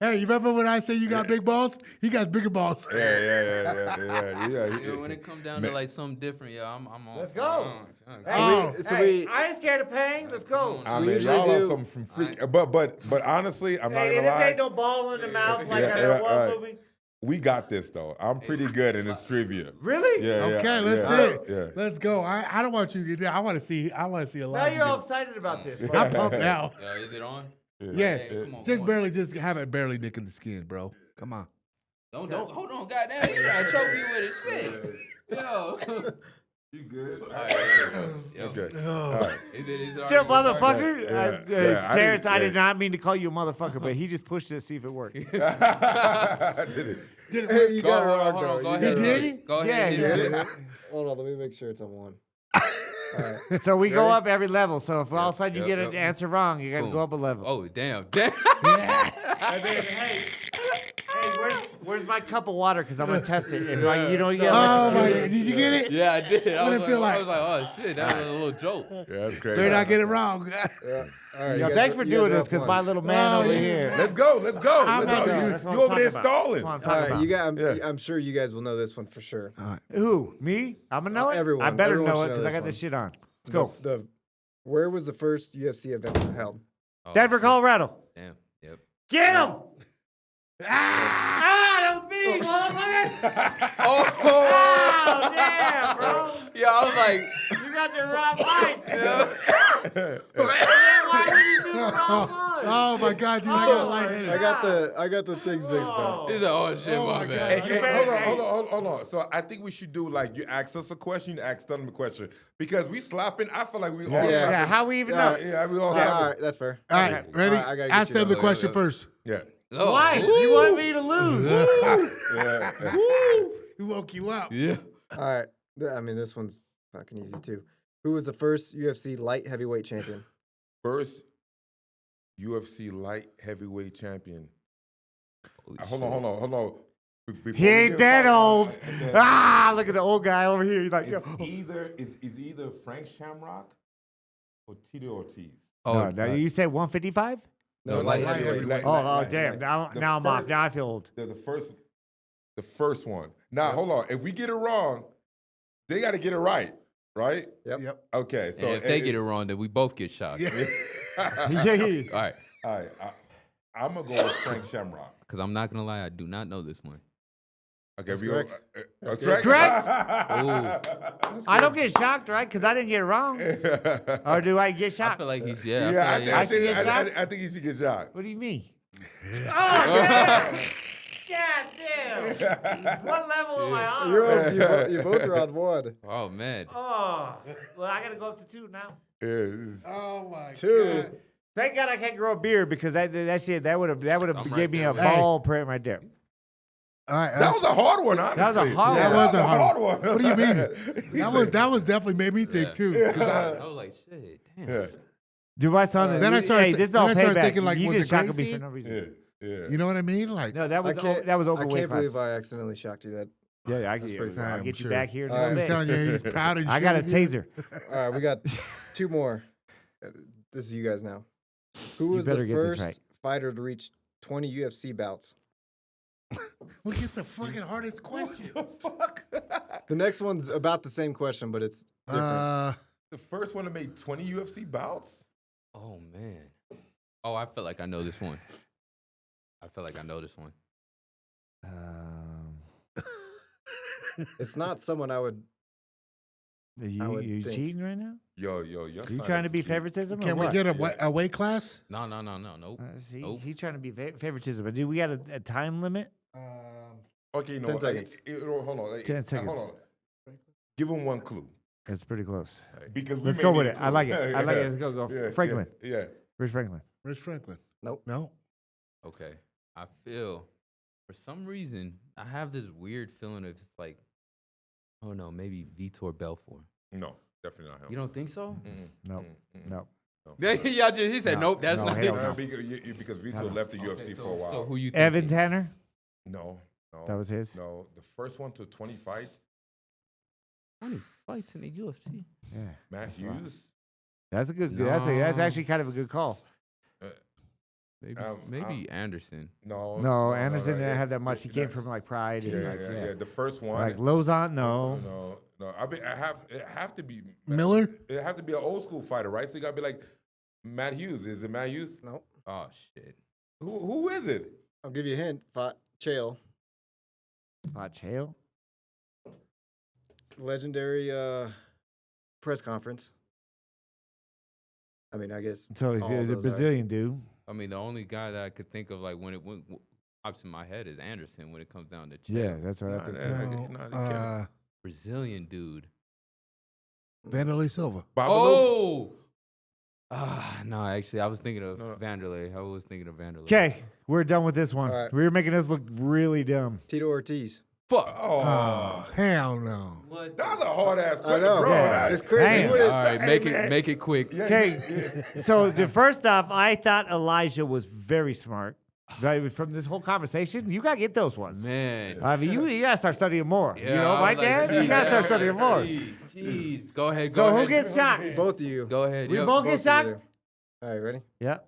Hey, you remember when I say you got big balls? He got bigger balls. Yeah, when it comes down to like something different, I'm on. Let's go. Oh. Hey, I ain't scared of pain. Let's go. I We mean, usually y'all are do- some from freak. But honestly, I'm not Hey, gonna this lie. ain't no ball in the mouth like Yeah, that one right. movie. We got this though. I'm pretty good in this trivia. Really? Yeah. Okay, let's yeah, see it. Yeah. Let's go. I don't want you to get there. I want to see a Now lot. you're all excited about this. Bro. I'm pumped now. Is it on? Yeah, Hey, come on, just come on. barely, just have it barely nicking the skin, bro. Come on. Don't hold on, goddamn! You trying to choke me with it, shit. Yo. You good? All right. Yep. Okay. Oh. All right. Damn motherfucker. Yeah, Terrence, I did yeah. not mean to call you a motherfucker, but he just pushed it to see if it worked. Did it? Hey, you got it wrong, hold though. on, go You ahead. got it did wrong. it? Go Yeah, ahead. he hit did. it. Hold on, let me make sure it's on one. All right. So we go Ready? up every level. So if all of a sudden you yep, get an yep. answer wrong, you got to Boom. go up a level. Oh, damn. And then, hey, where's my cup of water? Because I'm going to test it. If like, you know, you Oh got my! to Did you get it? Yeah, I did. What it feel I like? was like, oh, shit. That was a little joke. Yeah, that's crazy. They're not getting it wrong. Yeah. All right. Yo, you thanks guys for are- you doing guys are this up because one. my little man Oh, over yeah. here. Let's go. Let's go. I'm Let's not go. doing That's what You I'm over there talking about. stalling. That's what I'm All talking right, about. you got. Yeah. I'm sure you guys will know this one for sure. Who? Me? I'm going to know it? Everyone. I better Everyone know it should know because I this got one. this shit on. Let's go. Where was the first UFC event held? Oh, Denver, shit. Colorado. Damn. Yep. Get him! That was me, motherfucker! Oh, damn, bro. Yeah, I was like, You got the wrong mic. Man, why did you do the wrong one? Oh my God, dude! I got Oh, lightheaded. I got the things mixed up. he's like, oh, shit, Oh, my my bad. God. Hey, better- hold on. So I think we should do like you ask us a question, you ask them a question because we slapping. I feel like we all Yeah. Yeah, slapping. how we even Yeah. know? Yeah, we all Yeah, all slapping. right, that's fair. All right, ready? All right, I gotta get Ask you them the that. question Wait. first. Yeah. Oh, Why? You want me to lose? Yeah. He woke you up. Yeah. All right. I mean, this one's fucking easy too. Who was the first UFC light heavyweight champion? First UFC light heavyweight champion. Holy Hold shit. on. Before He we ain't get that started, old. okay, Ah, look at the old guy over here. He's like, yo. It's either Frank Shamrock or Tito Ortiz. Oh, now you said 155? No, light heavyweight. Oh, damn. Now I'm off. Now I feel old. They're the first one. Now hold on. If we get it wrong, they got to get it right, right? Yep. Okay. So And if they get it wrong, then we both get shot. yeah. Yeah. All right. All right. I'm gonna go with Frank Shamrock. Because I'm not going to lie, I do not know this one. Okay, That's we correct. That's correct. Correct? I don't get shocked, right? Because I didn't get it wrong. Or do I get I shocked? feel like he's, Yeah, I feel like, I think you should get shocked. What do you mean? Oh, damn. God damn. What level am I on? You both are on one. oh, man. Oh, well, I got to go up to 2 now. Yeah. Oh my Two. God. Thank God I can't grow a beard because that shit that would have I'm gave me a right there. ball print right there. All right. That was a hard one, honestly. That was a hard That one. was a hard one. What do you mean? That was definitely made me think Yeah. too. 'cause I was like, shit, damn. Yeah. Dude, my son. Then I started Hey, thi- this is all then I started payback. thinking, like, you was just it shocking me Gracie? for no reason. Yeah. You know what I mean? Like, No, that was I over can't weight class. believe I accidentally shocked you. That. Yeah, I That's get, pretty cool. I'll I'm get you sure. back here in a All right. little I'm bit. telling you, he's proud and I got a shit. taser. All right, we got two more. This is you guys now. Who was better the get this first right. fighter to reach 20 UFC bouts? We get the fucking hardest question. The next one's about the same question, but it's different. The first one to make 20 UFC bouts? Oh, man. Oh, I feel like I know this one. It's not someone I would. would You think. cheating right now? Your You son trying to is be cute. favoritism? Can or we what? get a weight class? No, nope. See, Nope. he's trying to be favoritism. But do we got a time limit? Okay, you know 10 what? seconds. Hold on. 10 seconds. Hold on. Give him one clue. It's pretty close. Because we Let's may go need with a it. I clue. like it. I like Yeah. it. Let's go. Yeah, Franklin. Yeah. Where's Franklin? Where's Franklin? Nope. No. Okay. I feel, for some reason, I have this weird feeling of it's like, oh no, maybe Vitor Belfort. No, definitely not him. You don't think so? No. No. Yeah, he said, No, nope, that's no, not hell it. no. Because Vito No. left the UFC for a while. So who you think? Evan Tanner. No. That was his. No, the first one to 20 fights, 20 fights in the UFC. Yeah. Matt Hughes. That's a good. That's No. actually kind of a good call. Maybe Anderson. No, Anderson didn't have that much. He came from like Pride. Yeah, and yeah, like, The first one. Like Lozon, no. No. It have to be Miller? It have to be an old school fighter, right? So you gotta be like Matt Hughes. Is it Matt Hughes? Nope. Oh shit. Who is it? I'll give you a hint. Fought Chael. Pacheco. Legendary press conference. I mean, I guess. So he's all the those are- Brazilian dude. I mean, the only guy that I could think of, like, when it went pops in my head is Anderson when it comes down to Chael. Yeah, that's what I Nah, think. nah, too. nah, they can't. Brazilian dude. Vanderlei Silva. Babalu. No, actually, I was thinking of No. Vanderlei. I was thinking of Vanderlei. Okay, we're done with this one. All right. We're making us look really dumb. Tito Ortiz. Fuck. Oh, hell no. That's a hard ass I question, know. bro. Yeah. That- It's crazy. Damn. Who is- All right, make it quick. Okay, so the first off, I thought Elijah was very smart. Right, from this whole conversation, you gotta get those ones. Man. I mean, you gotta start studying more. Yeah, you know, I was right, like, Dad? You geez, gotta start yeah, studying more. Jeez. Go ahead. So Go who ahead. gets shocked? Both of you. Go ahead. We yep. both Both get of shocked. you. All right, ready? Yeah.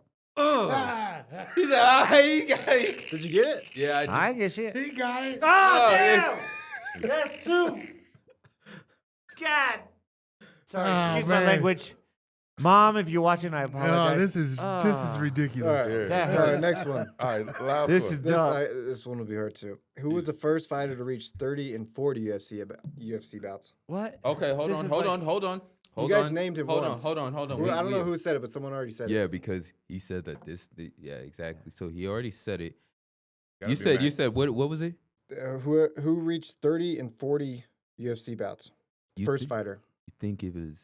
He said, he got it. Did you get it? Yeah, I did. I get shit. He got it. Oh, yeah. damn! That's two. God. Sorry, Oh, excuse my man. language. Mom, if you're watching, I No, apologize. this is Ah. All ridiculous. right. That All hurts. right, next one. All right, last This one. is This dumb. this one will be hard too. Who was the first fighter to reach 30 and 40 UFC bouts? What? Okay, hold This on, is hold like- on, hold on. You Hold guys on. named him hold once. on. I don't know who said it, but someone already said Yeah, it. because he said that yeah, exactly. So he already said it. Gotta You be said Matt. what was it? Who reached 30 and 40 UFC bouts? You First thi- fighter. You think it was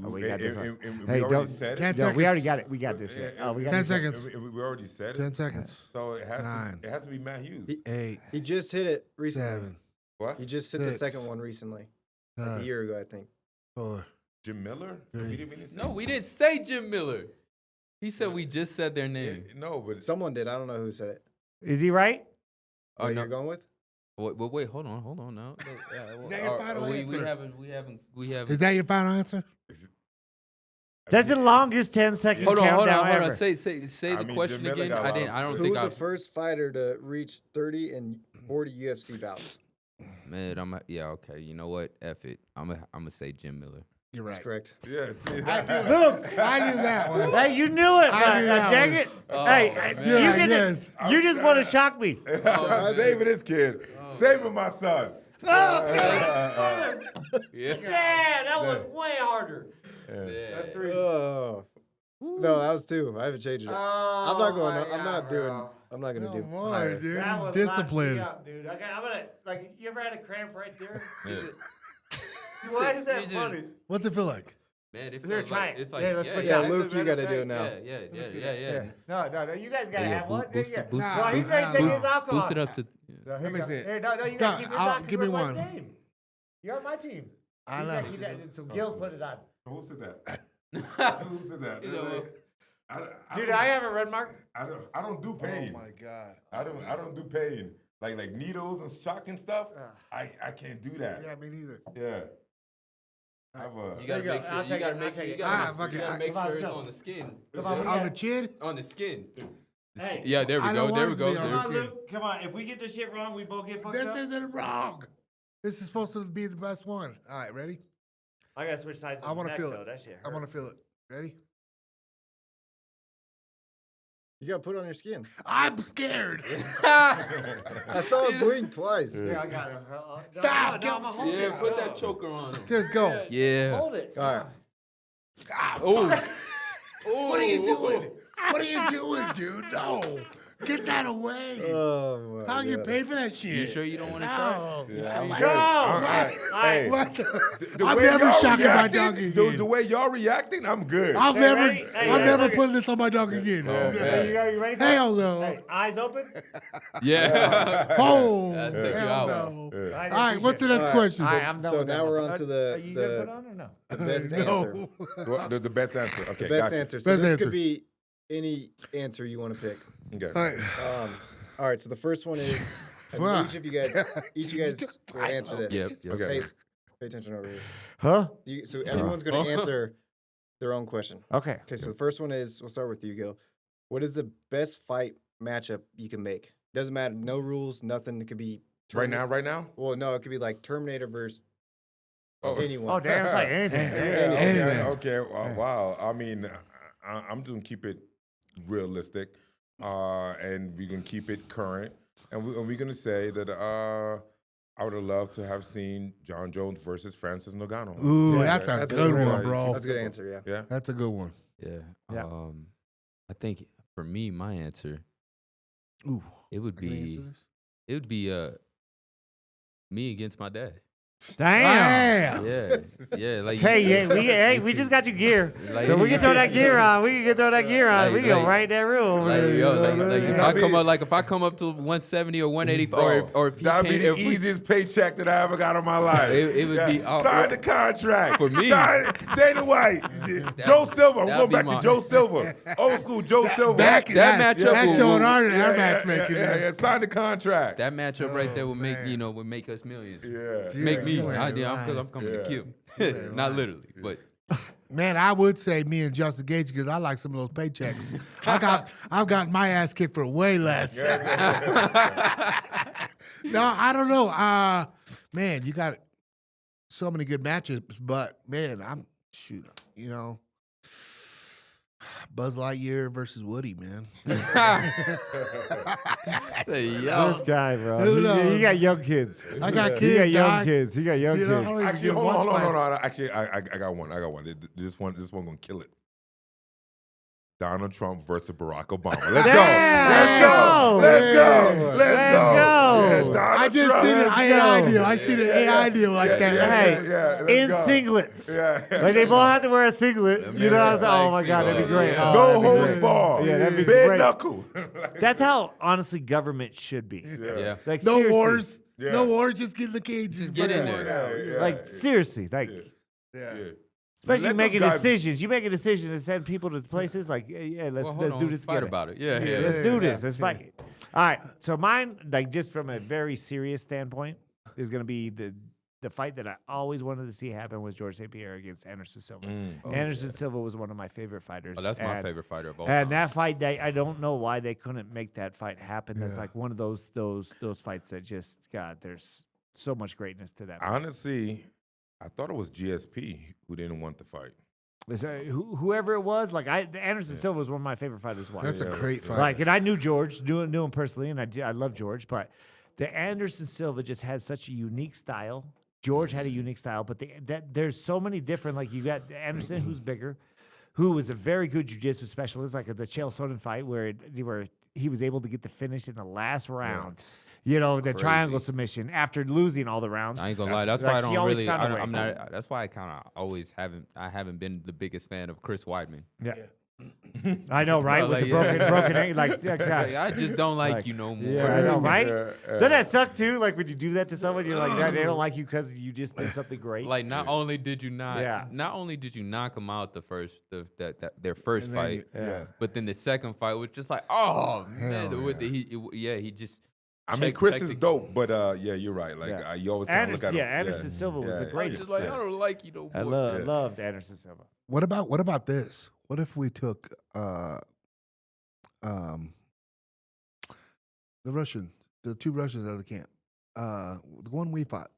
Oh, we got this one. And Hey, we already don't- said it. 10 Yeah, we seconds. already got it. We got this shit. Oh, we got 10 this. seconds. We already said it. 10 seconds. So it has 9. to. It has to be Matt Hughes. He- 8, He just hit it recently. 7, What? He just hit the 6, second one recently. Like a 5, year ago, I think. 4. Jim Miller? Three. We didn't say No, we didn't say Jim Miller. He said we just said their name. No, but Someone did. I don't know who said it. Is he right? Oh, Oh, no. you're going with? Wait, hold on now. Is that your final answer? We haven't. Is that your final answer? That's the longest 10-second Hold on. countdown Hold ever. on. Say I the mean, question Jim Miller again. got a lot I don't Who think was I. the first fighter to reach 30 and 40 UFC bouts? Man, okay. You know what? F it. I'm gonna say Jim Miller. You're That's correct. yeah. See, Look, I knew that one. hey, you knew it. I knew that dang one. it. Oh, Hey, man. you Yeah, get yes. it. You just want to shock me. I'm saving this kid. Saving my son. Oh, Yeah. yeah, that was way harder. That's three. Oh. No, that was 2. I haven't changed it. I'm not going. I'm not doing. I'm not gonna No do. more, higher. dude. That He's was disciplined. locked me up, dude. Okay, I'm gonna like. You ever had a cramp right there? Yeah. Why is that Is it- funny? What's it feel like? Man, it They're feels trying. like it's like Yeah, let's switch Yeah, out. Luke, you gotta do it now. Yeah. No. You guys gotta Yeah, have one. boost it, boost No, it, he's boost ready to it. take Boost- his alcohol. Boost it up to. No, here Let me you go. see it. Here, no, you Go, gotta keep yours I'll- on. 'cause give me we're my one. team. You're on my team. I He's know. gotta keep that- So Gil's put it on. Who said that? Who said that? You know, Dude, don't- I have a red mark. I don't do pain. Oh my god. I don't do pain. Like needles and shock and stuff. I can't do that. Yeah, me neither. Yeah. I have a. You gotta you go. make sure. I'll You take gotta it. make I'll sure. take You it. gotta fuck it. make Let's sure it's go. on the skin. Come on, we On got- the chin? On the skin. Hey. Yeah, there we I go. don't There want we it to go. be on Come the on, skin. Luke. Come on. If we get this shit wrong, we both get fucked This up. isn't wrong. This is supposed to be the best one. All right, ready? I gotta switch sides. I want to feel though. it. That shit I want hurt. to feel it. Ready? You gotta put it on your skin. I'm scared. I saw it blink twice. Yeah, I got it. Stop, No, I'm a hold Yeah, it. put that choker on him. Just go. Yeah. Hold it. All right. Oh. What are you doing? What are you doing, dude? No. Get that away. Oh my How you God. pay for that shit? You sure you don't want to try? No. Yeah, I'm Go! good. Hey, What? the I'm way never y'all shocking my reacting, dog the again. way y'all reacting, I'm good. I'm Hey, never, ready? Hey, I'm hey, never look at- putting this on my dog again. Oh, I'm man. good. You ready for Hell it? no. Hey, eyes open. Yeah. Oh, That'll take you hell out. no. Yeah. All right, what's the next All right. question? All right, I'm done So with now that we're one. on to the- Are you gonna the- put on or no? The best answer. No. Well, the best answer. Okay, The best gotcha. answer. So Best this answer. could be any answer you want to pick. Okay. All right. All right. So the first one is and Fuck. each of you guys will answer this. Yep. Okay. Hey, pay attention over here. Huh? So everyone's going to answer their own question. Okay. Okay. So the first one is we'll start with you, Gil. What is the best fight matchup you can make? Doesn't matter. No rules. Nothing. It could be Right now? Well, no. It could be like Terminator versus Oh. anyone. Oh, damn, it's like anything. Yeah, Anything. okay. Wow. I mean, I'm just gonna keep it realistic, and we're gonna keep it current, and we're gonna say that I would have loved to have seen John Jones versus Francis Ngannou. Ooh, Yeah, that's a that's a good good one, one. bro. That's a good answer. Yeah. Yeah. That's a good one. Yeah. Yeah. I think for me, my answer, Ooh. it would Can I answer be this? it would be me against my dad. Damn. Yeah. Like We just got you gear. Like, So we can throw that gear on. We can throw that gear on. Like- We can go like- right in that room. Like, if I come up to 170 or 180, Bro, or if he that'd be can't, the if we- easiest paycheck that I ever got in my life. It would be sign the contract For me. Dana White, Joe Silva. I'm that'd going be back my- to Joe Silva, old school Joe Silva. that matchup That's will- showing will- art in our matchmaking. Sign the contract. that matchup right there would make us millions. Yeah. Make me. You ain't Because I'm lying. coming Yeah. to kill. Not literally, but Man, I would say me and Justin Gage because I like some of those paychecks. I've got my ass kicked for way less. No, I don't know. Man, you got so many good matches, but man, Buzz Lightyear versus Woody, man. say, This guy, bro. Who knows? He got young kids. I got He kids. got young dog. kids. He got young You know, I kids. don't even Actually, get hold watch on. fights. Actually, I got one. This one gonna kill it. Donald Trump versus Barack Obama. Let's go. Damn, Let's go. Let's go. Yeah, Donald I just Trump. seen an AI go. deal. I seen an AI deal like that. Hey, in let's go. singlets. Yeah. Like they both have to wear a singlet. You know what I'm saying? Oh my God, that'd be great. Yeah. Oh, No that'd be holds great. barred. Yeah, that'd be Bare great. knuckle. That's how honestly government should be. yeah. Like No seriously. wars. Yeah. No wars. Just get in the cage. Just get in there. Yeah. Like seriously, like Yeah. especially Let making those guys- decisions. You make a decision to send people to places like, let's Well, hold do on, this fight together. about it. Yeah. Let's do yeah, this. Let's fight. All right. So mine, like just from a very serious standpoint, is going to be the fight that I always wanted to see happen was George St. Pierre against Anderson Silva. Anderson Silva was one of my favorite fighters. Oh, that's my and- favorite fighter of all And time. that fight, I don't know why they couldn't make that fight happen. That's Yeah. like one of those fights that just God. There's so much greatness to that. Fight. Honestly, I thought it was GSP who didn't want the fight. Whoever it was, like Anderson Silva was one of my favorite fighters to watch. That's a great fight. Like, and I knew George, knew him personally, and I love George, but the Anderson Silva just had such a unique style. George had a unique style, but there's so many different. Like you got Anderson, who's bigger, who was a very good jiu-jitsu specialist, like the Chael Sonnen fight, where he was able to get the finish in the last round. You know, the Crazy. triangle submission after losing all the rounds. I ain't gonna lie. That's like, why I he don't always really. found a I don't, way. I'm not. That's why I kind of always haven't been the biggest fan of Chris Weidman. Yeah. I know, right? Well, With like, the broken ankle, like, yeah, God. Like, I just don't like Like, you no more. Yeah, I know, right? Yeah, Doesn't that suck too? Like when you do that to someone, you're like, they don't like you because you just did something great. Like not only did you Yeah. knock them out their first fight, yeah. but then the second fight was just like, oh man, he just. I mean, check- Chris check is the- dope, but yeah, you're right. Like Yeah. you always kind of look at him. Anderson Silva was the Yeah. greatest. Just like I don't like you no more. I loved Anderson Silva. What about this? What if we took the two Russians out of the camp? The one we fought.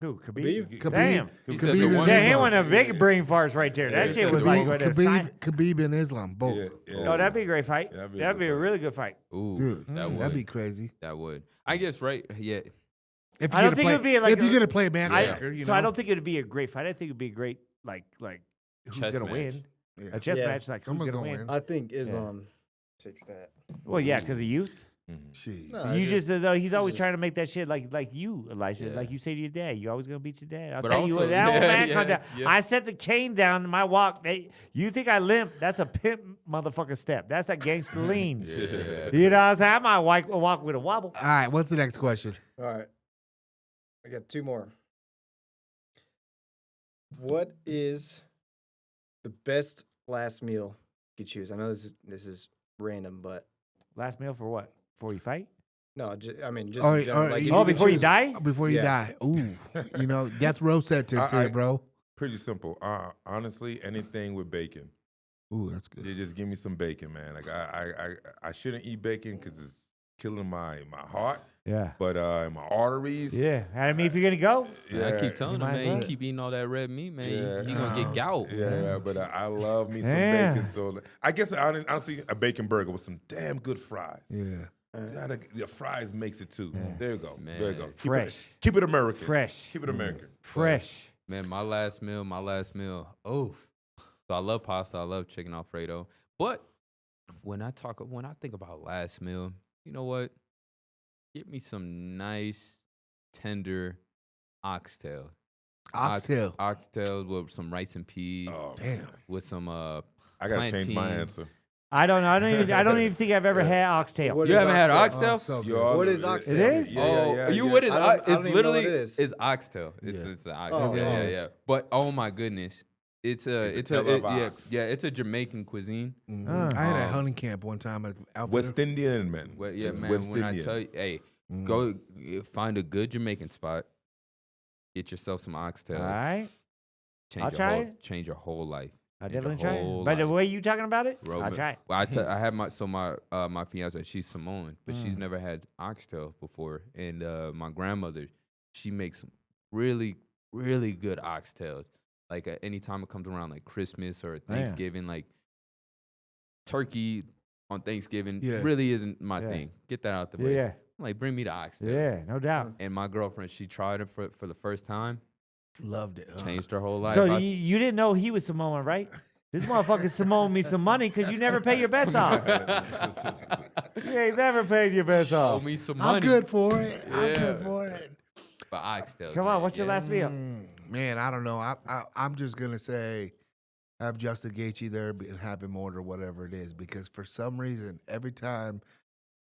Who? Khabib? Khabib. Damn. He Khabib said the and one- Damn, he Islam. went a big brain farts right there. That Yeah, shit was Khabib- like what a sign. Khabib and Islam, both. No, that'd be a great fight. Yeah, that'd be a That'd be good a fight. really good fight. Ooh, Dude, that would. that'd be crazy. That would. I guess right. Yeah. If I don't think it would be like if you're gonna play a man, I I don't think it'd be a great fight. I think it'd be a great like who's Chess gonna match. win Yeah. a chess Yeah. match like who's Someone's gonna gonna win. win. I think Islam takes that. Well, yeah, because of youth. Shit. No, You just though he's always trying to just- make that shit like you, Elijah. Yeah. Like you say to your dad, you always gonna beat your dad. I'll But tell you also- what, that old man yeah, come down. yeah. I set the chain down in my walk. You think I limp? That's a pimp motherfucker step. That's a gangster lean. Yeah. You know what I'm saying? I might walk with a wobble. All right, what's the next question? All right. I got two more. What is the best last meal you could choose? I know this is random, but Last meal for what? Before you fight? no, just in Oh, general. oh, Like, you- if Oh, could before you choose- die? Before you Yeah. die. Ooh, that's roast sentence I- here, bro. Pretty simple. Honestly, anything with bacon. Ooh, that's good. You just give me some bacon, man. Like I shouldn't eat bacon because it's killing my heart, Yeah. but my arteries. Yeah. I mean, if you're gonna go, I keep telling You him, might man, you well. keep eating all that red meat, man. Yeah. You gonna get gout. Yeah, but I love me some Yeah. bacon. So I guess honestly, a bacon burger with some damn good fries. Yeah. The fries makes it too. There you go. Man. There you go. Fresh. Keep it American. fresh. Keep it American. Fresh. Man, my last meal. Oh, so I love pasta. I love chicken Alfredo. But when I think about last meal, you know what? Get me some nice, tender Oxtail. Oxtail. Oxtail with some rice and peas. Oh, Damn. With some I gotta change my plantain. answer. I don't know. I don't even think I've ever had oxtail. What You is haven't had oxtail? oxtail? Oh, so You good. all What know is oxtail? It is? What is I don't it's even know what literally it is. it's oxtail. Yeah. It's an oxtail. Oh, yeah, wow. yeah. But oh my goodness. It's a tail of ox. it's a Jamaican cuisine. Mhm. I had a hunting camp one time at Outfitter. West Indian, man. Well, yeah, It's man. West When I Indian. tell you, hey, Mm. go find a good Jamaican spot. Get yourself some oxtails. All right. Change I'll your try whole, it. change your whole life. I'll Change your definitely try it. whole By the life. way you talking about it, I'll Roman- try it. Well, I had my fiance. She's Samoan, but she's never had oxtail before. And my grandmother, she makes some really really good oxtails. Like anytime it comes around like Christmas or Thanksgiving, like turkey on Thanksgiving really isn't my thing. Get that out the way. Yeah. I'm like, bring me the oxtail. Yeah, no doubt. And my girlfriend, she tried it for the first time, Loved it. changed her whole life. So I- you didn't know he was Samoan, right? This motherfucker Samoan me some money because you never pay your bets off. You ain't never paid your bets owe off. me some money. I'm good for it. I'm Yeah. good for it. But oxtail. Come on, what's your last meal? Man, I don't know. I'm just gonna say have Justin Gaethje there and have him order whatever it is because for some reason every time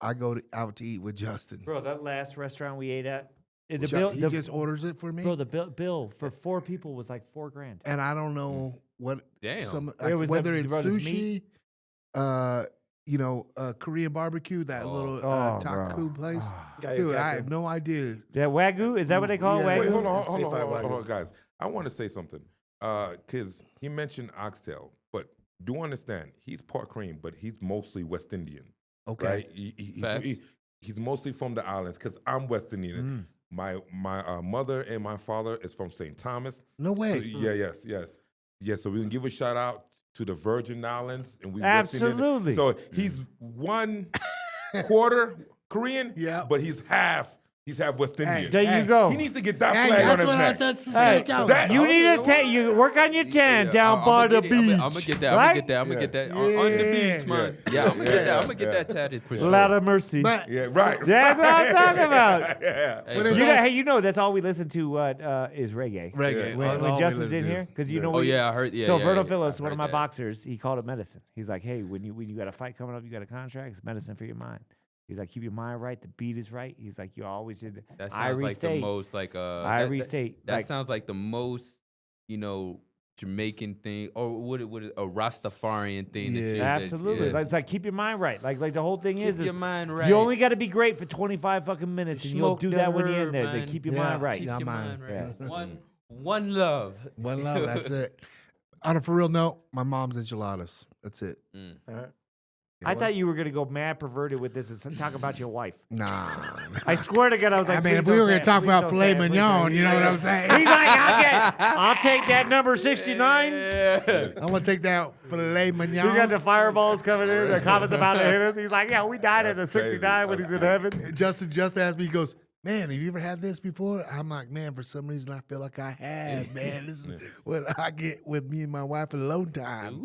I go out to eat with Justin, Bro, that last restaurant we ate at, the Ju- bill, he just orders it for me, bro, the bill for 4 people was like $4,000. and I don't know what Damn. It was whether the- it's bro, this sushi, Korean barbecue, that little Oh, taku bro. place. Got Dude, your I captain. have no idea. That Wagyu, is that what they call it? Yeah. Wait, Wagyu? hold on, C5 hold on, guys. I want to say something because he mentioned oxtail, but do understand he's part Korean, but he's mostly West Indian. Okay. Right? Facts. He's mostly from the islands because I'm West Indian. My mother and my father is from St. Thomas. No So, way. yes. So we can give a shout out to the Virgin Islands, and we Absolutely. West Indian. So he's 1/4 Korean, Yeah. but he's half West Indian. There Hey, you go. He needs to get that Hey, flag on that's his what I neck. said. Hey, That- you need to take you work on your tan down by the beach. I'm gonna get that. I'm right? gonna get that. I'm gonna get that on the beach, man. Yeah, I'm gonna get that. I'm gonna get that tatted for sure. Lot of mercy. But Yeah, right. That's what I'm talking about. Yeah. Hey, But but- it's You know, all- hey, that's all we listen to is reggae. reggae. Yeah. When, That's when all we Justin's listen in to. here, because you Yeah. know Oh what? yeah, I heard. Yeah, So yeah, Verno yeah. Phillips, I one of heard my that. boxers, he called it medicine. He's like, hey, when you got a fight coming up, you got a contract, it's medicine for your mind. He's like, keep your mind right, the beat is right. He's like, you always in That sounds Irie like State. the most like Irie that- State. That Like, sounds like the most Jamaican thing, or would it a Rastafarian thing? Yeah. That you, absolutely. That, Like, it's like keep your mind right. Like the whole thing keep is your mind right. you only got to be great for 25 fucking minutes, and you'll Smoke do the that when you're in herb, there. They man. keep your Yeah. mind right. Keep Yeah, your mind. mind right. Yeah. One love. One love. That's it. On a for real note, my mom's enchiladas. That's it. All right. I thought you were gonna go mad perverted with this and talk about your wife. Nah. I swear to God, I was like, I mean, please if we don't were say going it, to talk please about don't filet say it, please mignon, don't. you know what I'm saying? He's like, I'll take that number 69. I'm going to take that filet We mignon. got the fireballs coming in. The comments about to hit us. He's like, yeah, we died at the That's crazy. 69 when he's in heaven. Justin just asked me, he goes, man, have you ever had this before? I'm like, man, for some reason I feel like I have, man. This is what I get with me and my wife alone time.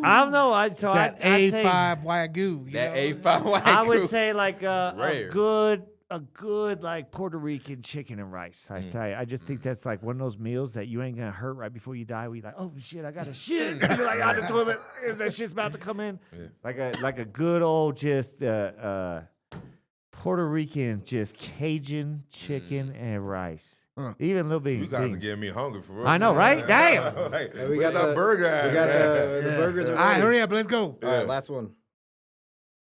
I don't know. That I'd say, A5 Wagyu. you That know? A5 I would say like a Rare. good like Puerto Rican chicken and rice. I tell you, I just think that's like one of those meals that you ain't gonna hurt right before you die. We like, oh shit, I got a shit. You're like on the toilet. That shit's about to come in. Like a good old just Puerto Rican just Cajun chicken and rice. Huh. Even little You bit. guys are getting me hungry for real. I know, right? Damn. Like, Hey, we where's got that the burger at, We got man? the burgers are All right, ready. hurry up. Let's go. All right, last one.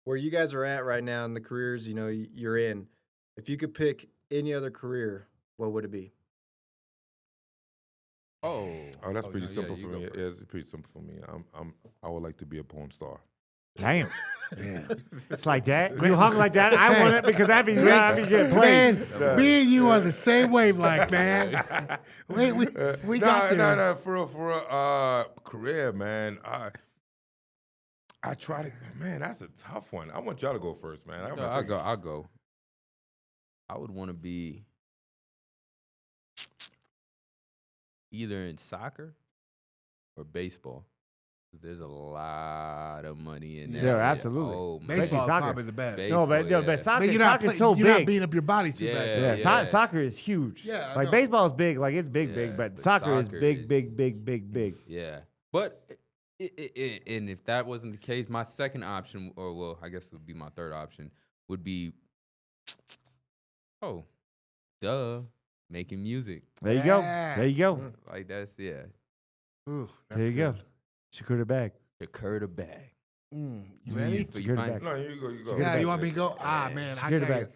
Where you guys are at right now in the careers, you're in. If you could pick any other career, what would it be? Oh, Oh, that's pretty no, simple yeah, for you me. go first. Yeah, it's pretty simple for me. I would like to be a porn star. Damn. It's like that. You hung like that. I want it because I'd be getting played. Man, me and you on the same wavelength, man. we got there. No, for real, career, man. I try to, man, that's a tough one. I want y'all to go first, man. No, I'll go. I would want to be either in soccer or baseball. There's a lot of money in that. Yeah, absolutely. Oh, man. Especially Baseball is soccer. probably the best. No, but, Baseball, no, but yeah. soccer, But you're not, soccer's so you're not big. beating up your body too Yeah, bad. Yeah, yeah. soccer is huge. Yeah, I like know. baseball is big, like it's big, Yeah, but but soccer is soccer big, is- big. Yeah, but and if that wasn't the case, my second option, or well, I guess it would be my third option, would be, making music. There you go. Yeah. There you go. Like that's Ooh, that's There you go. good. Secure the bag. secure the bag. You You ready? need- Secure the find- bag. No, you go. You go. Secure Yeah, the you bag. want me to go? Ah, Yeah. man, I Secure the tell you. bag.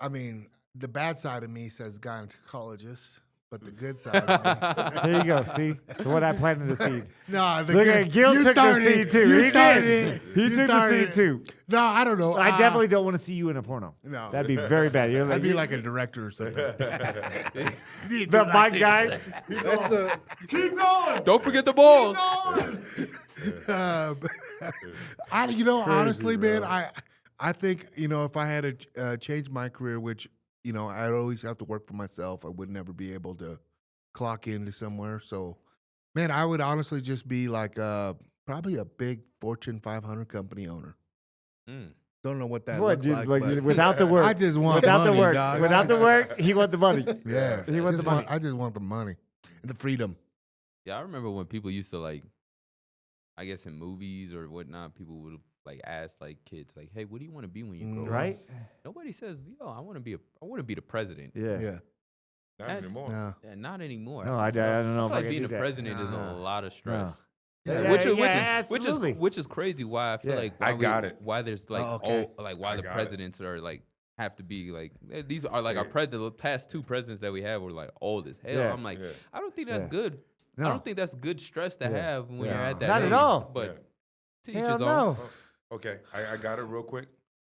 I mean, the bad side of me says gynecologist, but the good side of me. There you go. See? The one I planted the seed. No, the Look good. at Gil you took the started seed it. too. You He started did. it. He You took the started seed it. too. No, I don't know. I definitely don't want to see you in a porno. No. That'd be very bad. You're I'd be you- like a director or something. the mic guy. That's a Keep going. Don't forget the balls. Honestly, man, I think, if I had to change my career, which, I'd always have to work for myself, I would never be able to clock into somewhere. So, man, I would honestly just be like probably a big Fortune 500 company owner. Mm. Don't know what that What, looks just like. like but without the work. I just want Without money, the work. dog. Without the work, he want the money. Yeah. He want the money. I just want the money and the freedom. Yeah, I remember when people used to like, I guess in movies or whatnot, people would like ask like kids like, "Hey, what do you want to be when you grow up?" Right? Nobody says, "Yo, I want to be the president." Yeah. Yeah. Not That's- anymore. No. Yeah, not anymore. No, I don't know I if feel I like can being do a that. president is a No. lot of stress. Yeah, which yeah, is absolutely. which is crazy. Why I feel Yeah. like I got it. Why there's like Oh, okay. why I the got it. presidents are like have to be like these are like the past two presidents that we have were like old as hell. Yeah. I'm like, Yeah. I don't think that's Yeah. good. No. I don't think that's good stress to Yeah. have when Yeah. you're at that Not at age. all. But to each Hell his own. no. Okay, I got it real quick.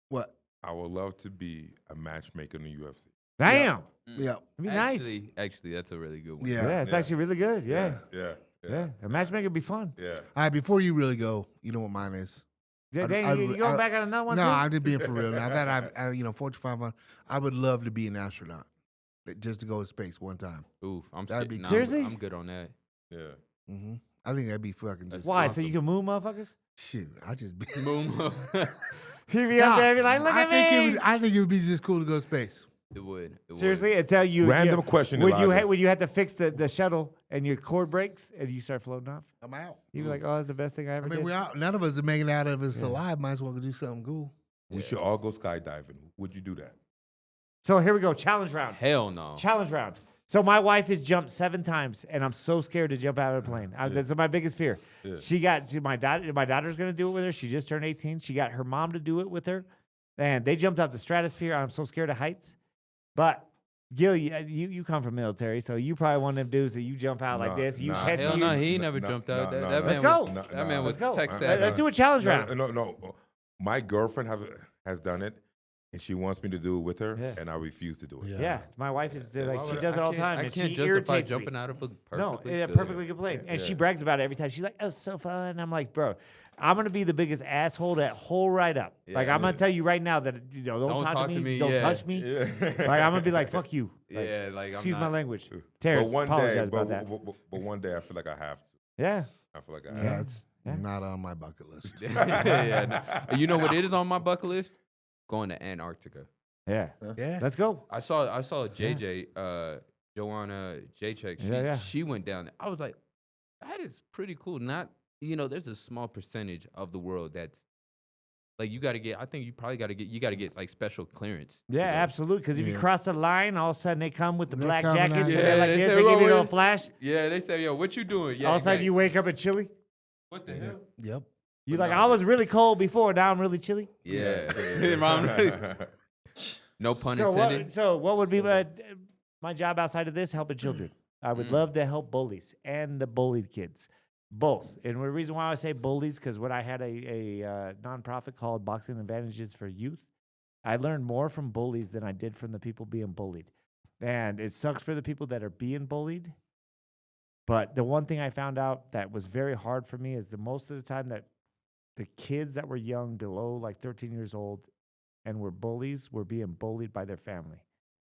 What? I would love to be a matchmaker in the UFC. Damn. Yeah. It'd be nice. Actually, that's a really good one. Yeah. Yeah, it's Yeah. actually really good. Yeah. Yeah. Yeah. A matchmaker would be fun. Yeah. All right, before you really go, you know what mine is? Yeah, I- you going back on another one No, too? I'm just being for real. Now that Fortune 500, I would love to be an astronaut, just to go to space one time. Oof, I'm That'd scared. be Nah, Seriously? I'm good on that. Yeah. Mm-hmm. I think that'd be fucking just Why? So awesome. you can move motherfuckers? Shit, I just be. Moon. He'd be up there and be like, look I at think me. I think it would be just cool to go to space. It would. Seriously, and tell you. Random question, Would you Elijah. would you have to fix the shuttle and your cord breaks and you start floating off? I'm out. You'd be like, oh, that's the best thing I ever I mean, did. none of us are making it out of us alive. Might as well do something cool. We should all go skydiving. Would you do that? So here we go. Challenge round. Hell no. Challenge round. So my wife has jumped 7 times, and I'm so scared to jump out of a plane. That's my biggest fear. Yeah. My daughter's going to do it with her. She just turned 18. She got her mom to do it with her, and they jumped up the stratosphere. I'm so scared of heights. But Gil, you come from military, so you probably one of them dudes that you jump out like Nah, this. You nah. catch Hell you. no, he never jumped out. That no. man Let's was, go. That man was Let's go. tech Uh, savvy. Let's do a challenge round. No. My girlfriend has done it, and she wants me to do it with her, Yeah. and I refuse to do it. Yeah, my wife is like Why she would does it all the time. I and can't she justify irritates jumping me. out of a No, perfectly in a good. perfectly good plane. And she Yeah. brags about it every time. She's like, oh, so fun. And I'm like, bro, I'm going to be the biggest asshole that whole ride up. Like, Yeah. I'm going to tell you right now that, don't talk to me. Don't yeah. touch me. Yeah. Like, I'm going to be like, fuck you. Like, Yeah, like I'm excuse my not- language. Terrence, apologize but, about that. But one day I feel like I have to. Yeah. I feel like I Yeah, have to. it's not on my bucket list. yeah, no. You know what it is on my bucket list? Going to Antarctica. Yeah. Yeah. Let's go. I saw JJ, Joanna Jacek. She went down there. I was like, that is pretty cool. Not, there's a small percentage of the world that's like you got to get. I think you probably got to get like special clearance. to Yeah, go. absolutely. Because if you Yeah. cross the line, all of a sudden they come with the They black coming out. jackets. Yeah, And they're like they this. say, They give you a "Well, little it's- flash. Yeah, they said, yo, what you doing? Yeah, All of a sudden exactly. you wake up at chilly. What the hell? Yep. You But like, no, I was really cold before. Now I'm really chilly. Yeah. No pun So intended. what would be my job outside of this? Helping children. I would love to help bullies and the bullied kids, both. And the reason why I say bullies, because when I had a nonprofit called Boxing Advantages for Youth, I learned more from bullies than I did from the people being bullied. And it sucks for the people that are being bullied. But the one thing I found out that was very hard for me is the most of the time that the kids that were young, below like 13 years old, and were bullies, were being bullied by their family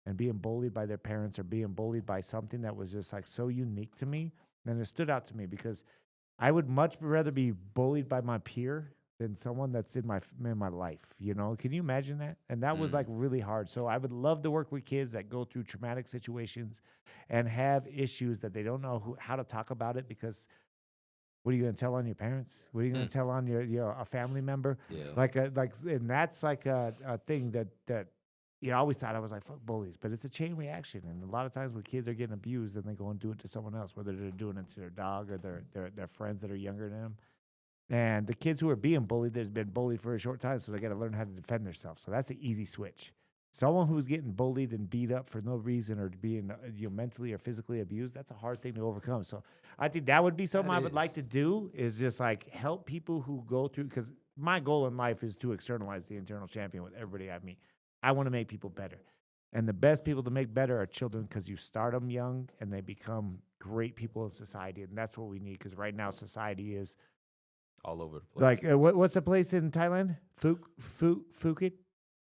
and being bullied by their parents or being bullied by something that was just like so unique to me. And it stood out to me because I would much rather be bullied by my peer than someone that's in my life. You know, can you imagine that? And that was like really hard. So I would love to work with kids that go through traumatic situations and have issues that they don't know how to talk about it, because what are you going to tell on your parents? What are you going to tell on your a family member? Yeah. And that's like a thing that I always thought I was like, fuck bullies, but it's a chain reaction. And a lot of times when kids are getting abused, then they go and do it to someone else, whether they're doing it to their dog or their friends that are younger than them. And the kids who are being bullied, they've been bullied for a short time, so they got to learn how to defend themselves. So that's an easy switch. Someone who's getting bullied and beat up for no reason, or being mentally or physically abused, that's a hard thing to overcome. So I think that would be something I would like to do, is just like help people who go through, because my goal in life is to externalize the internal champion with everybody I meet. I want to make people better. And the best people to make better are children, because you start them young and they become great people in society. And that's what we need, because right now society is all over the place. like, what's the place in Thailand? Phuket?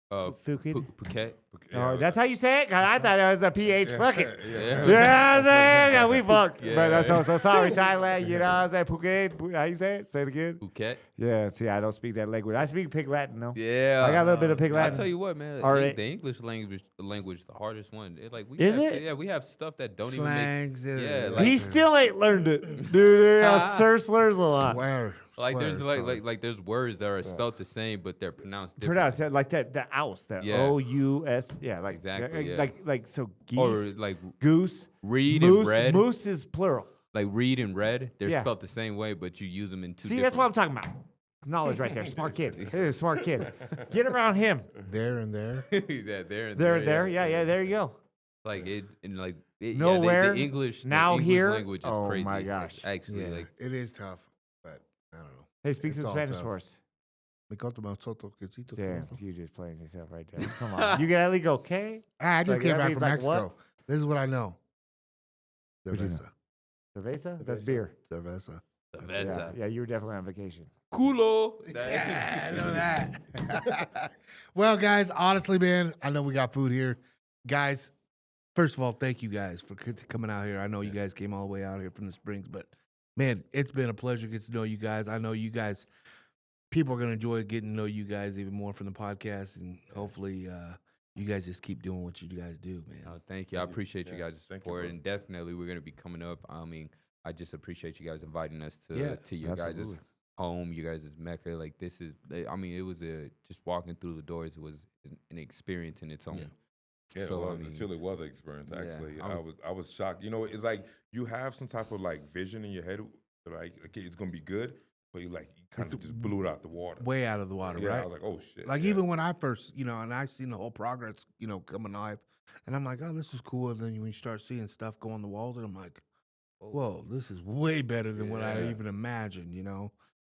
Phuket. Oh, that's how you say it? 'Cause I thought it was a PH. Fuck it. Yeah. Yeah, I'm saying, yeah, we fucked. Yeah. But so sorry, Thailand. You know what I'm saying? Phuket. How you say it? Say it again. Phuket. Yeah, see, I don't speak that language. I speak Pig Latin, though. Yeah. I got a little bit of Pig I Latin. tell you what, man. All The right. English language, the hardest one. It's like Is have, it? Yeah, we have stuff that don't Slangs, even make. yeah. Yeah, like, He still ain't learned it. Dude, sir slurs a lot. Swear. there's Swear. like there's words that are spelled the same, but they're pronounced different. Pronounce it like that, the ouse, the Yeah. O-U-S. Yeah, like Exactly, yeah. Like so geese, Or like goose, read moose. and red. Moose is plural. Like read and red, they're Yeah. spelled the same way, but you use them in two. See, that's what I'm talking about. Knowledge right there. Smart kid. This is a smart kid. Get around him. There and there. yeah, There, there. yeah, there you go. Like it and like it, Nowhere, the English now the English here. language is Oh crazy. my gosh. Actually, Yeah, like it is tough, but I don't know. Hey, speak It's some all Spanish tough. for us. Me corto más soto que cito Damn, todo. you just playing yourself right there. Come on. You can at least go, okay? I just Like, came that back means from like what? Mexico. This is what I know. What'd you know? Cerveza. Cerveza? That's beer. Cerveza. Yeah, you were definitely on vacation. culo. Yeah, I know that. Well, guys, honestly, man, I know we got food here. Guys, first of all, thank you guys for coming out here. I know you guys came all the way out here from the Springs, but man, it's been a pleasure to get to know you guys. I know you guys, people are going to enjoy getting to know you guys even more from the podcast, and hopefully you guys just keep doing what you guys do, man. Oh, thank you. I appreciate you Yeah, guys' thank you, support, bro. and definitely we're gonna be coming up. I mean, I just appreciate you guys inviting us to Yeah, your guys' absolutely. home, you guys' Mecca. Like this is, I mean, it was just walking through the doors. It was an experience in its own. Yeah. Yeah, So, I it mean, truly was an experience. yeah, Actually, I I was shocked. You know, it's like you have some type of like vision in your head, like okay, it's gonna be good, but you kind of just blew it out the water. Way out of the water, Yeah, right? I was like, oh shit. Like yeah. even when I first, and I seen the whole progress, coming live, and I'm like, oh, this is cool. And then when you start seeing stuff go on the walls, and I'm like, whoa, this is way better than what I Yeah. even imagined,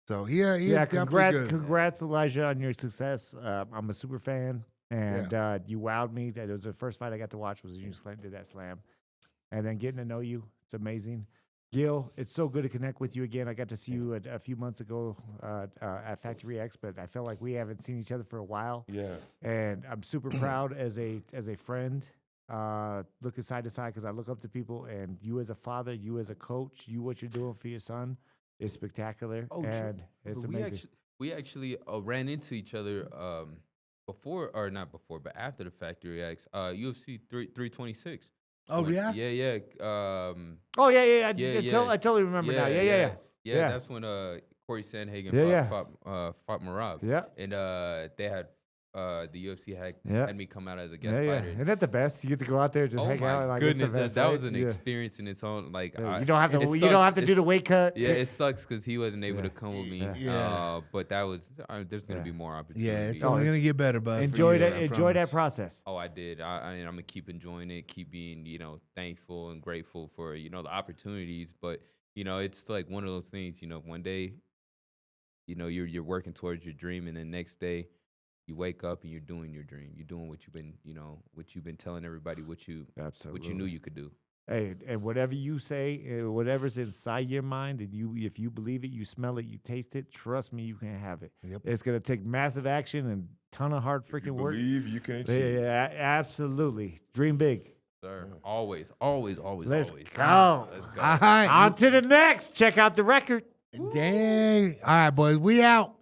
So he is Yeah, definitely good. congrats, Elijah, on your success. I'm a super fan, and you wowed me. That it was the first fight I got to watch was you did that slam, and then getting to know you, it's amazing. Gil, it's so good to connect with you again. I got to see you a few months ago at Factory X, but I felt like we haven't seen each other for a while, Yeah. and I'm super proud as a friend. Looking side to side because I look up to people, and you as a father, you as a coach, what you're doing for your son is spectacular, Oh, sure. and it's amazing. We actually ran into each other before, or not before, but after the Factory X, UFC 326. Oh, yeah? Yeah. Oh yeah. Yeah. I totally remember now. Yeah. Yeah, that's when Corey Sandhagen Yeah, fought Marab. Yeah. And they had the UFC had Yeah. had me come out as a guest Yeah. fighter. Isn't that the best? You get to go out there, just Oh hang my out. Like, it's the goodness, best, that right? was an Yeah. experience in its own. Like Yeah, I- you don't have to. it You don't have to sucks. do the weight cut. Yeah, it sucks because he wasn't able Yeah. to come with me. Yeah. But that was. There's gonna Yeah. be more opportunities. Yeah, it's Oh, only it's- going to get better, bud. for Enjoy you, that. I Enjoy that promise. process. Oh, I did. I'm gonna keep enjoying it, keep being, thankful and grateful for, the opportunities. But, it's like one of those things, one day, you're working towards your dream, and the next day you wake up and you're doing your dream. You're doing what you've been telling everybody, what you knew you could do. Hey, and whatever you say, whatever's inside your mind, and if you believe it, you smell it, you taste it, trust me, you can have it. Yep. It's gonna take massive action and ton of hard If you freaking work. believe you can achieve. Yeah, absolutely. Dream big. Sir, Yeah. always. Let's Always. go. Let's go. All right. On to the next. Check out the record. Dang. All right, boys. We out.